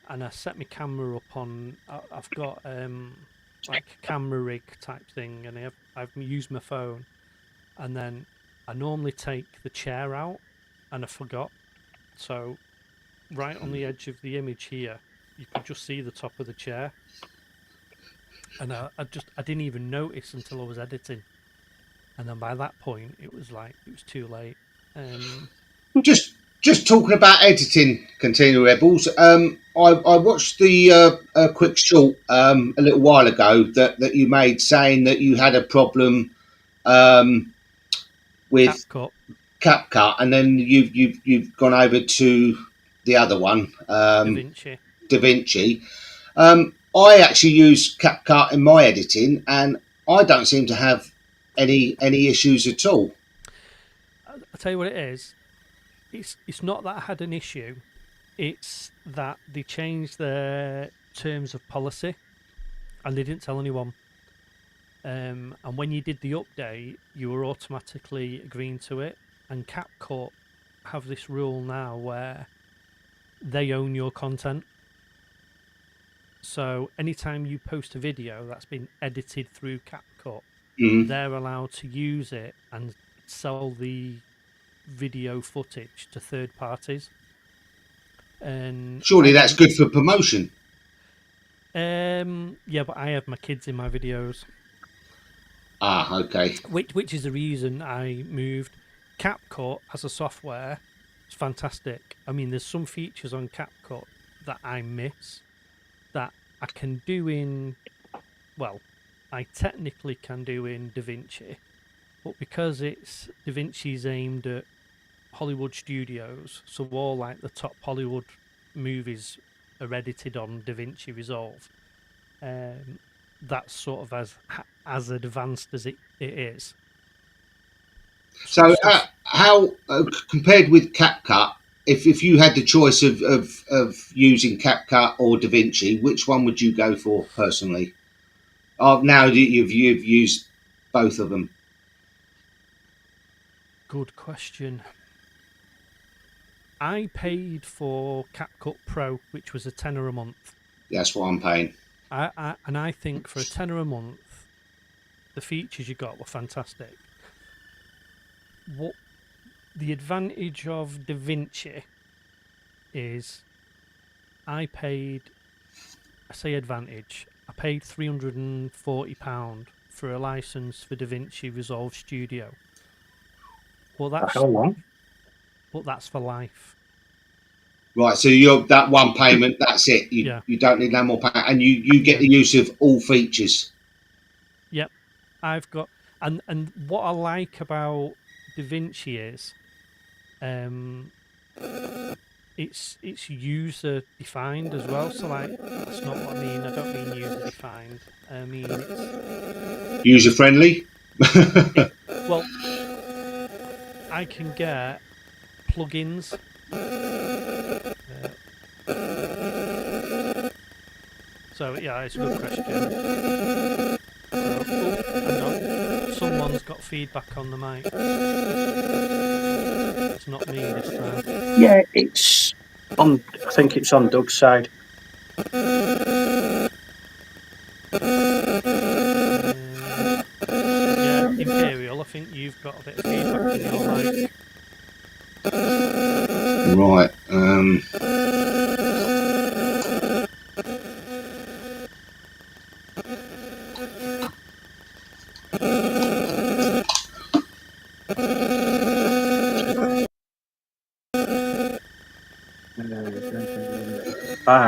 and I set my camera up on. I've got like a camera rig type thing, and I've used my phone, and then I normally take the chair out, and I forgot. So right on the edge of the image here, you could just see the top of the chair, and I didn't even notice until I was editing, and then by that point it was too late. Just talking about editing, Cantina Rebels. I watched the quick short a little while ago that you made, saying that you had a problem with CapCut, and then you've gone over to the other one, DaVinci. I actually use CapCut in my editing, and I don't seem to have any issues at all. I'll tell you what it is. It's not that I had an issue. It's that they changed their terms of policy, and they didn't tell anyone. And when you did the update, you were automatically agreeing to it. And CapCut have this rule now where they own your content. So anytime you post a video that's been edited through CapCut, they're allowed to use it and sell the video footage to third parties. And surely that's good for promotion. Yeah, but I have my kids in my videos. Ah, okay. Which is the reason I moved. CapCut as a software is fantastic. I mean, there's some features on CapCut that I miss that I can do in, well, I technically can do in DaVinci, but because DaVinci's aimed at Hollywood studios, so all like the top Hollywood movies are edited on DaVinci Resolve. That's sort of as advanced as it is. So how compared with CapCut, if you had the choice of using CapCut or DaVinci, which one would you go for personally? Now that you've used both of them. good question. I paid for CapCut Pro, which was a tenner a month. That's what I'm paying. And I think for a tenner a month, the features you got were fantastic. What the advantage of DaVinci is, I paid £340 for a license for DaVinci Resolve Studio. Well, that's How long? But that's for life. Right, so you're that one payment. That's it. You don't need no more payment, and you get the use of all features. Yep, I've got and what I like about DaVinci is, it's user defined as well. So like, that's not what I mean. I don't mean user defined. I mean it's User friendly. well, I can get plugins. So yeah, it's a good question. Hang on. Someone's got feedback on the mic. It's not me this time. Yeah, it's on. I think it's on Doug's side. Yeah, Imperial. I think you've got a bit of feedback in your mic. Right.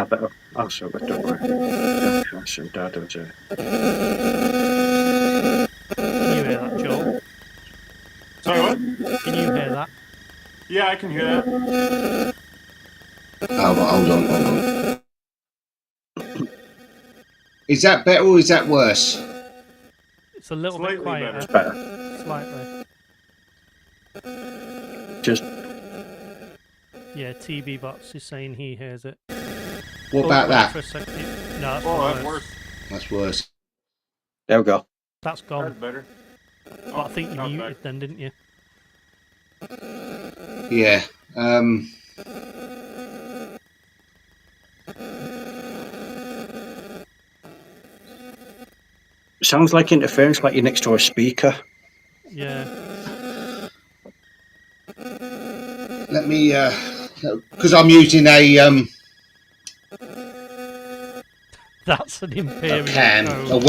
But also, but don't worry. So Dad was Can you hear that, Joel? Sorry, what? Can you hear that? Yeah, I can hear that. Oh, hold on. Is that better or is that worse? It's a little bit Slightly quieter. better. Slightly. Just Yeah, TB Bots is saying he hears it. What about that? For a second. No, that's That's worse. That's worse. there we go. That's gone. That's better. But I think you muted then, didn't you? Yeah. Sounds like interference, like you're next to a speaker. Yeah. Let me, because I'm using a That's an Imperial can. code.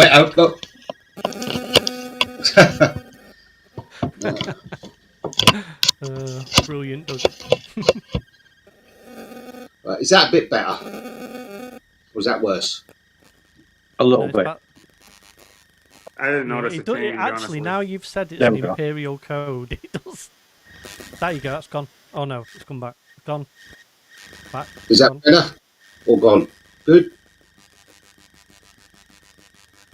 Brilliant, Doug. Is that a bit better? Or is that worse? A little bit. I didn't notice it a change, actually, honestly. now you've said it's There an we go. Imperial code, it does. There you go, that's gone. Oh no, it's come back. Gone. Back. Is that better? Or gone? Good?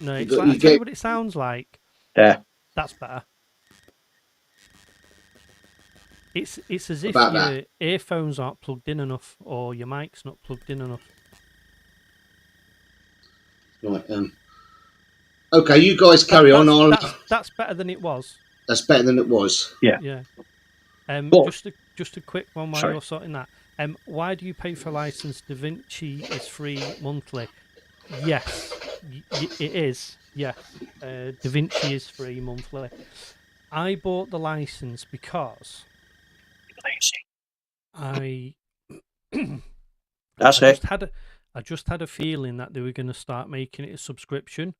No, it's like, I tell you what it sounds like. Yeah. That's better. It's as if About your that. earphones aren't plugged in enough, or your mic's not plugged in enough. Right. Okay, you guys carry on. That's better than it was. That's better than it was. Yeah. Yeah. Well, just a quick one while you're sorting that. Why do you pay for license? DaVinci is free monthly. Yes, it is. Yeah, DaVinci is free monthly. I bought the license because I just had a feeling that they were going to start making it a subscription,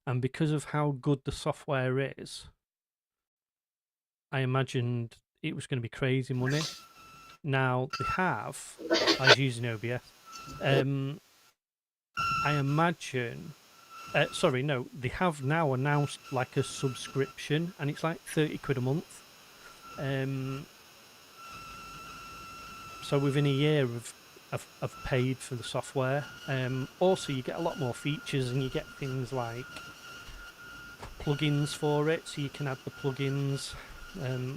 and because of how good the software is, I imagined it was going to be crazy money. Now they have. I was using OBS. I imagine. Sorry, no. They have now announced like a subscription, and it's like £30 a month. So within a year, I've paid for the software. Also, you get a lot more features, and you get things like plugins for it, so you can add the plugins.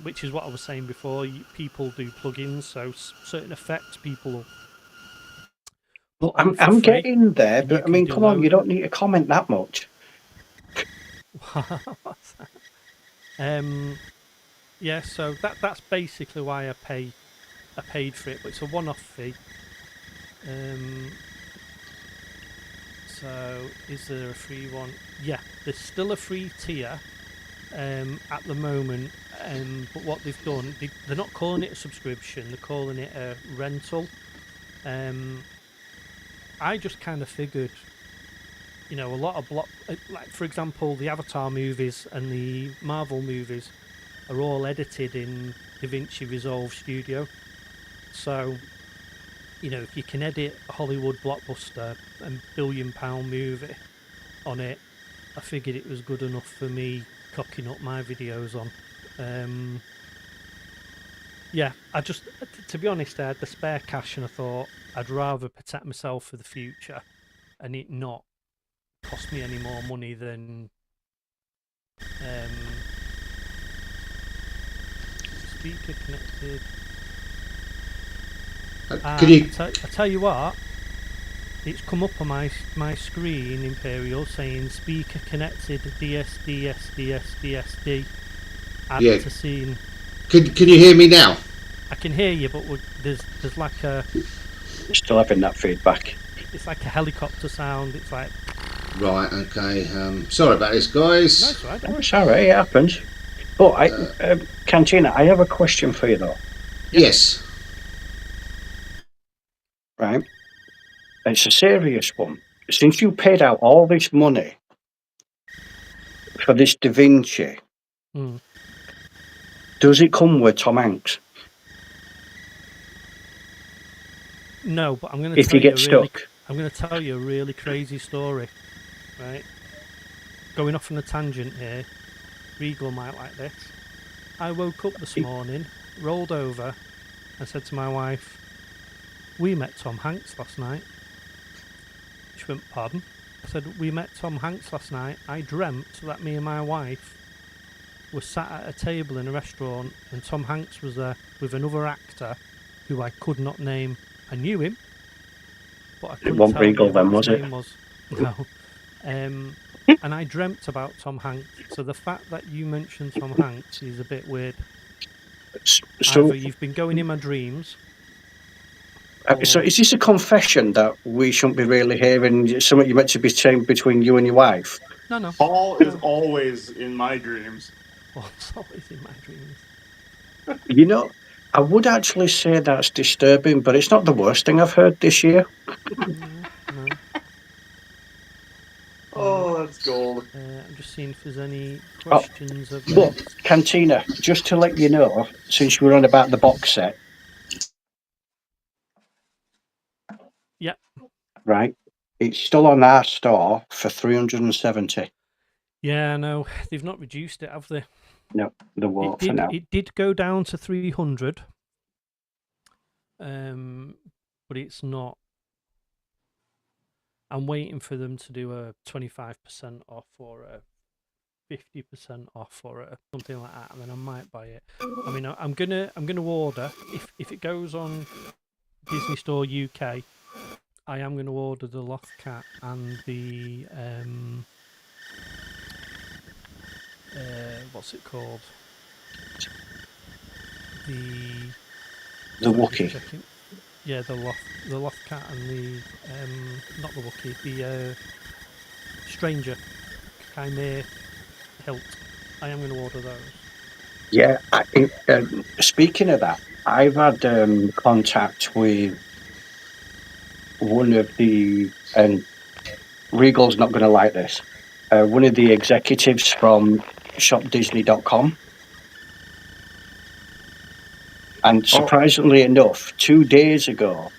Which is what I was saying before. People do plugins, so certain effects people. Well, I'm getting there, but I mean, come on, you don't need to comment that much. What's that? Yeah, so that's basically why I paid for it, but it's a one-off fee. So is there a free one? Yeah, there's still a free tier at the moment. But what they've done, they're not calling it a subscription; they're calling it a rental. I just kind of figured, a lot of like for example, the Avatar movies and the Marvel movies are all edited in DaVinci Resolve Studio. So, if you can edit a Hollywood blockbuster and billion-pound movie on it, I figured it was good enough for me cocking up my videos on. Yeah, to be honest, I had the spare cash and I thought I'd rather protect myself for the future and it not cost me any more money than speaker connected. Could you? I tell you what, it's come up on my screen, Imperial, saying speaker connected DSD. Add Yeah. to scene. Can you hear me now? I can hear you, but there's like a. Still having that feedback. It's like a helicopter sound. It's like. Right. Okay. Sorry about this, guys. No, it's right. It's all right. It happens. But Cantina, I have a question for you though. Yes. Right. It's a serious one. Since you paid out all this money for this Da Vinci, does it come with Tom Hanks? No, but I'm going to If tell you get stuck. I'm going to tell you a really crazy story, right? Going off on a tangent here. Regal might like this. I woke up this morning, rolled over, and said to my wife, "We met Tom Hanks last night." She went, "Pardon?" I said, "We met Tom Hanks last night. I dreamt that me and my wife were sat at a table in a restaurant and Tom Hanks was there with another actor who I could not name. I knew him, but I couldn't tell you what his name was." No. And I dreamt about Tom Hanks. So the fact that you mentioned Tom Hanks is a bit weird. So either you've been going in my dreams. So is this a confession that we shouldn't be really hearing? Something you meant to be saying between you and your wife? No. Paul is always in my dreams. Paul's always in my dreams. I would actually say that's disturbing, but it's not the worst thing I've heard this year. No. Oh, that's gold. I'm just seeing if there's any questions of Look, Cantina, just to let you know, since we're on about the box set. Yep. Right. It's still on our store for 370. Yeah, no, they've not reduced it, have they? No, the won't for now. It did go down to 300. But it's not. I'm waiting for them to do a 25% off or a 50% off or something like that, and then I might buy it. I mean, I'm gonna order if it goes on Disney Store UK. I am gonna order the Loft Cat and the what's it called? The Wookiee. Yeah, the Loft Cat and the not the Wookiee, the Stranger Chimera Hilt. I am going to order those. Yeah, speaking of that, I've had contact with one of the, and Regal's not going to like this, one of the executives from shopdisney.com. And surprisingly enough, 2 days ago,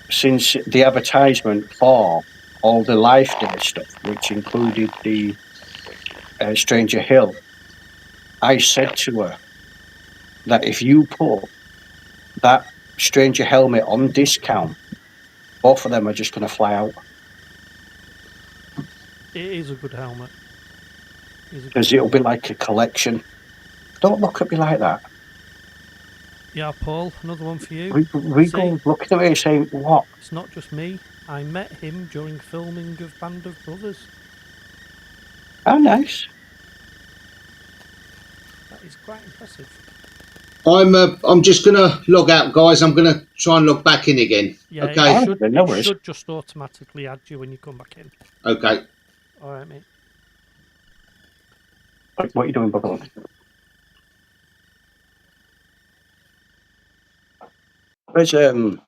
since the advertisement for all the Life Day stuff, which included the Stranger Hill, I said to her that if you put that Stranger helmet on discount, both of them are just going to fly out. It is a good helmet. Because it'll be like a collection. Don't look at me like that. Yeah, Paul, another one for you. Regal's looking at me saying, what? It's not just me. I met him during filming of Band of Brothers. Oh, nice. That is quite impressive. I'm just gonna log out, guys. I'm gonna try and log back in again. Yeah, Okay. No it worries. should just automatically add you when you come back in. Okay. All right, mate. What are you doing, Buckle? Where's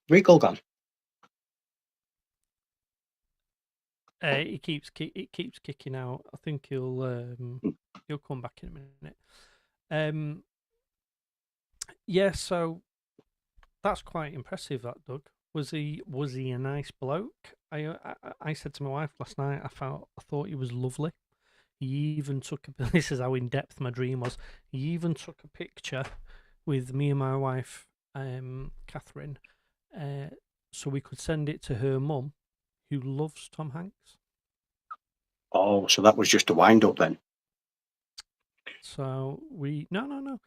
Regal gone? It keeps kicking out. I think he'll come back in a minute. Yeah, so that's quite impressive. That Doug was he a nice bloke? I said to my wife last night. I thought he was lovely. He even took a. This is how in depth my dream was. He even took a picture with me and my wife, Catherine, so we could send it to her mum, who loves Tom Hanks. Oh, so that was just a wind up then. So we no.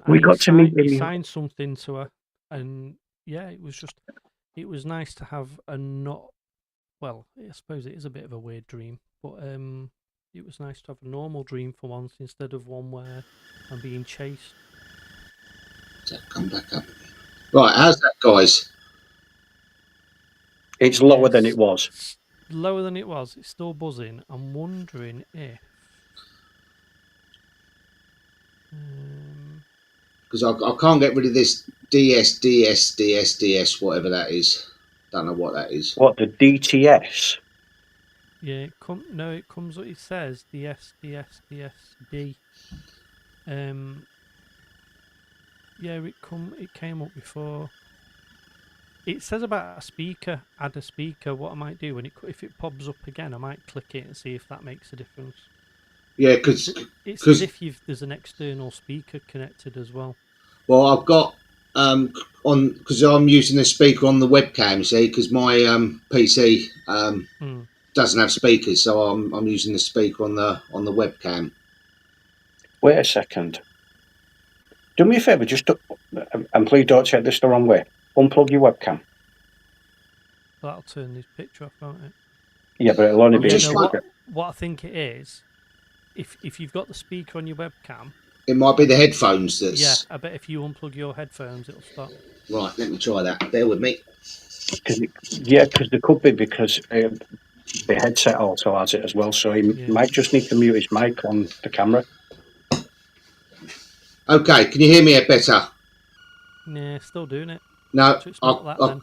We got to meet him. He signed something to her, and yeah, it was nice to have a not. Well, I suppose it is a bit of a weird dream, but it was nice to have a normal dream for once instead of one where I'm being chased. So come back up. Right, how's that, guys? It's lower than it was. Lower than it was. It's still buzzing. I'm wondering if. Because I can't get rid of this DS, whatever that is. Don't know what that is. What, the DTS? Yeah, it comes. It says DSD. Yeah, it came up before. It says about a speaker. Add a speaker. What I might do if it pops up again, I might click it and see if that makes a difference. Yeah, because it's as if there's an external speaker connected as well. Well, I've got on because I'm using the speaker on the webcam. See, because my PC doesn't have speakers, so I'm using the speaker on the webcam. Wait a second. Do me a favour, and please don't take this the wrong way. Unplug your webcam. That'll turn this picture off, won't it? Yeah, but it'll only be. What I think it is, if you've got the speaker on your webcam, it might be the headphones. Yeah, I bet if you unplug your headphones, it'll stop. Right, let me try that. Bear with me. Because there could be because the headset also has it as well, so he might just need to mute his mic on the camera. Okay, can you hear me better? Nah, still doing it. No, So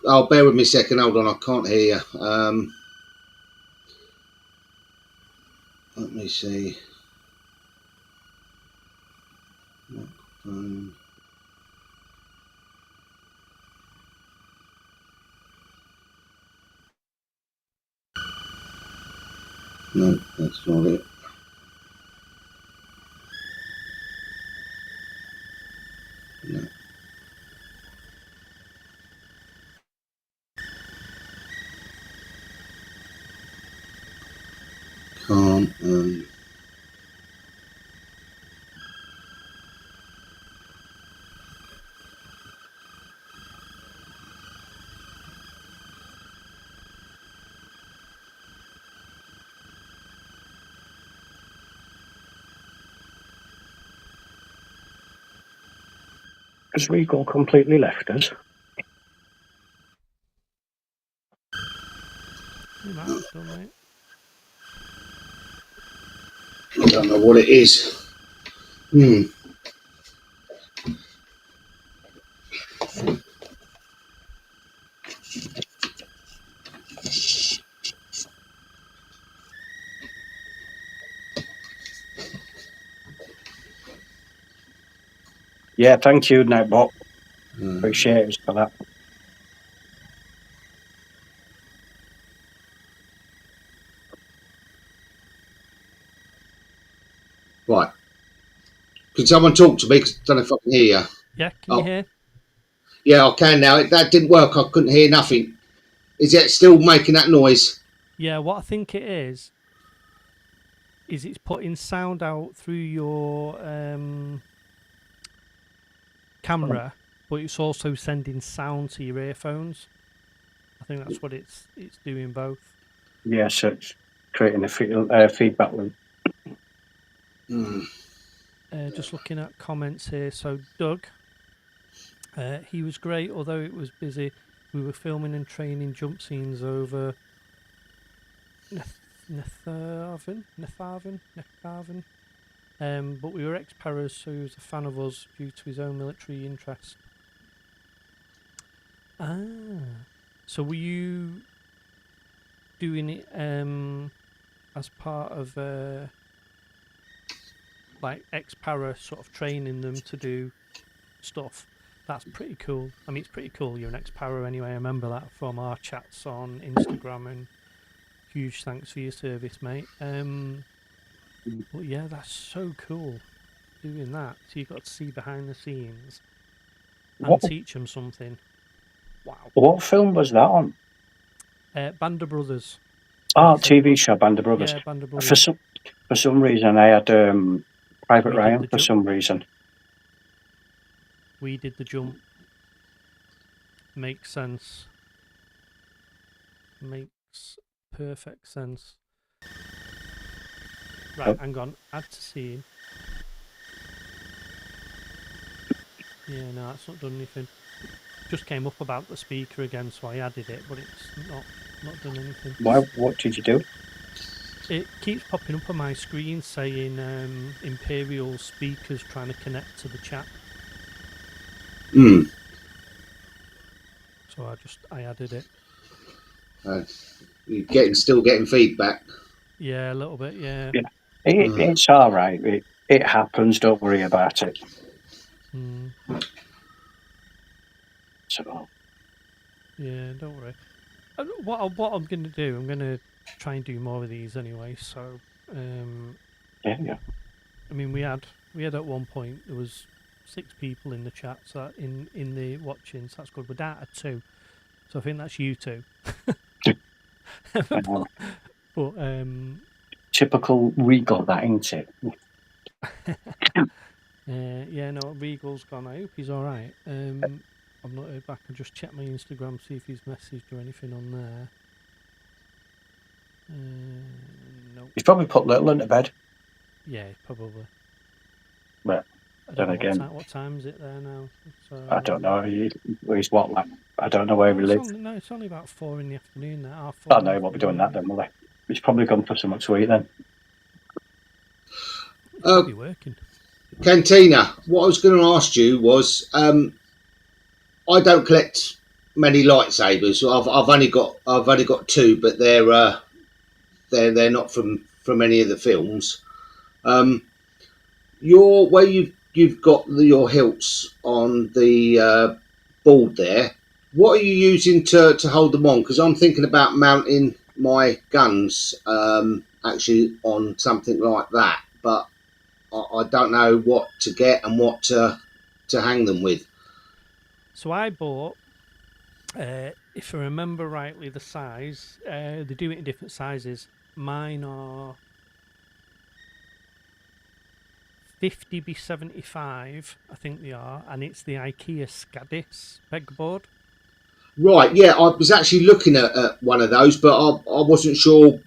I'll bear with me a second. Hold on, I can't hear you. Let me see. No, that's not it. No. Can't. Has Regal completely left us? You might have done, mate. I don't know what it is. Yeah, thank you, Nightbot. Appreciate it for that. Right. Can someone talk to me? Because I don't know if I can hear you. Yeah, can you hear? Yeah, I can now. That didn't work. I couldn't hear nothing. Is it still making that noise? Yeah, what I think it is it's putting sound out through your camera, but it's also sending sound to your earphones. I think that's what it's doing both. Yeah, so it's creating a feedback loop. Just looking at comments here. So Doug, he was great, although it was busy. We were filming and training jump scenes over Netharvin. But we were ex-paras, so he was a fan of us due to his own military interest. Ah, so were you doing it as part of like ex-para sort of training them to do stuff? That's pretty cool. I mean, it's pretty cool. You're an ex-para anyway. I remember that from our chats on Instagram, and huge thanks for your service, mate. But yeah, that's so cool doing that. So you got to see behind the scenes and What, teach them something. Wow. what film was that on? Band of Brothers. Oh, Have you seen- TV show Band of Brothers. Yeah, Band of For Brothers. some reason, I had Private We did Ryan the for jump. some reason. We did the jump. Makes sense. Makes perfect sense. Right, Oh. hang on. Add to scene. Yeah, no, that's not done anything. Just came up about the speaker again, so I added it, but it's not done anything. What did you do? It keeps popping up on my screen saying Imperial speakers trying to connect to the chat. Hmm. So I added it. You're still getting feedback. Yeah, a little bit. Yeah. It's all right. It happens. Don't worry about it. Mm, So yeah, don't worry. What I'm gonna do? I'm gonna try and do more of these anyway. So, yeah. I mean, we had at one point there was 6 people in the chat, so in the watching. So that's good. We're down to 2, so I think that's you 2. But Typical Regal, that ain't it? yeah, no, Regal's gone. I hope he's all right. I've not heard back. I'll just check my Instagram, see if he's messaged or anything on there. No. He's probably put Little into bed. Yeah, probably. But I then don't know again, what time is it there now? So, I don't know. He's what, like, I don't know where he lives. It's only about 4 in the afternoon now. Oh no, he won't be doing that then, will he? He's probably gone for something to eat then. He's probably working. Cantina, what I was going to ask you was, I don't collect many lightsabers. I've only got 2, but they're not from any of the films. Where you've got your hilts on the board there. What are you using to hold them on? Because I'm thinking about mounting my guns actually on something like that, but I don't know what to get and what to hang them with. So I bought, if I remember rightly, the size. They do it in different sizes. Mine are 50 by 75, I think they are, and it's the IKEA Skadis pegboard. Right, yeah, I was actually looking at one of those, but I wasn't sure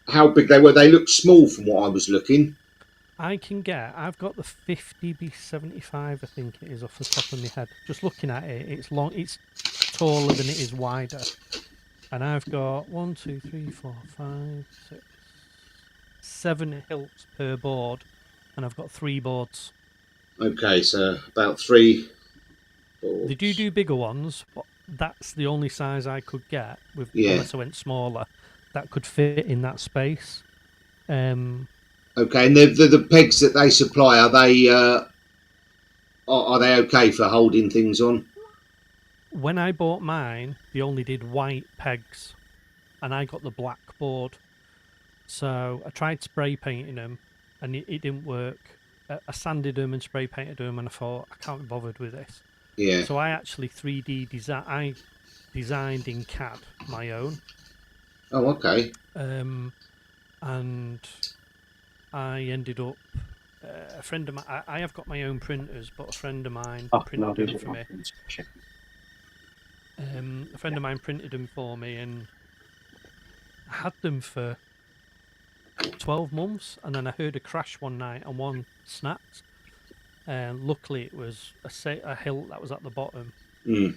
how big they were. They looked small from what I was looking. I've got the 50 by 75, I think it is, off the top of my head. Just looking at it, it's long, it's taller than it is wider. And I've got 1, 2, 3, 4, 5, 6, 7 hilts per board, and I've got 3 boards. Okay, so about 3 boards. They do bigger ones, but that's the only size I could get, unless I went smaller, that could fit in that space. Okay, and the pegs that they supply, are they okay for holding things on? When I bought mine, they only did white pegs, and I got the black board. So I tried spray painting them, and it didn't work. I sanded them and spray painted them, and I thought, I can't be bothered with this. Yeah. So I actually 3D designed in CAD my own. Oh, okay. And I ended up, a friend of mine, I have got my own printers, but a friend of mine printed them for me. A friend of mine printed them for me, and I had them for 12 months, and then I heard a crash one night and one snapped. And luckily it was a hilt that was at the bottom.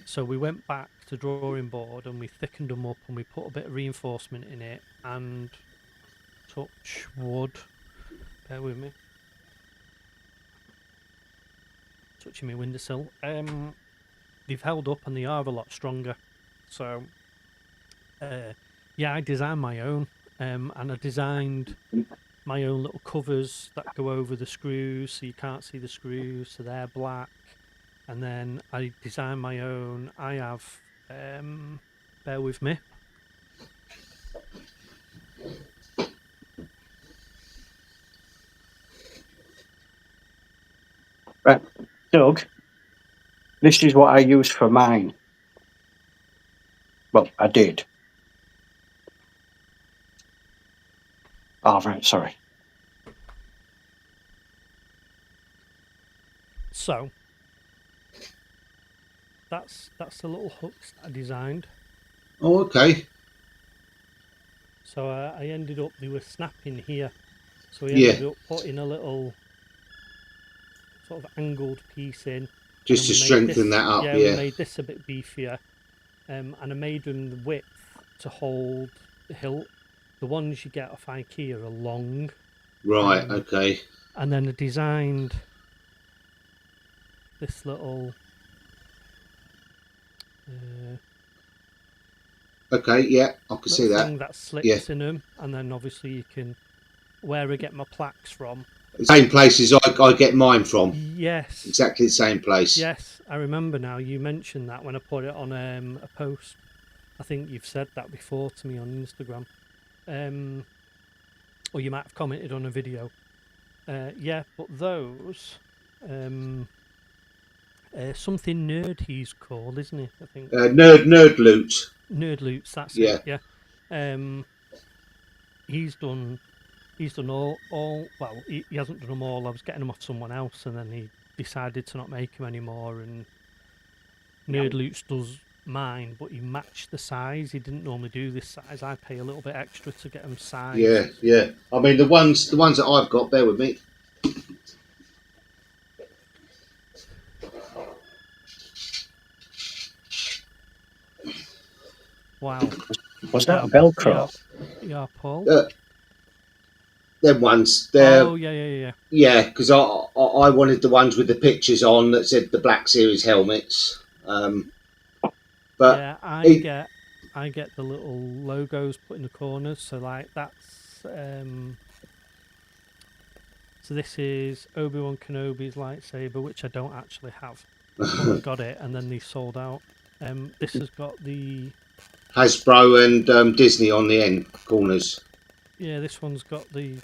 So we went back to drawing board and we thickened them up and we put a bit of reinforcement in it and touch wood. Bear with me. Touching my windowsill. They've held up and they are a lot stronger. So, yeah, I designed my own, and I designed my own little covers that go over the screws, so you can't see the screws, so they're black. And then I designed my own. I have, bear with me. Right, Doug, this is what I use for mine. Well, I did. Oh, right, sorry. So, that's the little hooks that I designed. Oh, okay. So I ended up, they were snapping here. So we Yeah. ended up putting a little sort of angled piece in. Just to strengthen that up, yeah. We made this a bit beefier. And I made them the width to hold the hilt. The ones you get off IKEA are long. Right, okay. And then I designed this little... okay, yeah, I can see that. Thing that slips in them. And then obviously you can... Where I get my plaques from. Same place as I get mine from. Yes. Exactly the same place. Yes, I remember now. You mentioned that when I put it on a post. I think you've said that before to me on Instagram. Or you might have commented on a video. Yeah, but those... something nerd he's called, isn't he? I think. Nerd loot. Nerd loots, that's it, yeah. He's done all well, he hasn't done them all. I was getting them off someone else and then he decided to not make them anymore, and Nerd Loots does mine, but he matched the size. He didn't normally do this size. I pay a little bit extra to get them sized. Yeah. I mean, the ones that I've got, bear with me. Wow. Was that Velcro? Yeah, Paul. Them ones. They're, oh, yeah. Yeah, because I wanted the ones with the pictures on that said the Black Series helmets. But yeah, I get the little logos put in the corners. So like that's so this is Obi-Wan Kenobi's lightsaber, which I don't actually have. I got it, and then they sold out. This has got the Hasbro and Disney on the end corners. Yeah, this one's got the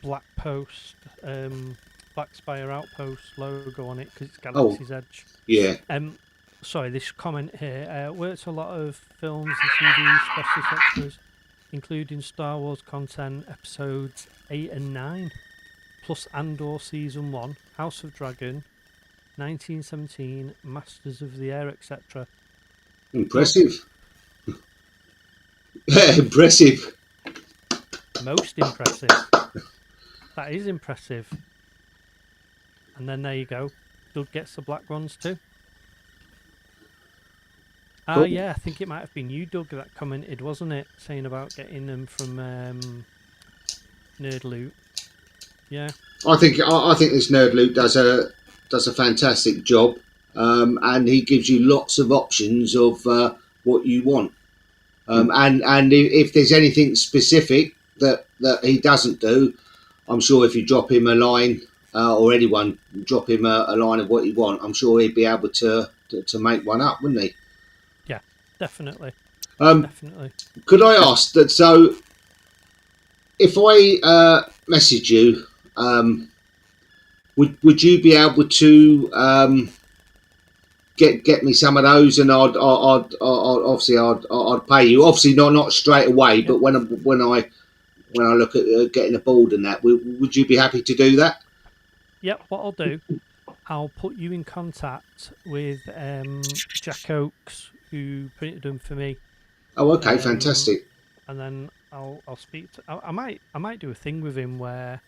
Black Post, Black Spire Outpost logo on it because it's Galaxy's Edge. Yeah. Sorry, this comment here. Worked a lot of films and TV special extras, including Star Wars content, episodes 8 and 9, plus Andor season 1, House of Dragon, 1917, Masters of the Air, etc. Impressive. Impressive. Most impressive. That is impressive. And then there you go. Doug gets the black ones too. Cool. Yeah, I think it might have been you, Doug, that commented, wasn't it? Saying about getting them from Nerd Loot. Yeah. I think this Nerd Loot does a fantastic job, and he gives you lots of options of what you want. And if there's anything specific that he doesn't do, I'm sure if you drop him a line, or anyone drop him a line of what you want, I'm sure he'd be able to make one up, wouldn't he? Yeah, definitely. Definitely. Could I ask that? So, if I message you, would you be able to get me some of those, and I'd obviously I'd pay you. Obviously not straight away, but when I look at getting a board and that, would you be happy to do that? Yep. What I'll do, I'll put you in contact with Jack Oakes, who printed them for me. Oh, okay, fantastic. and then I'll speak to. I might do a thing with him where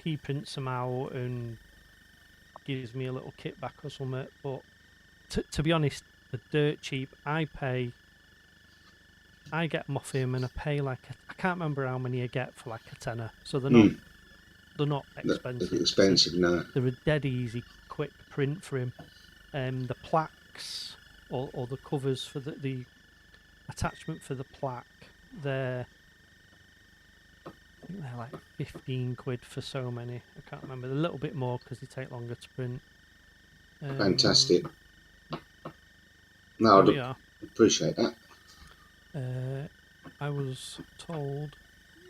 he prints them out and gives me a little kit back or something. But to be honest, they're dirt cheap. I get them off him, and I pay like I can't remember how many I get for like a tenner. So they're not expensive. Expensive, no. They're a dead easy, quick print for him. The plaques or the covers for the attachment for the plaque, I think they're like 15 quid for so many. I can't remember. They're a little bit more because they take longer to print. Fantastic. No, We are. Appreciate that. I was told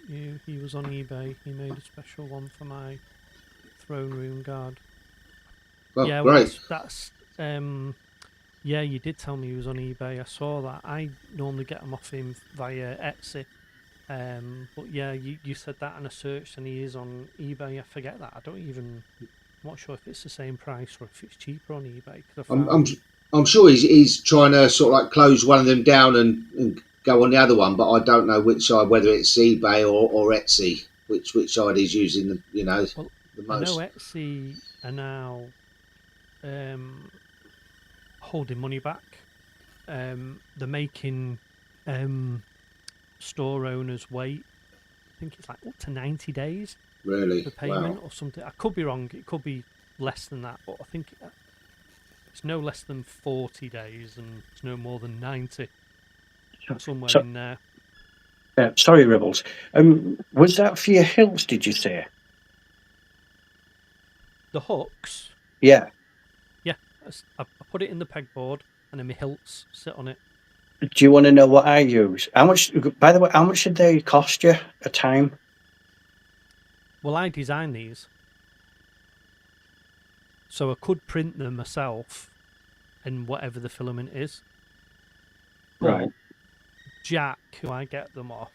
he was on eBay. He made a special one for my throne room guard. Well, yeah, great. That's yeah, you did tell me he was on eBay. I saw that. I normally get them off him via Etsy. But yeah, you said that and I searched and he is on eBay. I forget that. I'm not sure if it's the same price or if it's cheaper on eBay. I'm sure he's trying to sort of like close one of them down and go on the other one, but I don't know which side, whether it's eBay or Etsy, which side he's using. The most. I know Etsy are now holding money back. They're making store owners wait. I think it's like up to 90 days. Really? For payment or something. I could be wrong. It could be less than that, but I think it's no less than 40 days and it's no more than 90. Somewhere in there. Sorry, Rebels. Was that for your hilts, did you say? The hooks? Yeah. Yeah. I put it in the pegboard and then my hilts sit on it. Do you want to know what I use? By the way, how much did they cost you a time? Well, I designed these. So I could print them myself in whatever the filament is. But right. Jack, who I get them off,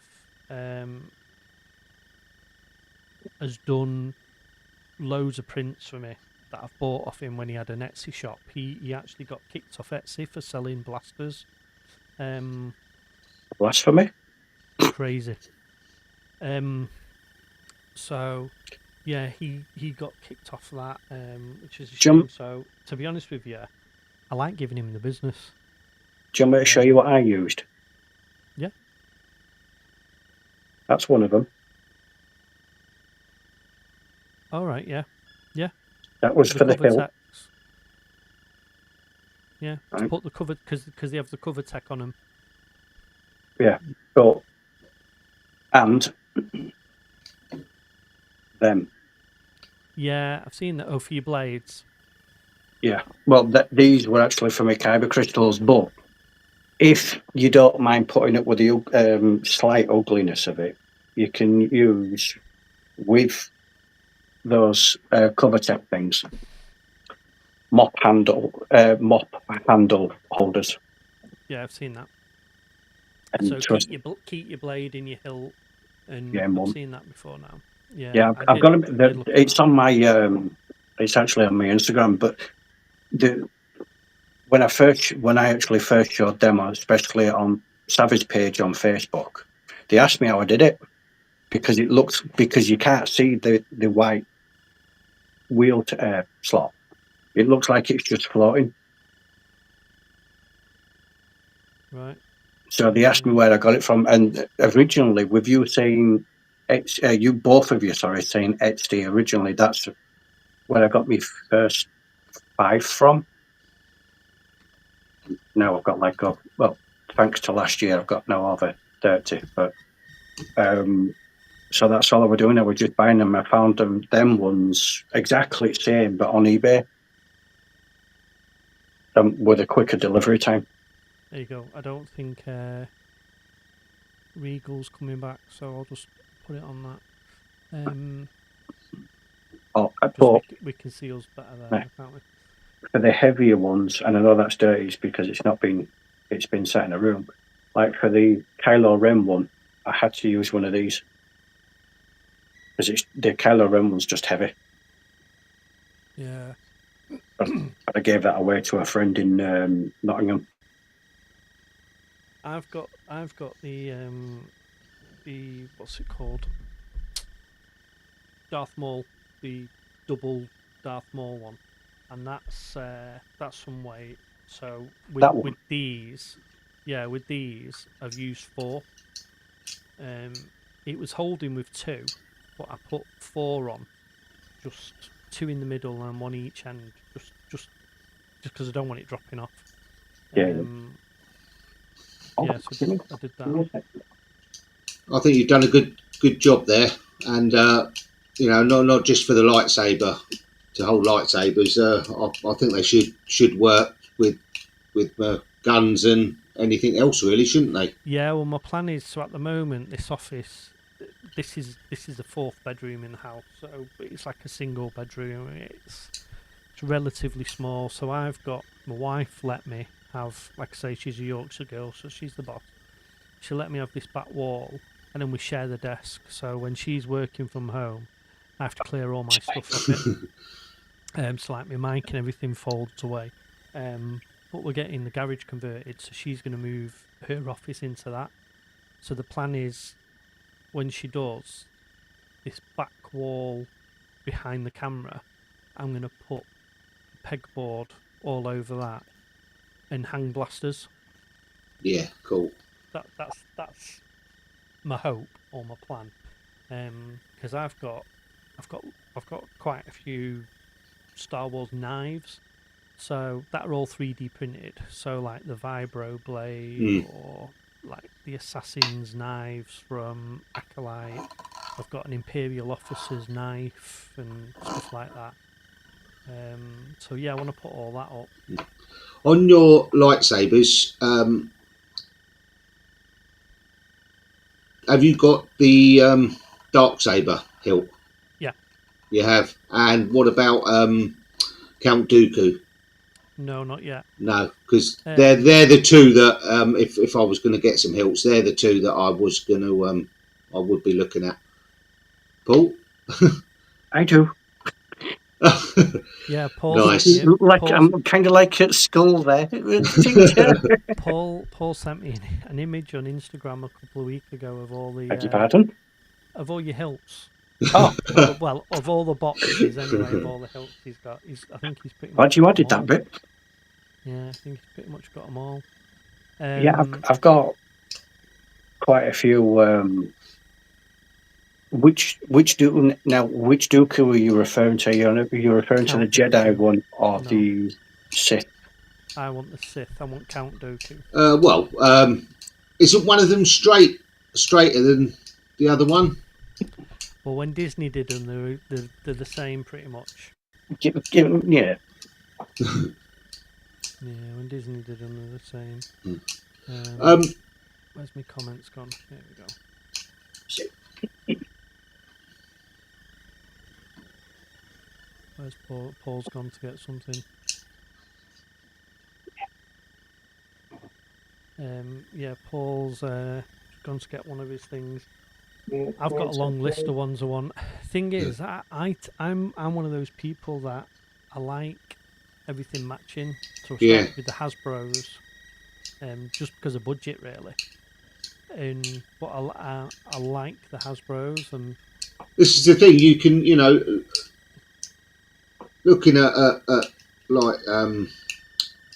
has done loads of prints for me that I've bought off him when he had an Etsy shop. He actually got kicked off Etsy for selling blasters. Blasphemy? Crazy. So, yeah, he got kicked off that, which is a shame. So, to be honest with you, I like giving him the business. Do you want me to show you what I used? Yeah. That's one of them. All right, yeah. Yeah. That was for the hilt. Yeah, to put the cover, because they have the cover tech on them. Yeah, and them. Yeah, I've seen that. Oh, for your blades. Yeah, well, these were actually for my kyber crystals, but if you don't mind putting up with the slight ugliness of it, you can use with those cover tech things, mop handle holders. Yeah, I've seen that. And so keep your blade in your hilt, and yeah, I've seen that before now. Yeah, I've got them. It's on my. It's actually on my Instagram, but when I actually first showed them, especially on Savage page on Facebook, they asked me how I did it because you can't see the white wheel slot. It looks like it's just floating. Right. So they asked me where I got it from, and originally, with you saying both of you saying Etsy originally, that's where I got my first 5 from. Now I've got thanks to last year, I've got now over 30. But so that's all I was doing. I was just buying them. I found them ones exactly the same, but on eBay, with a quicker delivery time. There you go. I don't think Regal's coming back, so I'll just put it on that. We can see us better there, can't we? For the heavier ones, and I know that's dirty because it's been set in a room. Like for the Kylo Ren one, I had to use one of these because the Kylo Ren one's just heavy. Yeah. I gave that away to a friend in Nottingham. I've got the what's it called? Darth Maul, the double Darth Maul one, and that's some weight. So That one. with these, with these, I've used 4. It was holding with 2, but I put 4 on, just 2 in the middle and 1 each end, just because I don't want it dropping off. Yeah. So I did that. I think you've done a good job there, and not just for the lightsaber, to hold lightsabers. I think they should work with guns and anything else, really, shouldn't they? Yeah, well, my plan is, so at the moment, this office, this is the 4th bedroom in the house, so it's like a single bedroom. It's relatively small, so I've got my wife let me have, like I say, she's a Yorkshire girl, so she's the boss. She let me have this back wall, and then we share the desk. So when she's working from home, I have to clear all my stuff off it. So like my mic and everything folds away. But we're getting the garage converted, so she's going to move her office into that. So the plan is, when she does, this back wall behind the camera, I'm going to put a pegboard all over that and hang blasters. Yeah, cool. That's my hope or my plan, because I've got quite a few Star Wars knives, so that are all 3D printed. So like the Vibro blade or like the Assassin's knives from Acolyte. I've got an Imperial officer's knife and stuff like that. So yeah, I want to put all that up. On your lightsabers, have you got the dark saber hilt? Yeah. You have. And what about Count Dooku? No, not yet. No, because they're the two that if I was going to get some hilts, they're the two that I was going to I would be looking at. Paul, I do. Yeah, Paul. Nice. I'm kind of like at school there. Paul sent me an image on Instagram a couple of weeks ago of all the Beg your pardon? of all your hilts. Oh, well, of all the boxes anyway, of all the hilts he's got. I think he's pretty much. glad you got added them that all. bit. Yeah, I think he's pretty much got them all. Yeah, I've got quite a few. Which Dooku were you referring to? You're referring to the Count Jedi Dooku. one or No. the Sith? I want the Sith. I want Count Dooku. Isn't one of them straighter than the other one? Well, when Disney did them, they're the same pretty much. Yeah. Yeah, when Disney did them, they're the same. Where's my comments gone? There we go. Where's Paul? Paul's gone to get something. Yeah, Paul's gone to get one of his things. I've got a long list of ones I want. Thing is, I'm one of those people that I like everything matching. So I started with the Hasbros, just because of budget, really. But I like the Hasbros, and This is the thing. You can, looking at like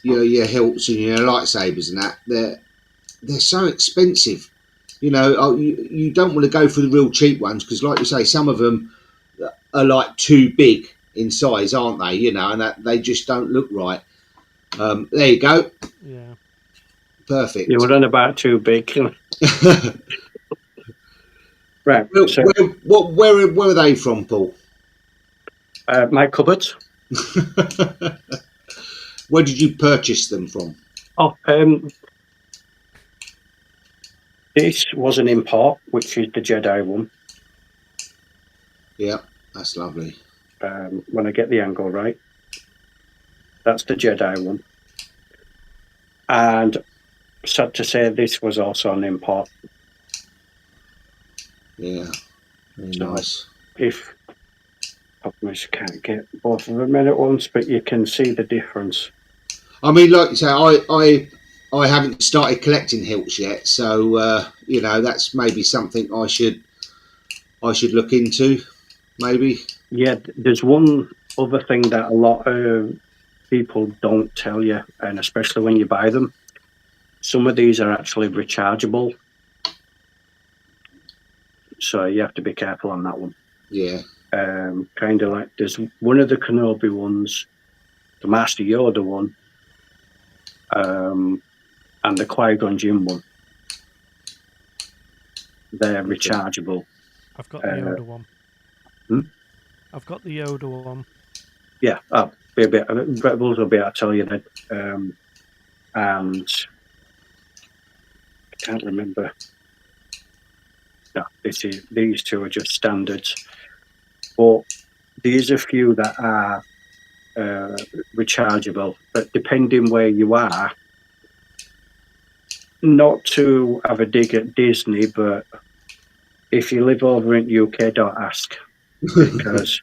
your hilts and your lightsabers and that, they're so expensive. You don't want to go for the real cheap ones because, like you say, some of them are like too big in size, aren't they? And that they just don't look right. There you go. Yeah. Perfect. You were on about too big. Right. So, where are they from, Paul? my cupboards. Where did you purchase them from? Oh, this was an import, which is the Jedi one. Yeah, that's lovely. When I get the angle right, that's the Jedi one. And sad to say, this was also an import. Yeah, very nice. If I can't get both of them in at once, but you can see the difference. I mean, like you say, I haven't started collecting hilts yet, so you know, that's maybe something I should look into. Maybe. Yeah, there's one other thing that a lot of people don't tell you, and especially when you buy them, some of these are actually rechargeable. So you have to be careful on that one. Yeah. Kind of like there's one of the Kenobi ones, the Master Yoda one, and the Qui-Gon Jinn one. They're rechargeable. I've got the Yoda one. Hmm? I've got the Yoda one. Yeah, Rebels will be able to tell you that. And I can't remember. No, these two are just standards. But there's a few that are rechargeable, but depending where you are, not to have a dig at Disney, but if you live over in UK, don't ask, because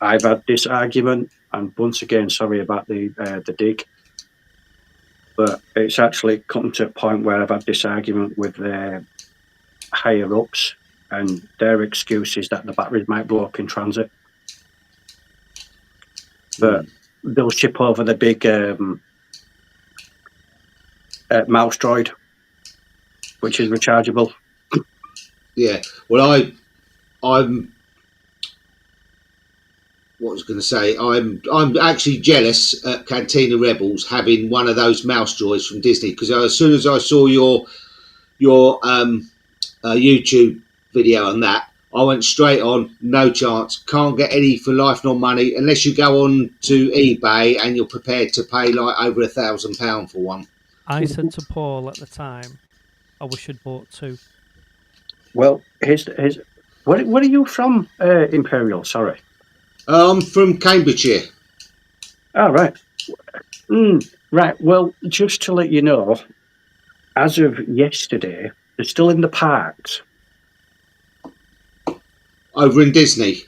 I've had this argument, and once again, sorry about the dig, but it's actually come to a point where I've had this argument with higher ups, and their excuse is that the batteries might blow up in transit. But they'll ship over the big mouse droid, which is rechargeable. Yeah. Well, I'm. What I was going to say, I'm actually jealous at Cantina Rebels having one of those mouse droids from Disney, because as soon as I saw your YouTube video on that, I went straight on. No chance. Can't get any for life nor money unless you go on to eBay and you're prepared to pay like over £1,000 for one. I said to Paul at the time, I wish I'd bought two. Well, where are you from, Imperial? Sorry. I'm from Cambridgeshire. Oh, right. Right. Well, just to let you know, as of yesterday, they're still in the parks. Over in Disney.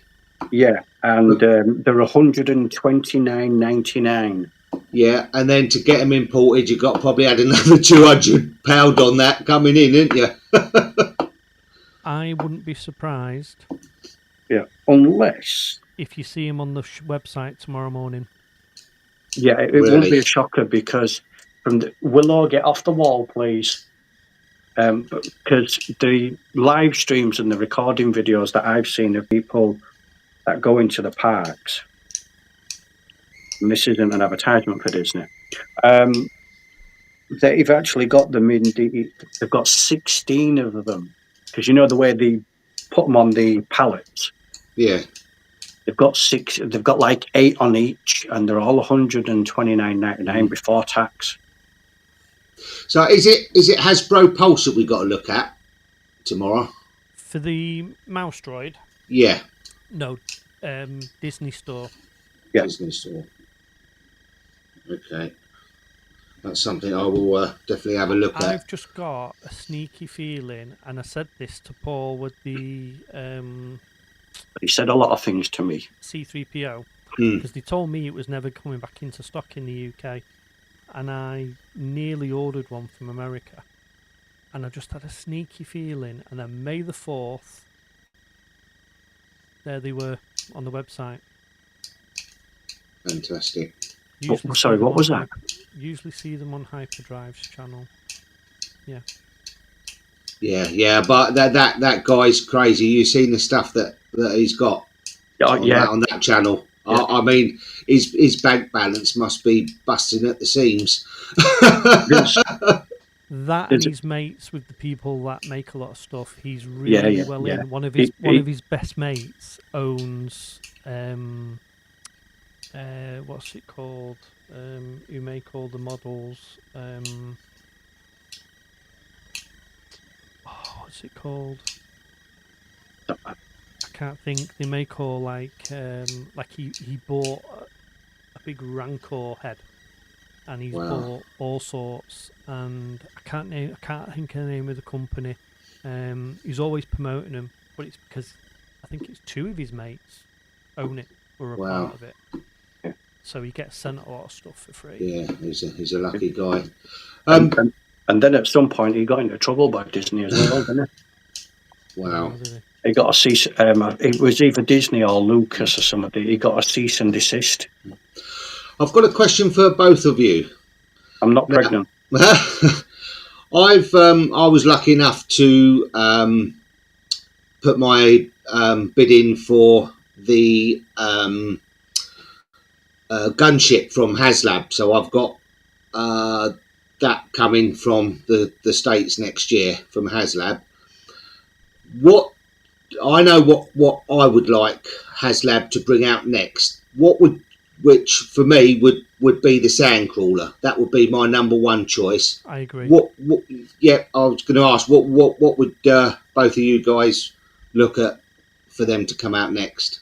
Yeah, and they're $129.99. Yeah, and then to get them imported, you've got to probably add another £200 on that coming in, isn't you? I wouldn't be surprised. Yeah, unless if you see him on the website tomorrow morning. Yeah, it Really? won't be a shocker because we'll all get off the wall, please. Because the live streams and the recording videos that I've seen of people that go into the parks, and this isn't an advertisement for Disney, they've actually got them they've got 16 of them. Because you know the way they put them on the pallets? Yeah. They've got they've got like 8 on each, and they're all $129.99 before tax. So is it Hasbro Pulse that we got to look at tomorrow? For the mouse droid? Yeah. No, Disney Store. Yeah. Disney Store. Okay. That's something I will definitely have a look at. I've just got a sneaky feeling, and I said this to Paul with the He said a lot of things to me. C3PO, because they told me it was never coming back into stock in the UK, and I nearly ordered one from America, and I just had a sneaky feeling, and then May the 4th, there they were on the website. Fantastic. Sorry, what was that? Usually see them on Hyperdrive's channel. Yeah. Yeah, but that guy's crazy. You've seen the stuff that he's got on that channel. Yeah. I mean, his bank balance must be busting at the seams. That and his mates with the people that make a lot of stuff. He's really well in. One of his best mates owns what's it called? Who make all the models? What's it called? I can't think. They make all like he bought a big Rancor head, and he's bought all sorts. And I can't think of the name of the company. He's always promoting them, but it's because I think it's 2 of his mates own it or a part of it. so he gets sent a lot of stuff for free. Yeah, he's a lucky guy. And then at some point he got into trouble by Disney as well, didn't he? Wow. He got a cease. It was either Disney or Lucas or something. He got a cease and desist. I've got a question for both of you. I'm not pregnant. I was lucky enough to put my bid in for the gunship from HasLab, so I've got that coming from the States next year from HasLab. What I know what I would like HasLab to bring out next. Which for me would be the Sandcrawler. That would be my number one choice. I agree. Yeah, I was going to ask what would both of you guys look at for them to come out next?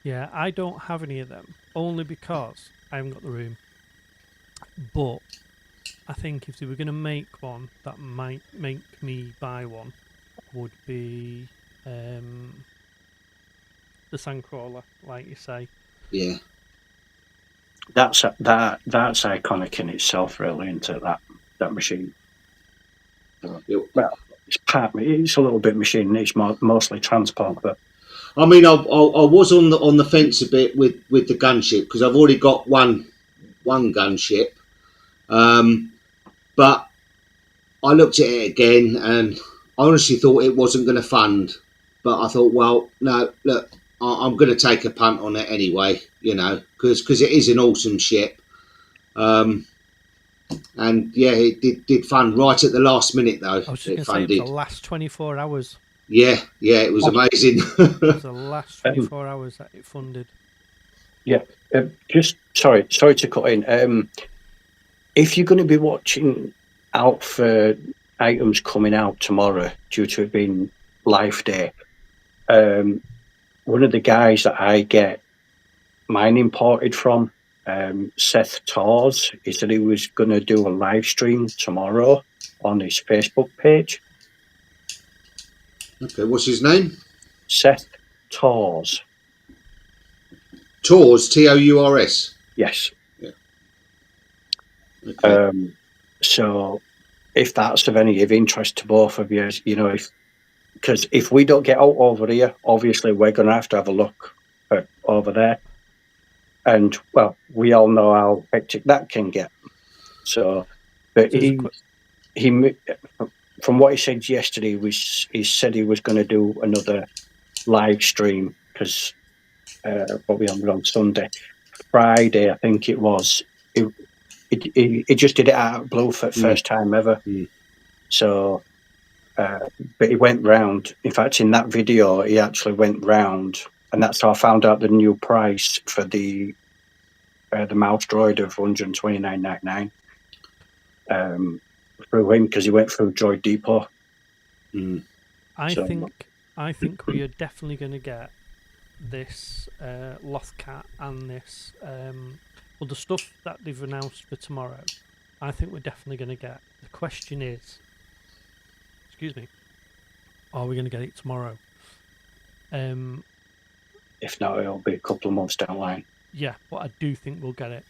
Yeah, I don't have any of them, only because I haven't got the room. But I think if they were going to make one that might make me buy one, would be the Sandcrawler, like you say. Yeah, that's iconic in itself, really, into that machine. Well, it's a little bit machine. It's mostly transport, but I mean, I was on the fence a bit with the gunship because I've already got one gunship, but I looked at it again and I honestly thought it wasn't going to fund. But I thought, well, no, look, I'm going to take a punt on it anyway, because it is an awesome ship. And yeah, it did fund right at the last minute though. I was just going to say, it was the last 24 hours. Yeah, it was amazing. It was the last 24 hours that it funded. Yeah, just sorry to cut in. If you're going to be watching out for items coming out tomorrow due to it being Life Day, one of the guys that I get mine imported from, Seth Tors, he said he was going to do a live stream tomorrow on his Facebook page. Okay, what's his name? Seth Tors. Tours, Tours. Yes. Yeah. Okay. So if that's of any interest to both of you, because if we don't get out over here, obviously we're going to have a look over there. And, well, we all know how hectic that can get. So, but he from what he said yesterday, he said he was going to do another live stream because what we on Sunday, Friday, I think it was. He just did it out of blue for first time ever. Mm. So, but he went round. In fact, in that video, he actually went round, and that's how I found out the new price for the mouse droid of $129.99 through him because he went through Droid Depot. Mm. I think we are definitely going to get this Lothcat and this the stuff that they've announced for tomorrow. I think we're definitely going to get. The question is, excuse me, are we going to get it tomorrow? If not, it'll be a couple of months down the line. Yeah, but I do think we'll get it.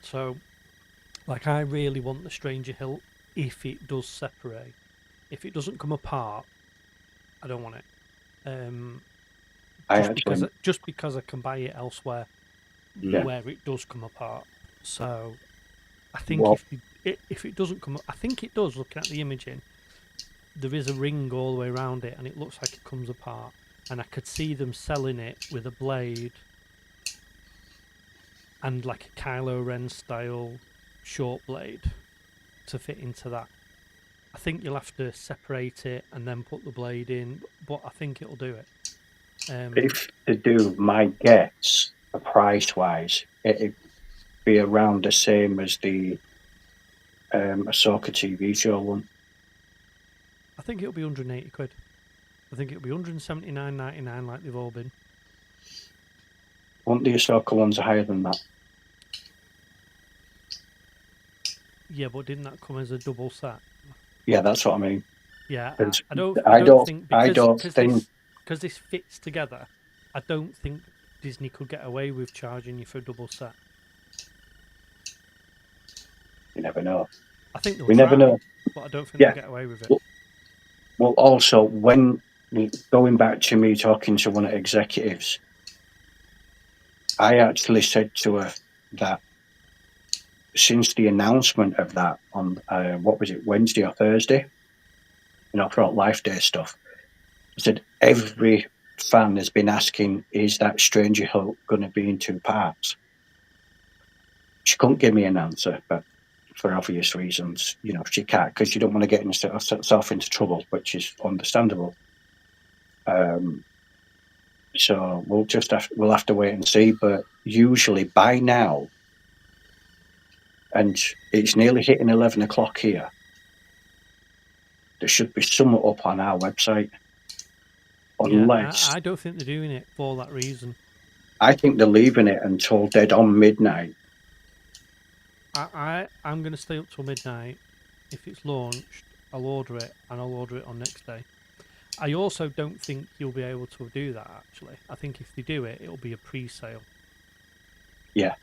So, I really want the Stranger Hilt if it does separate. If it doesn't come apart, I don't want it. Just because I can buy it elsewhere where it does come apart. So, I think if it doesn't come, I think it does. Looking at the imaging, there is a ring all the way around it, and it looks like it comes apart. And I could see them selling it with a blade and like a Kylo Ren style short blade to fit into that. I think you'll have to separate it and then put the blade in, but I think it'll do it. If they do, my guess, price wise, it'd be around the same as the Ahsoka TV show one. I think it'll be 180 quid. I think it'll be 179.99 like they've all been. Won't the Ahsoka ones higher than that? Yeah, but didn't that come as a double set? Yeah, that's what I mean. Yeah, I don't think because this fits together. I don't think Disney could get away with charging you for a double set. You never know. I think they'll We try, never know. but I don't think Yeah. they'll get away with it. Well, also, when going back to me talking to one of the executives, I actually said to her that since the announcement of that on, what was it, Wednesday or Thursday, for all Life Day stuff, I said, every fan has been asking, is that Stranger Hilt going to be in 2 parts? She couldn't give me an answer, but for obvious reasons, she can't, because you don't want to get herself into trouble, which is understandable. So we'll have to wait and see. But usually by now, and it's nearly hitting 11 o'clock here, there should be some up on our website. Unless I don't think they're doing it for that reason. I think they're leaving it until dead on midnight. I'm going to stay up till midnight. If it's launched, I'll order it, and I'll order it on next day. I also don't think you'll be able to do that, actually. I think if they do it, it'll be a pre-sale. Yeah.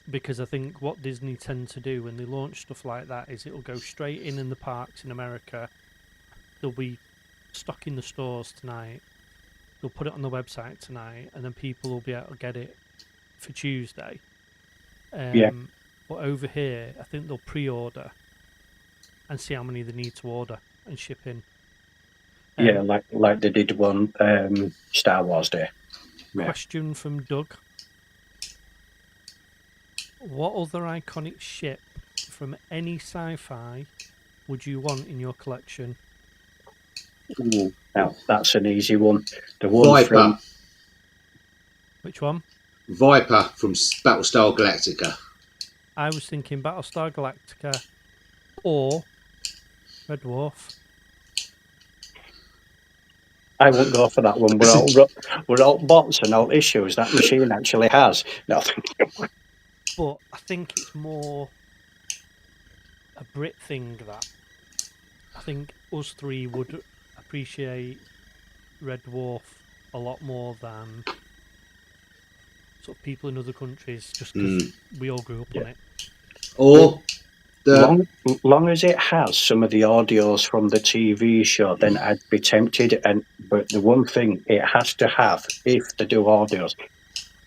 Because I think what Disney tend to do when they launch stuff like that is it'll go straight in the parks in America. They'll be stocking the stores tonight. They'll put it on the website tonight, and then people will be able to get it for Tuesday. Yeah. But over here, I think they'll pre-order and see how many they need to order and ship in. Yeah, like they did one Star Wars Day. Yeah. Question from Doug. What other iconic ship from any sci-fi would you want in your collection? Ooh, now, that's an easy one. The one Viper. Which one? Viper from Battlestar Galactica. I was thinking Battlestar Galactica or Red Dwarf. I won't go for that one. We're all bots and all issues that machine actually has. No, thank you. But I think it's more a Brit thing that I think us three would appreciate Red Dwarf a lot more than sort of people in other countries, just because we all grew up on it. Or long as it has some of the audios from the TV show, then I'd be tempted. But the one thing it has to have, if they do audios,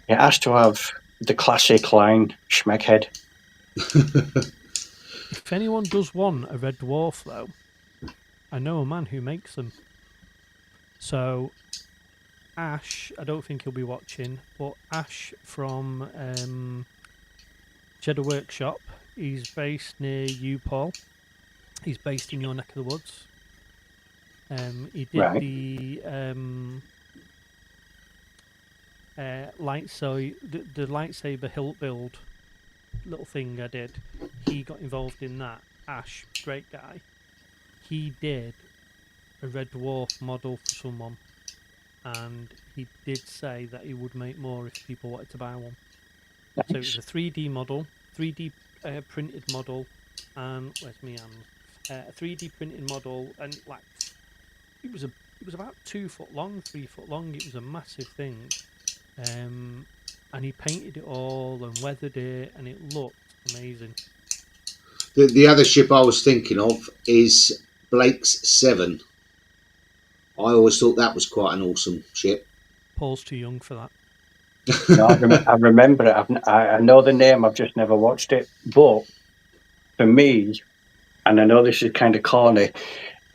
it has to have the classic line, "Schmeghead." If anyone does want a Red Dwarf, though, I know a man who makes them. So, Ash, I don't think he'll be watching, but Ash from Cheddar Workshop, he's based near you, Paul. He's based in your neck of the woods. He did Right. the lightsaber hilt build little thing I did. He got involved in that. Ash, great guy. He did a Red Dwarf model for someone, and he did say that he would make more if people wanted to buy one. Nice. So it was a 3D model, 3D printed model, and where's me hand? A 3D printed model, and like it was about 2 foot long, 3 foot long. It was a massive thing, and he painted it all and weathered it, and it looked amazing. the other ship I was thinking of is Blake's 7. I always thought that was quite an awesome ship. Paul's too young for that. No, I remember it. I know the name. I've just never watched it. But for me, and I know this is kind of corny,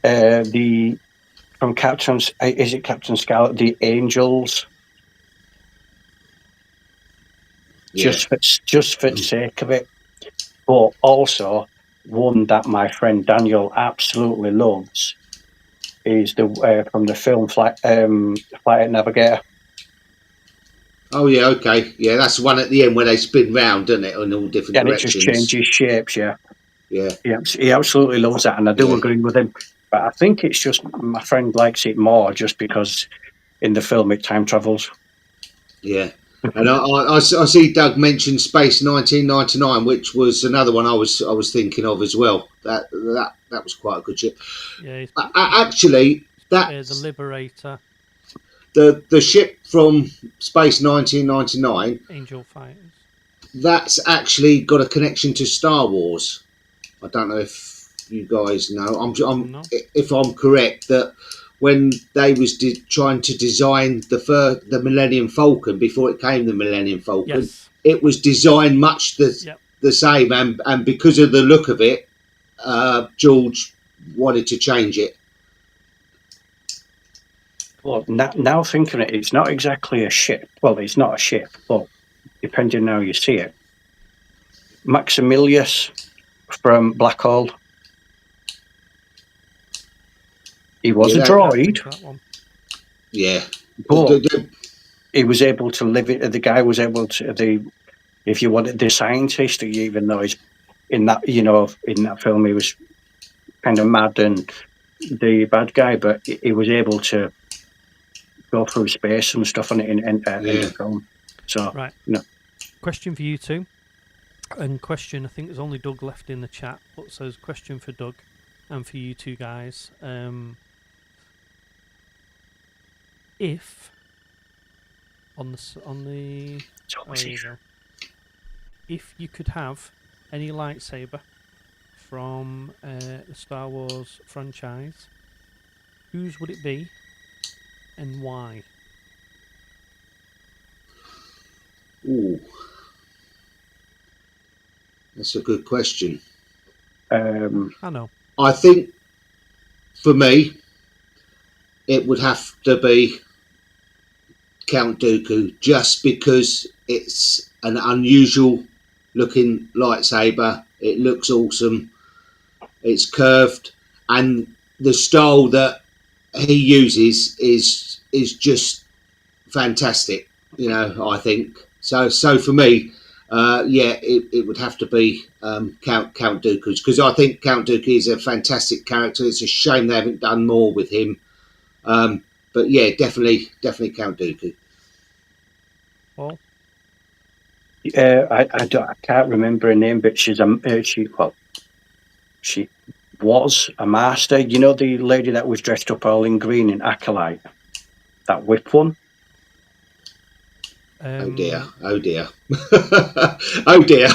from Captain's, is it Captain Scarlet? The Angels. Yeah. Just for the sake of it, but also one that my friend Daniel absolutely loves is the from the film Flight Navigator. Oh yeah, okay, yeah, that's the one at the end where they spin round, doesn't it, in all different And directions? it just changes shapes. Yeah. Yeah. He absolutely loves that, and I do agree with him. But I think it's just my friend likes it more just because in the film it time travels. Yeah. And I see Doug mention Space 1999, which was another one I was thinking of as well. That was quite a good ship. Yeah, Actually, the Liberator. the ship from Space 1999, Angel Fighters. that's actually got a connection to Star Wars. I don't know if you guys know. No. If I'm correct, that when they was trying to design the Millennium Falcon before it came the Millennium Falcon, Yes. it was designed much the same, and because of the look of it, George wanted to change it. Well, now thinking it, it's not exactly a ship. Well, it's not a ship, but depending on how you see it, Maximilius from Black Hole. He was a droid. That one. Yeah, but he was able to live it. The guy was able to if you wanted the scientist, even though he's in that film, he was kind of mad and the bad guy, but he was able to go through space and stuff on it in the film. So right. No. Question for you two. And question, I think there's only Doug left in the chat, but says question for Doug and for you two guys. If if you could have any lightsaber from the Star Wars franchise, whose would it be and why? Ooh, that's a good question. I know. I think for me, it would have to be Count Dooku, just because it's an unusual looking lightsaber. It looks awesome. It's curved, and the style that he uses is just fantastic. I think so. So for me, it would have to be Count Dooku's, because I think Count Dooku is a fantastic character. It's a shame they haven't done more with him. But yeah, definitely Count Dooku. Paul? I can't remember her name, but she was a master. You know, the lady that was dressed up all in green in Acolyte, that whip one. Oh dear! Oh dear! Oh dear!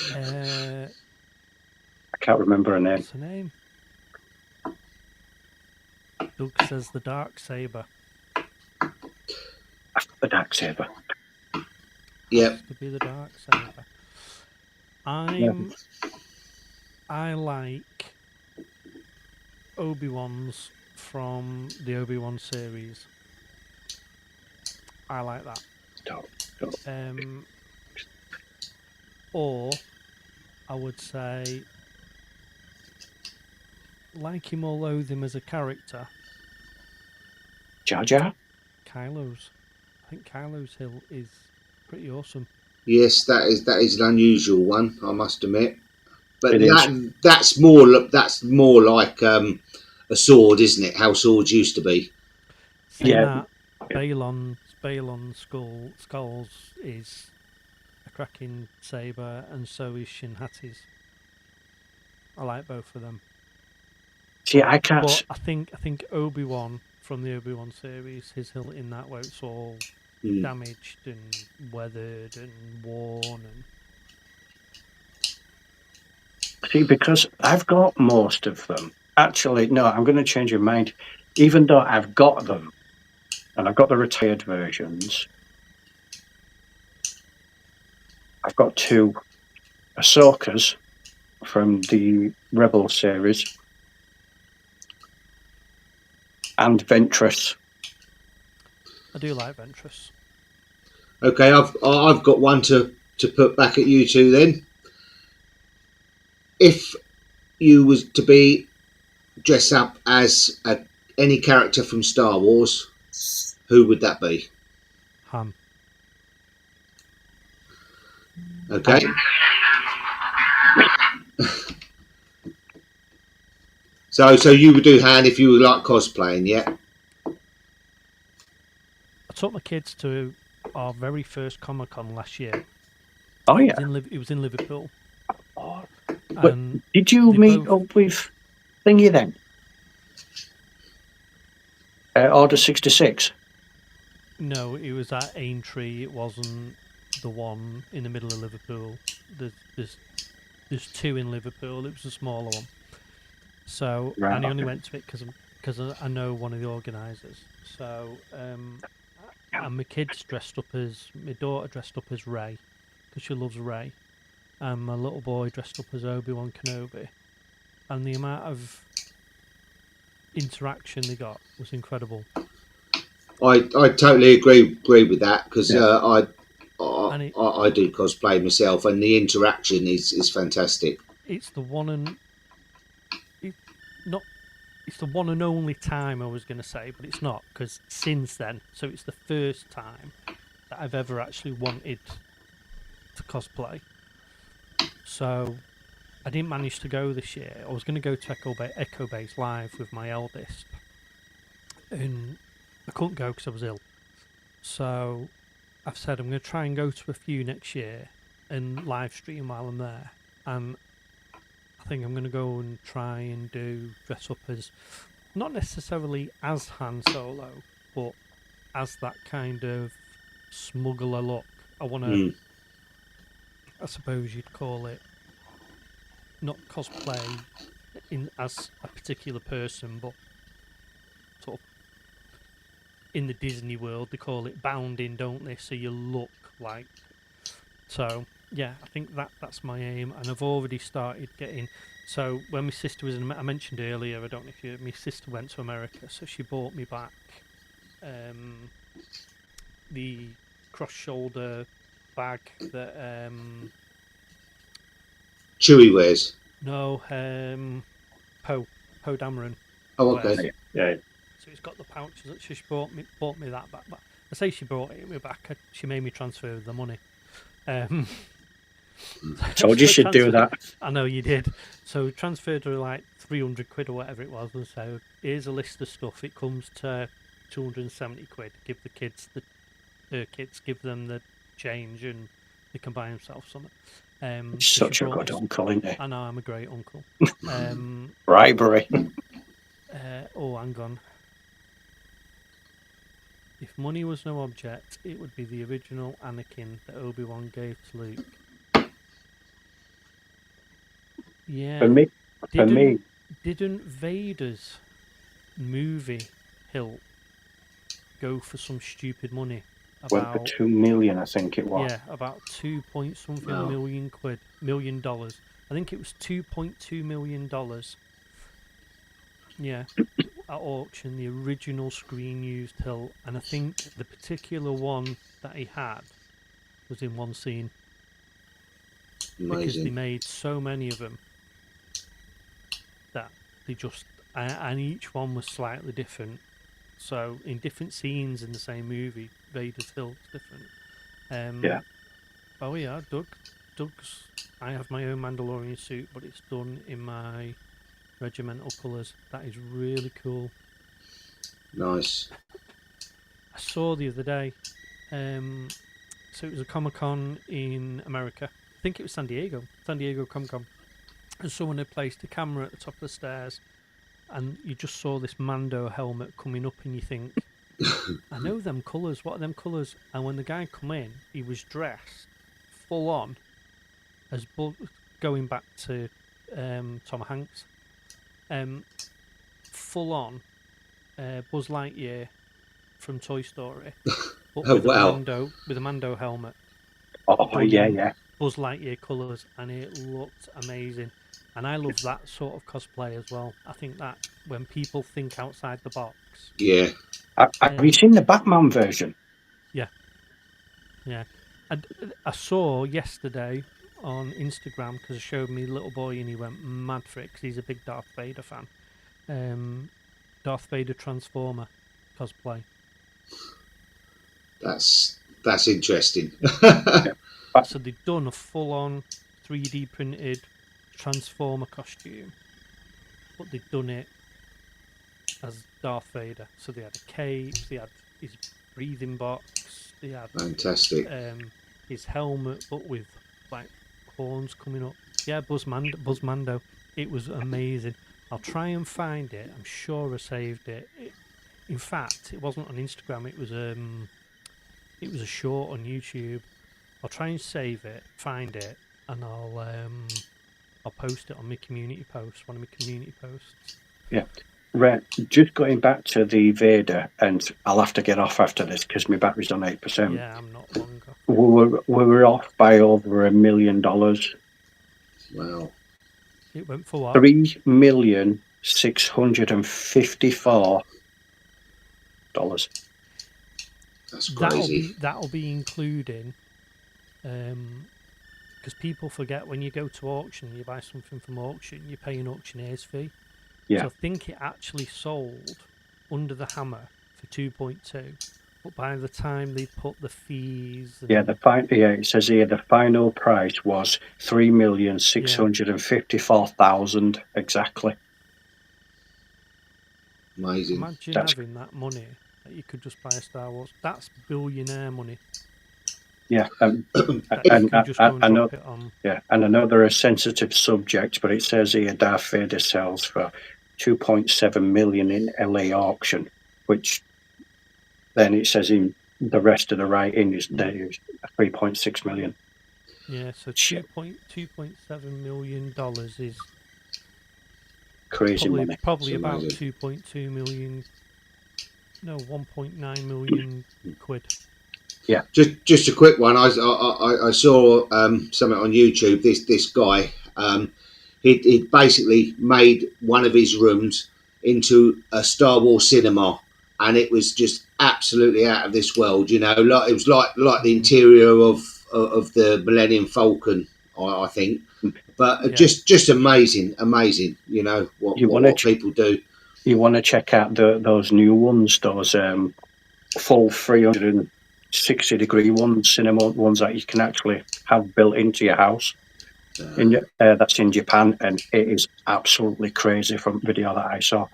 I can't remember her name. What's her name? Doug says the Dark Saber. The Dark Saber. Yeah. To be the Dark Saber. I like Obi-Wan's from the Obi-Wan series. I like that. Or I would say, like him or loathe him as a character, Jar Jar? Kylo's. I think Kylo's Hilt is pretty awesome. Yes, that is an unusual one, I must admit. But that's more like a sword, isn't it? How swords used to be. That Balon's skulls is a cracking saber, and so is Shin Hati's. I like both of them. See, I can't. But I think Obi-Wan from the Obi-Wan series, his hilt in that, where it's all damaged and weathered and worn. See, because I've got most of them. Actually, no, I'm going to change your mind. Even though I've got them, and I've got the retired versions, I've got two Ahsokas from the Rebel series and Ventress. I do like Ventress. Okay, I've got one to put back at you two then. If you was to be dressed up as any character from Star Wars, who would that be? Han. Okay. So you would do Han if you were like cosplaying, yeah? I took my kids to our very first Comic-Con last year. Oh yeah. It was in Liverpool. Oh. But did you meet up with Thingy then? Order 66. No, it was at Aintree. It wasn't the one in the middle of Liverpool. There's two in Liverpool. It was a smaller one. So, Right, and I only okay. went to it because I know one of the organisers. So, and my kids dressed up as my daughter dressed up as Ray because she loves Ray, and my little boy dressed up as Obi-Wan Kenobi, and the amount of interaction they got was incredible. I totally agree with that because Yeah. I do cosplay myself, and the interaction is fantastic. It's the one and it, not it's the one and only time I was going to say, but it's not because since then, so it's the first time that I've ever actually wanted to cosplay. So I didn't manage to go this year. I was going to go to Echo Base Live with my eldest, and I couldn't go because I was ill. So I've said I'm going to try and go to a few next year and live stream while I'm there. And I think I'm going to go and try and dress up as not necessarily as Han Solo, but as that kind of smuggler look. I want to, I suppose you'd call it, not cosplay in as a particular person, but sort of in the Disney world they call it bounding, don't they? So you look like. So yeah, I think that's my aim, and I've already started getting. So when my sister was in, I mentioned earlier, I don't know if my sister went to America, so she bought me back the cross-shoulder bag that Chewy wears. no Poe Dameron Oh, wears. okay. Yeah. So it's got the pouches. She bought me that back. But I say she brought it me back. She made me transfer the money. Told you should do that. I know you did. So transferred her like 300 quid or whatever it was, and so here's a list of stuff. It comes to 270 quid. Give the kids her kids, give them the change, and they can buy themselves something. Such a good uncle, isn't he? I know I'm a great uncle. Bribery. Oh, hang on. If money was no object, it would be the original Anakin that Obi-Wan gave to Luke. Yeah. For me, Didn't Vader's movie Hilt go for some stupid money? went for 2 million, I think it was. Yeah, about 2 point something Wow. million dollars. I think it was $2.2 million. Yeah, at auction, the original screen used Hilt, and I think the particular one that he had was in one scene because they Amazing. made so many of them that they just and each one was slightly different. So in different scenes in the same movie, Vader's Hilt's different. Yeah. Oh yeah, Doug's. I have my own Mandalorian suit, but it's done in my regimental colours. That is really cool. Nice. I saw the other day. So it was a Comic-Con in America. I think it was San Diego Comic-Con. And someone had placed a camera at the top of the stairs, and you just saw this Mando helmet coming up, and you think, I know them colours. What are them colours? And when the guy come in, he was dressed full on as going back to Tom Hanks, full on Buzz Lightyear from Toy Story, but Oh, with wow. a Mando helmet. Oh, yeah. Buzz Lightyear colours, and it looked amazing. And I love that sort of cosplay as well. I think that when people think outside the box. Yeah. Have you seen the Batman version? Yeah. I saw yesterday on Instagram because it showed me little boy and he went mad for it because he's a big Darth Vader fan. Darth Vader Transformer cosplay. That's interesting. So they've done a full-on 3D printed Transformer costume, but they've done it as Darth Vader. So they had a cape, they had his breathing box, they had Fantastic. his helmet, but with like horns coming up. Yeah, Buzz Mando. It was amazing. I'll try and find it. I'm sure I saved it. in fact, it wasn't on Instagram. It was a short on YouTube. I'll try and save it, find it, and I'll post it on my community post. One of my community posts. Yeah. Right. Just going back to the Vader, and I'll have to get off after this because my battery's on 8%. Yeah, I'm not longer. We were off by over $1 million. Wow. It went for what? $3,654. That's crazy. That'll be including, because people forget when you go to auction, you buy something from auction, you pay an auctioneer's fee. Yeah. So I think it actually sold under the hammer for 2.2, but by the time they put the fees, and it says here the final price was $3,654,000 exactly. Amazing. Imagine having that money that you could just buy a Star Wars. That's billionaire money. Yeah, and you can just go and drop it on. Yeah, and I know they're a sensitive subject, but it says here Darth Vader sells for $2.7 million in LA auction, which then it says in the rest of the writing is $3.6 million. Yeah, so $2.7 million is crazy money. Probably about 2.2 million. No, 1.9 million quid. Yeah, just a quick one. I saw something on YouTube. This guy, he basically made one of his rooms into a Star Wars cinema, and it was just absolutely out of this world. You know, like it was like the interior of the Millennium Falcon, I think. But just amazing. You know what people do. You want to check out those new ones, those full 360-degree ones, cinema ones that you can actually have built into your house. That's in Japan, and it is absolutely crazy from video that I saw.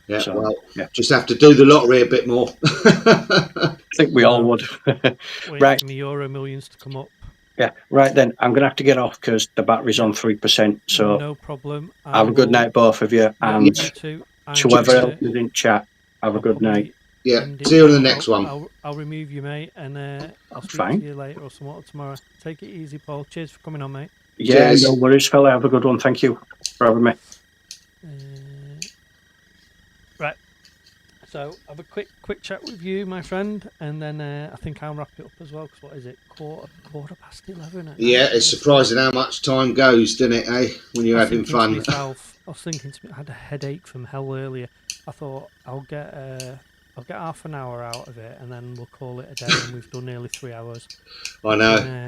Yeah, so, just have to do the lottery a bit more. I think we all would. Wait for me Euro Millions to come up. Yeah, right then. I'm going to have to get off because the battery's on 3%. So no problem. Have a good night, both of you, and you too. To whoever else is in chat, have a good night. Yeah, see you on the next one. I'll remove you, mate, and I'll speak to you later or tomorrow. Take it easy, Paul. Cheers for coming on, mate. Yeah, cheers. No worries, fella. Have a good one. Thank you for having me. Right. So have a quick chat with you, my friend, and then I think I'll wrap it up as well. Because what is it? Quarter past 11. Yeah, it's surprising how much time goes, doesn't it? Eh? When you're having fun. I was thinking to me, I had a headache from hell earlier. I thought I'll get half an hour out of it, and then we'll call it a day. And we've done nearly 3 hours. I know.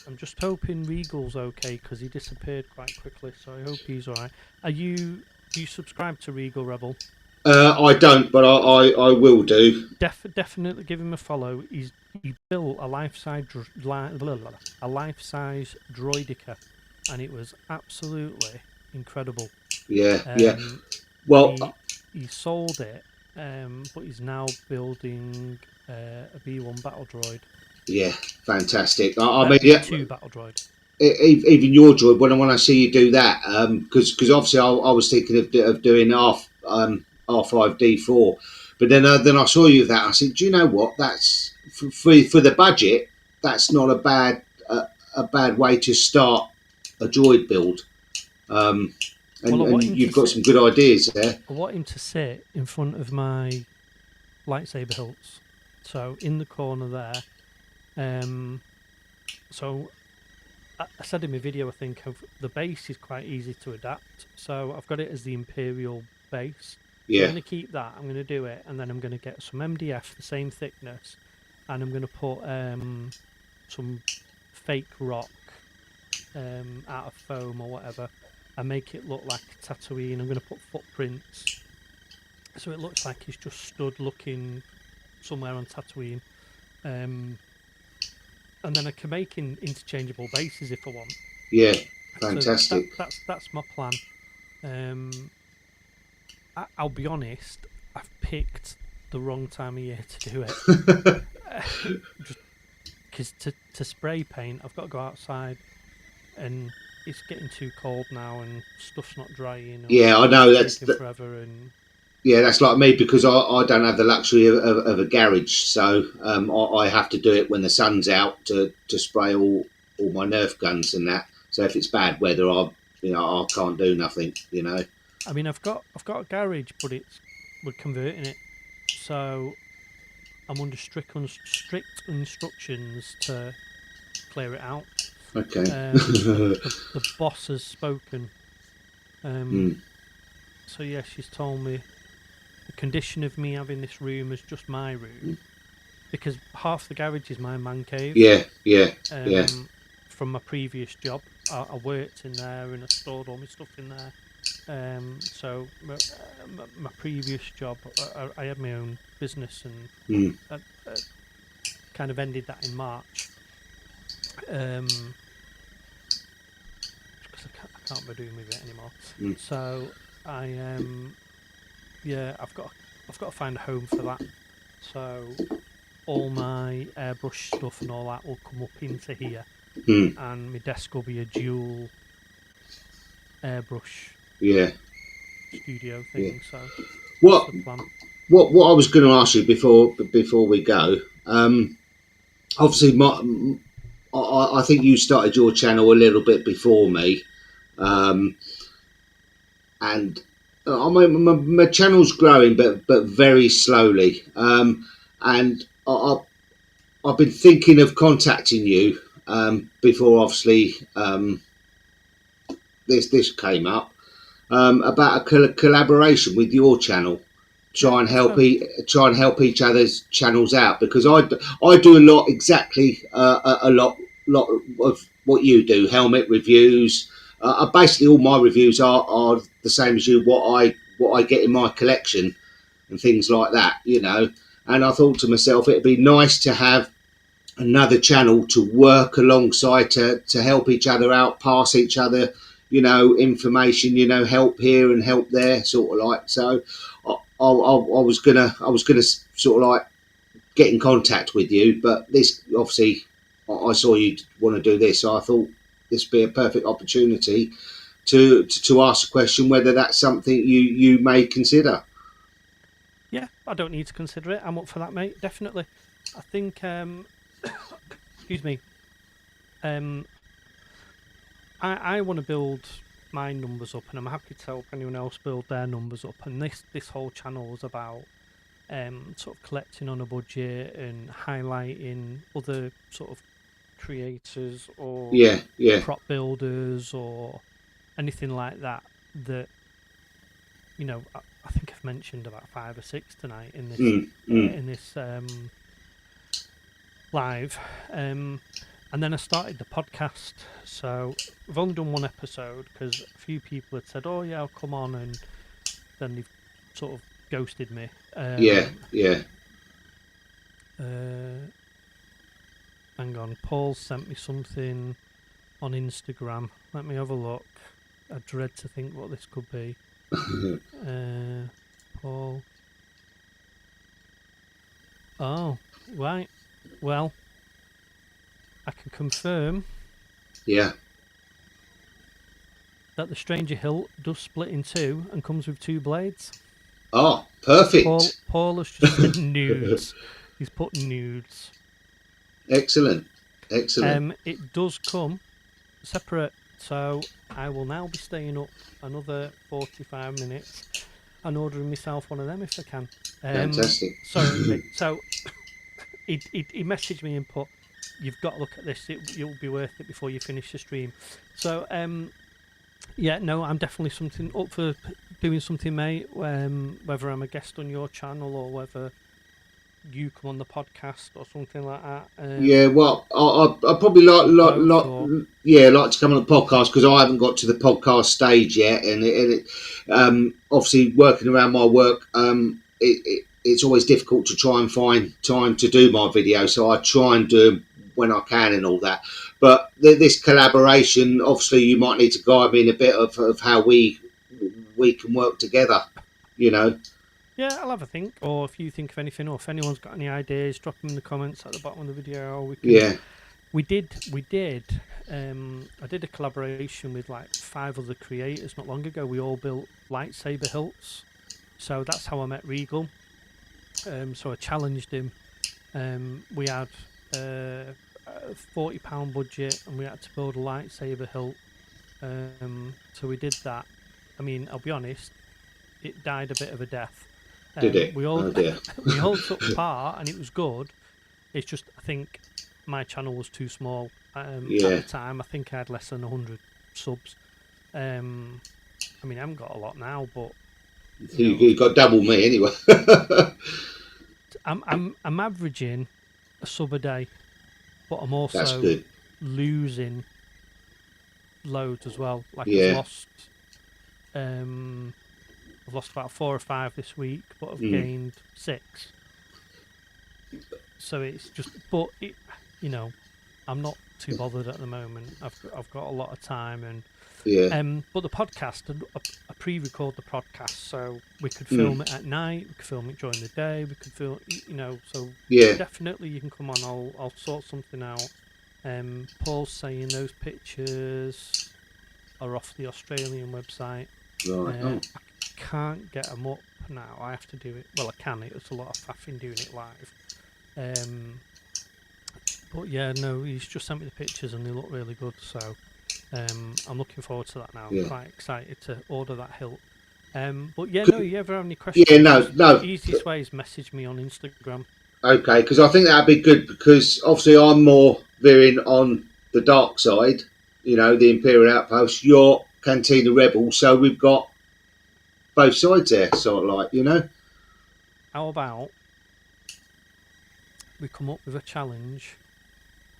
I'm just hoping Regal's okay because he disappeared quite quickly. So I hope he's all right. Do you subscribe to Regal Rebel? I don't, but I will do. Definitely give him a follow. He built a life-size droidica, and it was absolutely incredible. Yeah. Well, he sold it, but he's now building a B1 battle droid. Yeah, fantastic. Two battle droid. Even your droid. When I see you do that, because obviously I was thinking of doing R5D4, but then I saw you that. I said, do you know what? That's for the budget. That's not a bad way to start a droid build. And you've got some good ideas there. I want him to sit in front of my lightsaber hilts, so in the corner there. So I said in my video, I think the base is quite easy to adapt. So I've got it as the Imperial base. Yeah. I'm going to keep that. I'm going to do it, and then I'm going to get some MDF, the same thickness, and I'm going to put some fake rock out of foam or whatever, and make it look like Tatooine. I'm going to put footprints, so it looks like he's just stood looking somewhere on Tatooine. And then I can make interchangeable bases if I want. Yeah, fantastic. So that's my plan. I'll be honest, I've picked the wrong time of year to do it. Because to spray paint, I've got to go outside, and it's getting too cold now, and stuff's not drying. Yeah, I know. That's forever. And Yeah, that's like me because I don't have the luxury of a garage, so I have to do it when the sun's out to spray all my Nerf guns and that. So if it's bad weather, I can't do nothing. I mean, I've got a garage, but we're converting it, so I'm under strict instructions to clear it out. Okay. The boss has spoken. Mm. So yeah, she's told me the condition of me having this room as just my room, because half the garage is my man cave. Yeah, yeah, yeah. From my previous job, I worked in there and I stored all my stuff in there. So my previous job, I had my own business and Mm. I kind of ended that in March. Because I can't be doing with it anymore. Mm. So I've got to find a home for that. So all my airbrush stuff and all that will come up into here, and my desk will be a dual airbrush Yeah. studio thing. Yeah. So What that's the plan. what I was going to ask you before we go, obviously I think you started your channel a little bit before me, and my channel's growing, but very slowly. And I've been thinking of contacting you before, obviously, this came up about a collaboration with your channel. Try and help each other's channels out, because I do a lot exactly a lot of what you do. Helmet reviews. Basically, all my reviews are the same as you. What I get in my collection and things like that. And I thought to myself, it'd be nice to have another channel to work alongside to help each other out, pass each other, information, help here and help there, sort of like. So I was gonna sort of like get in contact with you, but this obviously I saw you want to do this, so I thought this would be a perfect opportunity to ask a question whether that's something you may consider. Yeah, I don't need to consider it. I'm up for that, mate. Definitely. I think. Excuse me. I want to build my numbers up, and I'm happy to help anyone else build their numbers up. And this whole channel is about sort of collecting on a budget and highlighting other sort of creators or Yeah. prop builders or anything like that. That I think I've mentioned about 5 or 6 tonight in this in this live. And then I started the podcast. So we've only done one episode because a few people had said, "Oh yeah, I'll come on," and then they've sort of ghosted me. Yeah. Hang on, Paul sent me something on Instagram. Let me have a look. I dread to think what this could be. Paul. Oh, right. Well, I can confirm Yeah. that the Stranger Hilt does split in two and comes with 2 blades. Oh, perfect. Paul has just said nudes. He's put nudes. Excellent. It does come separate, so I will now be staying up another 45 minutes and ordering myself one of them if I can. Fantastic. Sorry, so he messaged me and put, "You've got to look at this. You'll be worth it before you finish the stream." So yeah, no, I'm definitely up for doing something, mate. Whether I'm a guest on your channel or whether you come on the podcast or something like that. Yeah, well, I probably like to come on the podcast because I haven't got to the podcast stage yet, and it obviously working around my work, it's always difficult to try and find time to do my videos, so I try and do them when I can and all that. But this collaboration, obviously, you might need to guide me in a bit of how we can work together, Yeah, I'll have a think. Or if you think of anything, or if anyone's got any ideas, drop them in the comments at the bottom of the video. We can, Yeah. We did. I did a collaboration with like 5 other creators not long ago. We all built lightsaber hilts. So that's how I met Regal. So I challenged him. We had a £40 budget, and we had to build a lightsaber hilt. So we did that. I mean, I'll be honest, it died a bit of a death. Did it? We all Oh dear. we all took part, and it was good. It's just I think my channel was too small at the time. I think I had less than 100 subs. I mean, I haven't got a lot now, but You got double me anyway. I'm averaging a sub a day, but I'm That's also good. losing loads as well. Like Yeah. I've lost about 4 or 5 this week, but I've gained 6. So it's just, but it, I'm not too bothered at the moment. I've got a lot of time, and but the podcast, I pre-record the podcast, so we could film it at night, we could film it during the day, we could film, so definitely you can come on. I'll sort something out. Paul's saying those pictures are off the Australian website. Right. I can't get them up now. I have to do it. Well, I can. It's a lot of faffing doing it live. But yeah, no, he's just sent me the pictures and they look really good. So I'm looking forward to that now. I'm quite excited to order that hilt. But yeah, no, you ever have any questions? Yeah, no. The easiest way is message me on Instagram. Okay, because I think that'd be good, because obviously I'm more veering on the dark side, the Imperial Outpost, you're Cantina Rebels, so we've got both sides there, sort of like. How about we come up with a challenge?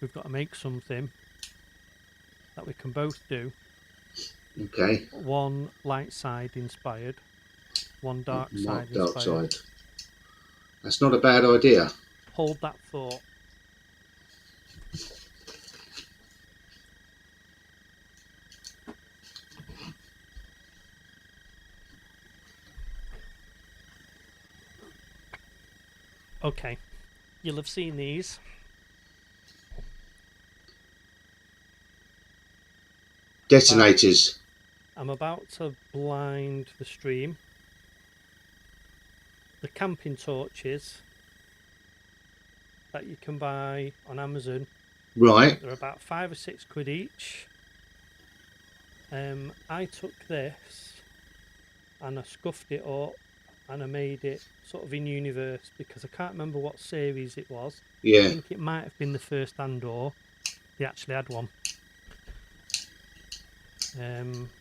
We've got to make something that we can both do. Okay. One light side inspired, one dark side Dark inspired. side. That's not a bad idea. Hold that thought. Okay, you'll have seen these. Detonators. I'm about to blind the stream. The camping torches that you can buy on Amazon. Right. They're about £5 or £6 each. I took this and I scuffed it up and I made it sort of in universe, because I can't remember what series it was. Yeah. I think it might have been the first Andor. They actually had one.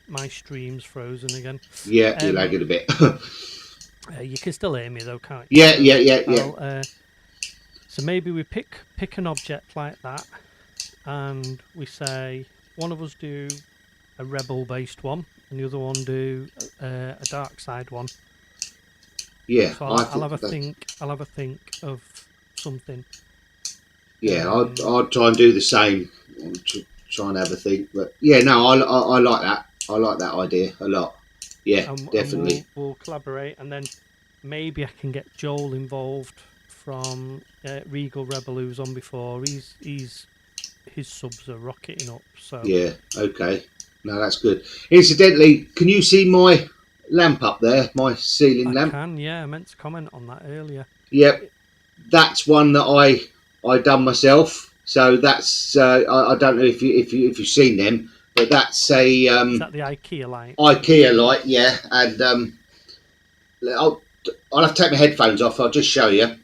My stream's frozen again. Yeah, you're lagging a bit. You can still hear me though, can't you? Yeah. So maybe we pick an object like that, and we say one of us do a rebel-based one, and the other one do a dark side one. Yeah. So I'll have a think. I'll have a think of something. Yeah, I'd try and do the same. Try and have a think, but yeah, no, I like that. I like that idea a lot. Yeah, definitely. And we'll collaborate, and then maybe I can get Joel involved from Regal Rebel, who's on before. His subs are rocketing up. So yeah, okay, no, that's good. Incidentally, can you see my lamp up there? My ceiling lamp. I can. Yeah, I meant to comment on that earlier. Yep, that's one that I done myself. So that's I don't know if you've seen them, but that's a is that the IKEA light? IKEA light, yeah. And I'll have to take my headphones off. I'll just show you.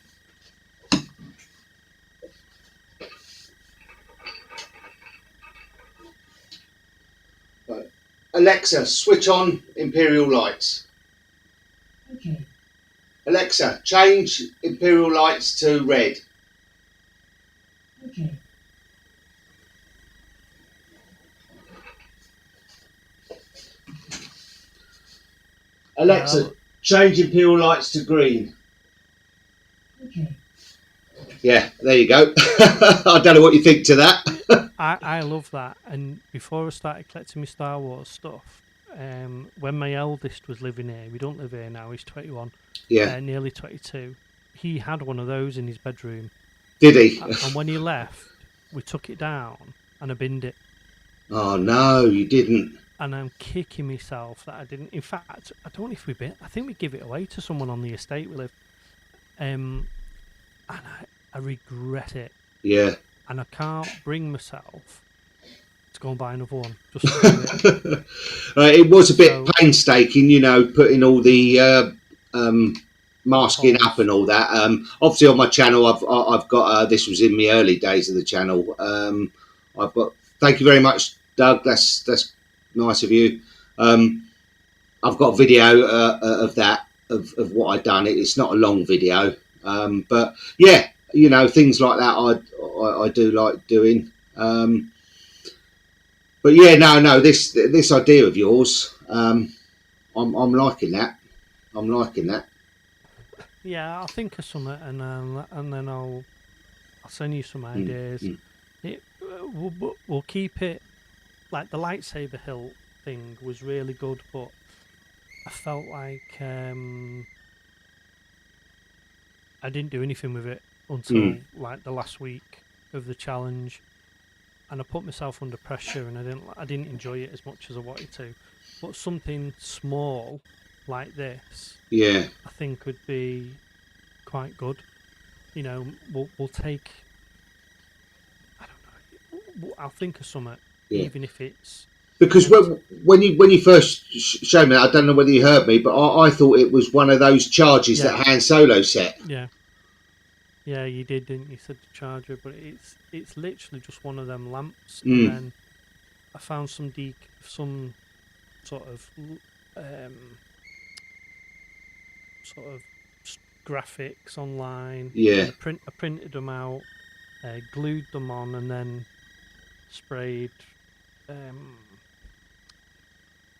Alexa, switch on Imperial lights. Okay. Alexa, change Imperial lights to red. Okay. Alexa, change Imperial lights to green. Okay. Yeah, there you go. I don't know what you think to that. I love that. And before I started collecting my Star Wars stuff, when my eldest was living here, we don't live here now, he's 21, nearly 22, he had one of those in his bedroom. Did he? And when he left, we took it down and I binned it. Oh, no, you didn't. and I'm kicking myself that I didn't. In fact, I don't know if I think we give it away to someone on the estate we live. And I regret it, Yeah. and I can't bring myself to go and buy another one just to do it. It was a bit So- painstaking, putting all the masking up Holes. and all that. Obviously, on my channel, I've got this was in the early days of the channel. I've got. Thank you very much, Doug. That's nice of you. I've got a video of that of what I've done. It's not a long video, but yeah, things like that I do like doing. But yeah, no, this idea of yours, I'm liking that. I'm liking that. Yeah, I'll think of something, and then I'll send you some ideas. mm. We'll keep it like the lightsaber hilt thing was really good, but I felt like I didn't do anything with it until like the last week of the challenge, and I put myself under pressure, and I didn't enjoy it as much as I wanted to. But something small like this, Yeah, I think would be quite good. We'll take. I don't know. I'll think of something, yeah. even if it's Because when you first showed me, I don't know whether you heard me, but I thought it was one of those charges Yeah. that Han Solo set. Yeah, you did, didn't you? Said the charger, but it's literally just one of them lamps, Mm. and then I found some sort of sort of graphics online. Yeah. And I printed them out, glued them on, and then sprayed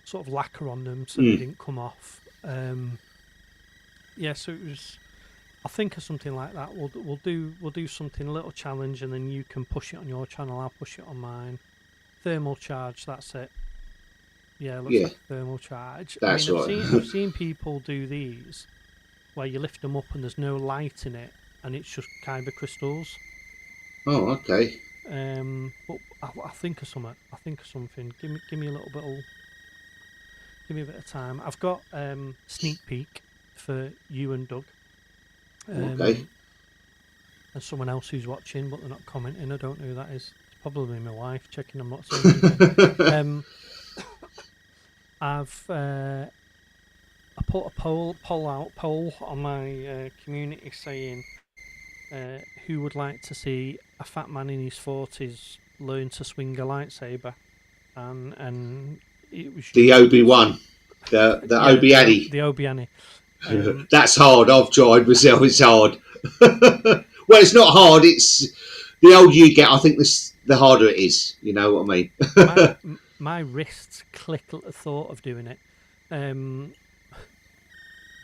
sort of lacquer on them so they didn't come off. Yeah, so it was. I'll think of something like that. We'll do something, a little challenge, and then you can push it on your channel. I'll push it on mine. Thermal charge. That's it. Yeah, it looks Yeah. like a thermal charge. That's I've right. seen people do these where you lift them up and there's no light in it, and it's just kyber crystals. Oh, okay. But I'll think of something. I'll think of something. Give me a little bit. Give me a bit of time. I've got sneak peek for you and Doug. Okay. And someone else who's watching, but they're not commenting. I don't know who that is. It's probably my wife checking I'm not saying anything. I put a poll on my community saying who would like to see a fat man in his 40s learn to swing a lightsaber, and it was The Obi-Wan, the Obi-Adi. the Obi-Wan. That's hard. I've tried myself. It's hard. Well, it's not hard. It's the older you get, I think the harder it is. You know what I mean? my wrists click at the thought of doing it.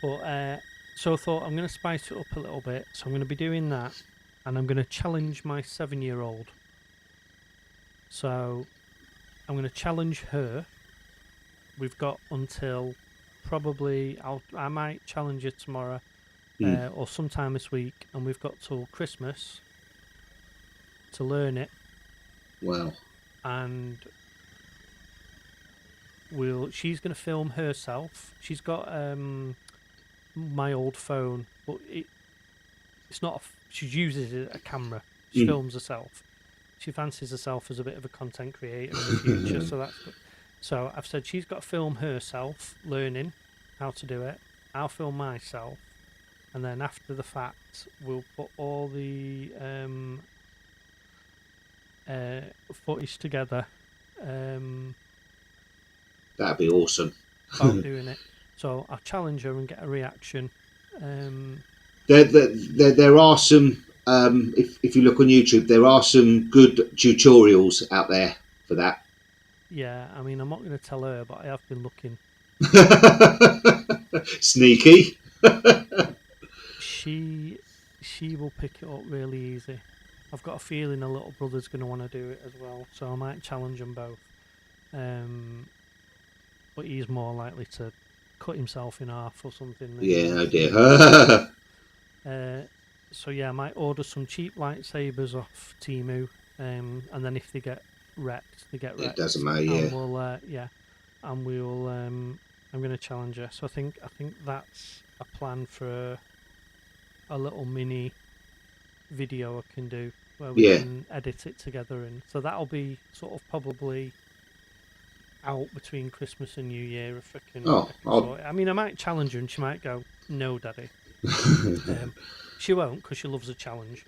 So I thought I'm going to spice it up a little bit. So I'm going to be doing that, and I'm going to challenge my 7-year-old. So I'm going to challenge her. We've got until probably I might challenge her tomorrow or sometime this week, and we've got till Christmas to learn it. Wow. And she's going to film herself. She's got my old phone, but it's not. She uses it as a camera. She films herself. She fancies herself as a bit of a content creator in the future, so that's good. So I've said she's got to film herself learning how to do it. I'll film myself, and then after the fact, we'll put all the footage together. That'd be awesome. About doing it. So I'll challenge her and get a reaction. There are some. If you look on YouTube, there are some good tutorials out there for that. Yeah, I mean, I'm not going to tell her, but I have been looking. Sneaky. She will pick it up really easy. I've got a feeling a little brother's going to want to do it as well, so I might challenge them both. But he's more likely to cut himself in half or something. Yeah, oh dear. So yeah, I might order some cheap lightsabers off Temu, and then if they get wrecked, they get wrecked. It doesn't matter, yeah. And we'll and we'll. I'm going to challenge her. So I think that's a plan for a little mini video I can do where we Yeah. can edit it together, and so that'll be sort of probably out between Christmas and New Year if I can. Oh, I can sort it. I mean, I might challenge her, and she might go, "No, Daddy." She won't because she loves a challenge.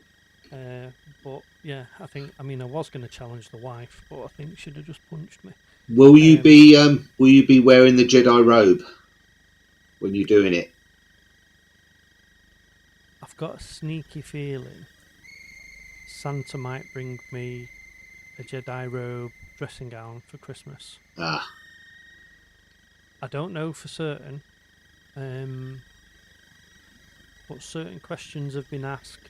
But yeah, I think. I mean, I was going to challenge the wife, but I think she'd have just punched me. will you be wearing the Jedi robe when you're doing it? I've got a sneaky feeling Santa might bring me a Jedi robe dressing gown for Christmas. Ah, I don't know for certain, but certain questions have been asked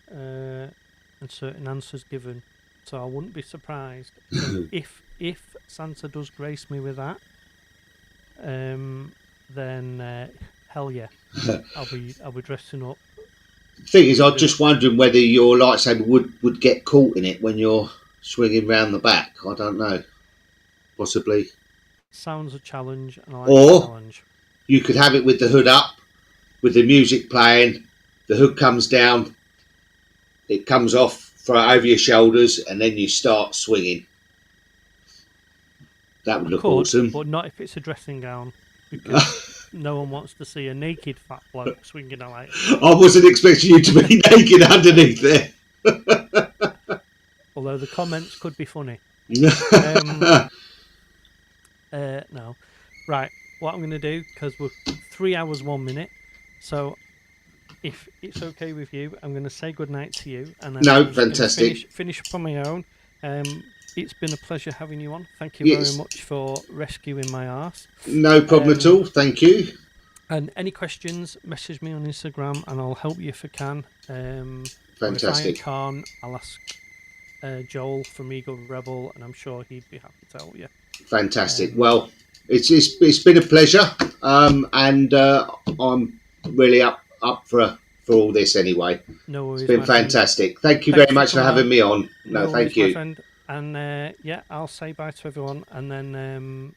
and certain answers given, so I wouldn't be surprised. So if Santa does grace me with that, then hell yeah, I'll be dressing up. thing is, I'm just wondering whether your lightsaber would get caught in it when you're swinging round the back. I don't know. Possibly. Sounds a challenge, and I like a Or challenge. you could have it with the hood up, with the music playing. The hood comes down, it comes off for over your shoulders, and then you start swinging. That would look awesome. But not if it's a dressing gown, because no one wants to see a naked fat bloke swinging a lightsaber. I wasn't expecting you to be naked underneath there. Although the comments could be funny. No. Right, what I'm going to do, because we're 3 hours 1 minute, so if it's okay with you, I'm going to say goodnight to you, and then No, I'm just fantastic. finish up on my own. It's been a pleasure having you on. Thank you Yes. very much for rescuing my arse. No problem at all. Thank you. And any questions, message me on Instagram, and I'll help you if I can. Fantastic. If I can't, I'll ask Joel from Eagle Rebel, and I'm sure he'd be happy to help you. Fantastic. Well, it's been a pleasure, and I'm really up for all this anyway. No worries. It's been fantastic. Thank you very much for having me on. No, thank you, my friend. And yeah, I'll say bye to everyone, and then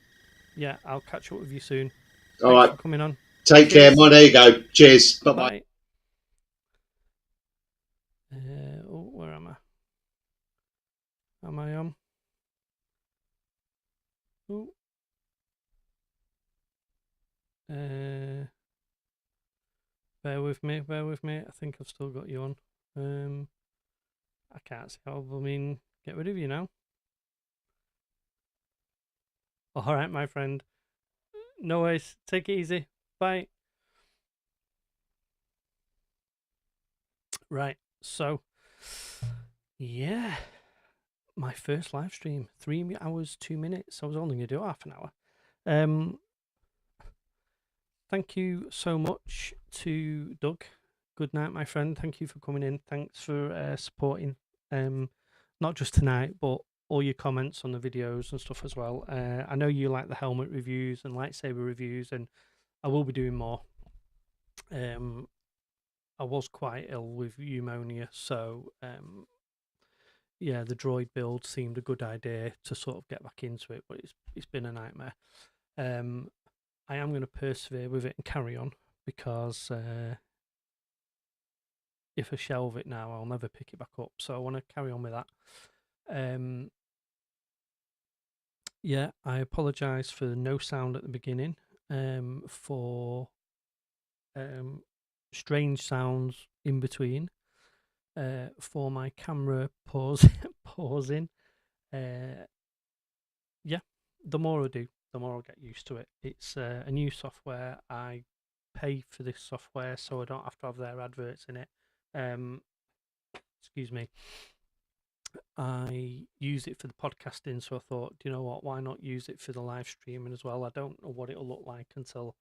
yeah, I'll catch up with you soon. All Thanks right. for coming on. Take care. Well, there you go. Cheers. Bye bye. Oh, where am I? Am I on? Oh. Bear with me. I think I've still got you on. I can't see how. I mean, get rid of you now. All right, my friend. No worries. Take it easy. Bye. Right. So, yeah, my first live stream, 3 hours 2 minutes. I was only going to do half an hour. Thank you so much to Doug. Good night, my friend. Thank you for coming in. Thanks for supporting, not just tonight, but all your comments on the videos and stuff as well. I know you like the helmet reviews and lightsaber reviews, and I will be doing more. I was quite ill with pneumonia, so yeah, the droid build seemed a good idea to sort of get back into it, but it's been a nightmare. I am going to persevere with it and carry on, because if I shelve it now, I'll never pick it back up. So I want to carry on with that. Yeah, I apologise for no sound at the beginning, for strange sounds in between, for my camera pausing. Yeah, the more I do, the more I'll get used to it. It's a new software. I pay for this software, so I don't have to have their adverts in it. Excuse me. I use it for the podcasting, so I thought, do you know what? Why not use it for the live streaming as well? I don't know what it'll look like until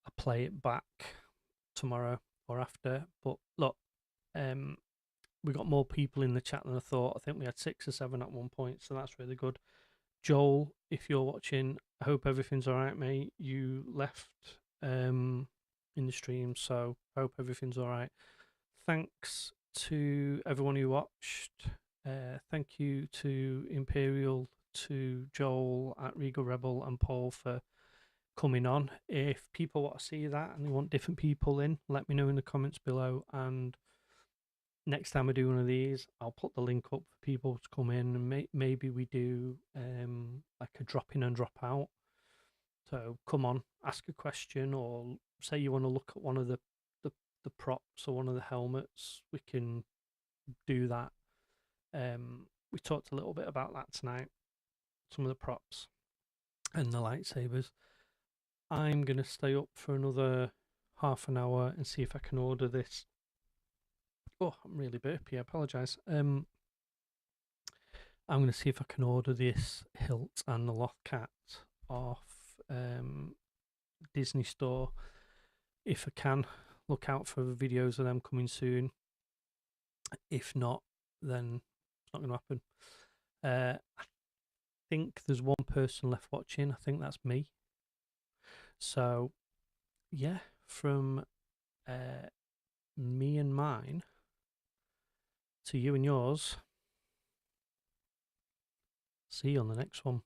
I play it back tomorrow or after. But look, we got more people in the chat than I thought. I think we had 6 or 7 at one point, so that's really good. Joel, if you're watching, I hope everything's all right, mate. You left in the stream, so I hope everything's all right. Thanks to everyone who watched. Thank you to Imperial to Joel at Regal Rebel and Paul for coming on. If people want to see that and they want different people in, let me know in the comments below, and next time I do one of these, I'll put the link up for people to come in, and maybe we do like a drop in and drop out. So come on, ask a question, or say you want to look at one of the props or one of the helmets, we can do that. We talked a little bit about that tonight, some of the props and the lightsabers. I'm going to stay up for another half an hour and see if I can order this. Oh, I'm really burpy, I apologise. I'm going to see if I can order this Hilt and the Loth Cat off Disney Store. If I can, look out for videos of them coming soon. If not, then it's not going to happen. I think there's one person left watching. I think that's me. So, yeah, from me and mine to you and yours. See you on the next one.